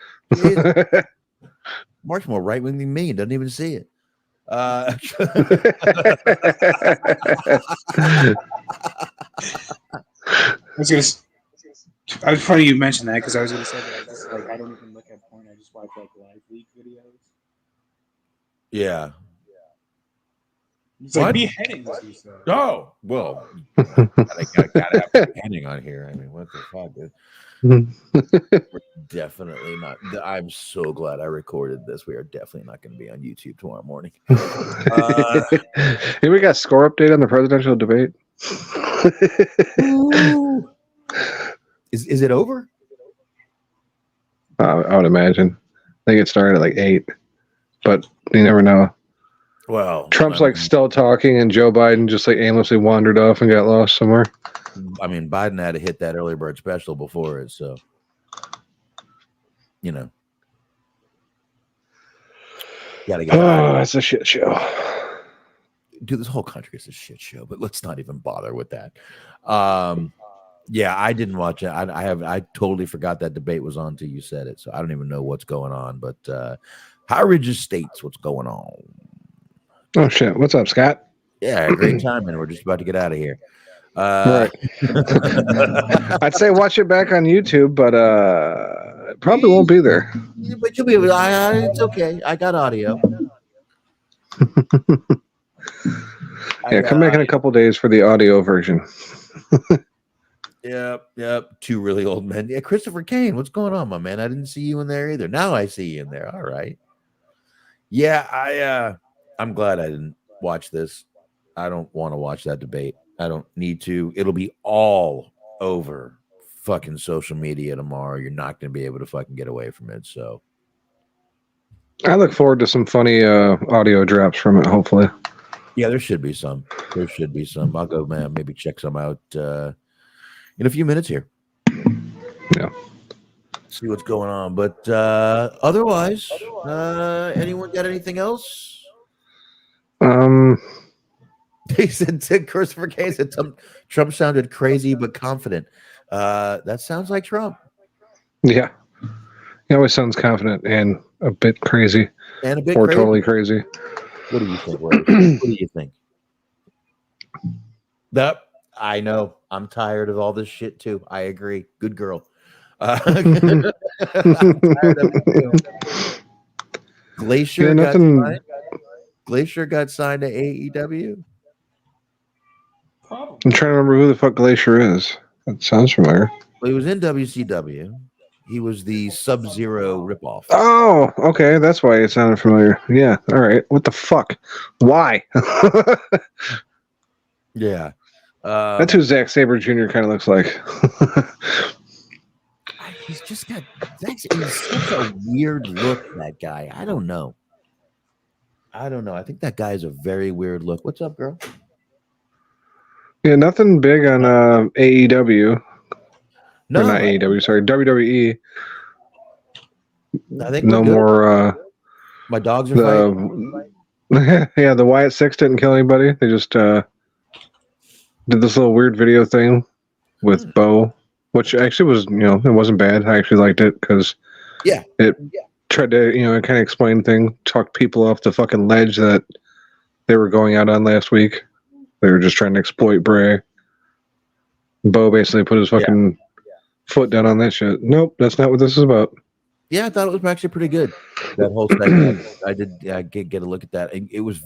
Mark's more right wing than me and doesn't even see it. I was funny you mentioned that because I was going to say that I don't even look at porn. I just watch live leak videos. Yeah. It's like beheadings, you said. Oh, well, I gotta have beheading on here. I mean, what the fuck, dude? We're definitely not. I'm so glad I recorded this. We are definitely not going to be on YouTube tomorrow morning. Hey, we got score update on the presidential debate. Is it over? I would imagine. I think it started at like 8, but you never know. Well, Trump's like still talking, and Joe Biden just like aimlessly wandered off and got lost somewhere. I mean, Biden had to hit that early bird special before it, so you know, gotta get. Oh, it's a shit show. Dude, this whole country is a shit show, but let's not even bother with that. Yeah, I didn't watch it. I totally forgot that debate was on until you said it, so I don't even know what's going on. But High Ridge Estates, what's going on? Oh shit! What's up, Scott? Yeah, great time, and we're just about to get out of here. Right. I'd say watch it back on YouTube, but it probably won't be there. But you'll be able to, it's okay. I got audio. Yeah, come back in a couple days for the audio version. Yep. Two really old men. Yeah, Christopher Kane, what's going on, my man? I didn't see you in there either. Now I see you in there. All right. Yeah, I'm glad I didn't watch this. I don't want to watch that debate. I don't need to. It'll be all over fucking social media tomorrow. You're not going to be able to fucking get away from it. So I look forward to some funny audio drops from it. Hopefully. Yeah, there should be some. There should be some. I'll go, man. Maybe check some out in a few minutes here. Yeah. See what's going on. But otherwise, anyone got anything else? He said Christopher K said Trump sounded crazy but confident. That sounds like Trump. Yeah. He always sounds confident and a bit crazy. And a bit or crazy. Totally crazy. What do you think, Rose? What do you think? I know. I'm tired of all this shit too. I agree. Good girl. I'm tired of it too. Glacier got signed to AEW. Probably. I'm trying to remember who the fuck Glacier is. That sounds familiar. Well, he was in WCW. He was the Sub-Zero ripoff. Oh, okay. That's why it sounded familiar. Yeah. All right. What the fuck? Why? Yeah. That's who Zack Sabre Jr. kind of looks like. He's just got he's such a weird look, that guy. I don't know. I think that guy has a very weird look. What's up, girl? Yeah, nothing big on AEW. No, or not AEW, sorry, WWE. I think no more. My dogs are fighting. Yeah, the Wyatt Six didn't kill anybody. They just did this little weird video thing with Bo, which actually was, it wasn't bad. I actually liked it because it tried to, it kind of explained things, talked people off the fucking ledge that they were going out on last week. They were just trying to exploit Bray. Bo basically put his fucking foot down on that shit. Nope, that's not what this is about. Yeah, I thought it was actually pretty good. That whole segment, I did get a look at that. It was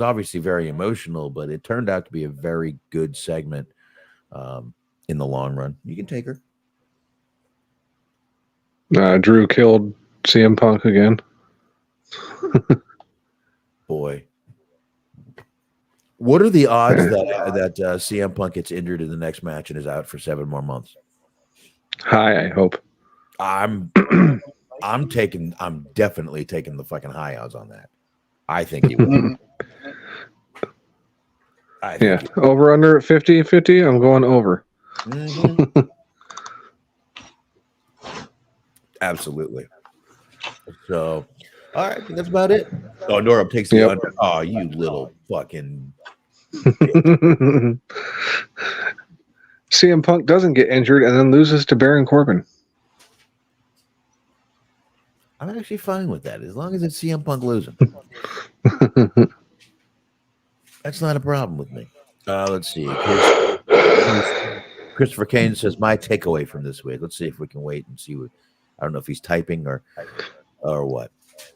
obviously very emotional, but it turned out to be a very good segment in the long run. You can take her. Drew killed CM Punk again. Boy. What are the odds that CM Punk gets injured in the next match and is out for 7 more months? High, I hope. I'm definitely taking the fucking high odds on that. I think he will. Over under at 50-50, I'm going over. Mm-hmm. Absolutely. So, all right, that's about it. Oh, Nora takes the under. Oh, you little fucking. CM Punk doesn't get injured and then loses to Baron Corbin. I'm actually fine with that as long as it's CM Punk losing. That's not a problem with me. Let's see. Christopher Kane says my takeaway from this week. Let's see if we can wait and see what. I don't know if he's typing or what.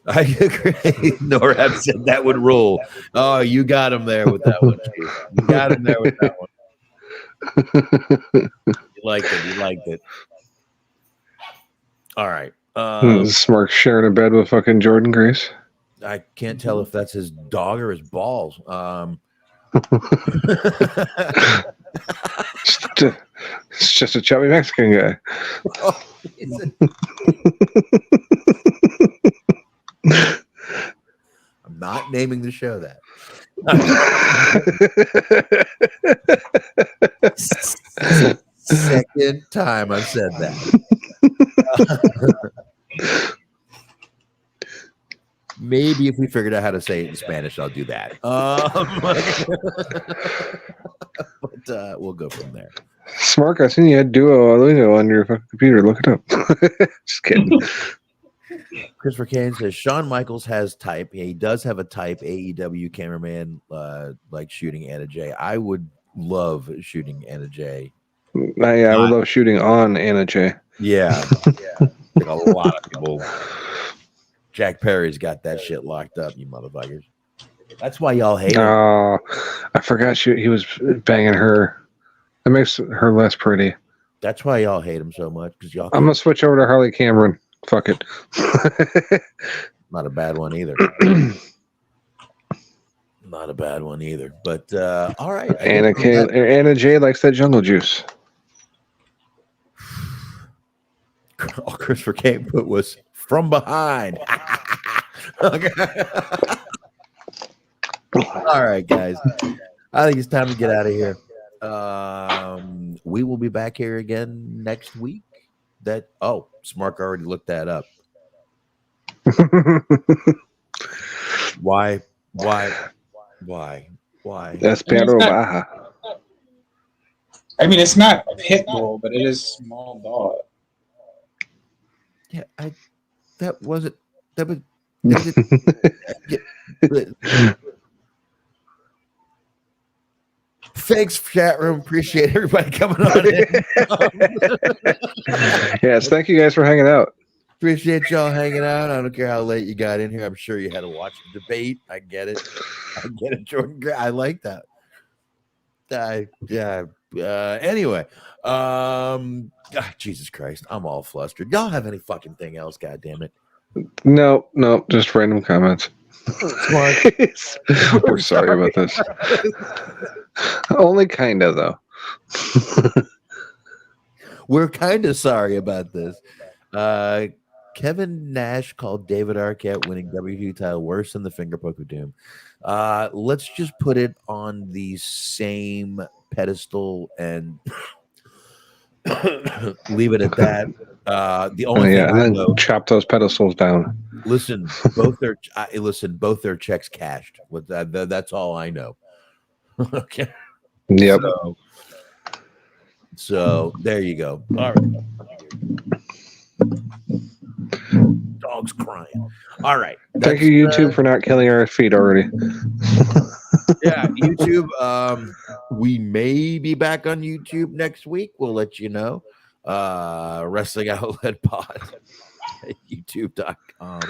I agree. Norab said that would rule. Oh, you got him there with that one, Chief. You got him there with that one. You liked it. All right. Smark sharing a bed with fucking Jordan Grace. I can't tell if that's his dog or his balls. It's just a chubby Mexican guy. Oh, I'm not naming the show that. Second time I've said that. Maybe if we figured out how to say it in Spanish, I'll do that. But we'll go from there. Smark, I seen you had Duo on your fucking computer. Look it up. Just kidding. Christopher Kane says Shawn Michaels has type. He does have a type. AEW cameraman like shooting Anna Jay. I would love shooting Anna Jay. I would love shooting on Anna Jay. Yeah. Like a lot of people. Jack Perry's got that shit locked up, you motherfuckers. That's why y'all hate him. Oh, I forgot he was banging her. That makes her less pretty. That's why y'all hate him so much. Because y'all. I'm gonna switch over to Harley Cameron. Fuck it. Not a bad one either. Not a bad one either. But all right. Anna Jay likes that jungle juice. All Christopher Kane put was from behind. Okay. All right, guys. I think it's time to get out of here. We will be back here again next week. Smark already looked that up. Why? Espero Baja. I mean, it's not Pitbull, but it is Small Dog. Yeah, that was Thanks, chat room. Appreciate everybody coming on in. Yes, thank you guys for hanging out. Appreciate y'all hanging out. I don't care how late you got in here. I'm sure you had to watch the debate. I get it, Jordan. I like that. Anyway, Jesus Christ, I'm all flustered. Y'all have any fucking thing else? God damn it. No, just random comments. Smart. We're sorry about this. Only kind of, though. We're kind of sorry about this. Kevin Nash called David Arquette winning WWE title worse than the finger poke of doom. Let's just put it on the same pedestal and leave it at that. The only thing and I then know, chop those pedestals down. listen, both their checks cashed. With that's all I know. Okay. Yep. So there you go. All right. Dog's crying. All right. Thank you, YouTube, for not killing our feed already. Yeah, YouTube. We may be back on YouTube next week. We'll let you know. Wrestling Outlet Pod at youtube.com.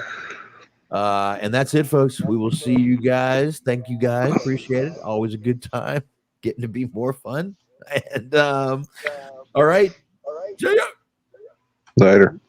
And that's it, folks. We will see you guys. Thank you guys. Appreciate it. Always a good time. Getting to be more fun. And all right. See ya. Later.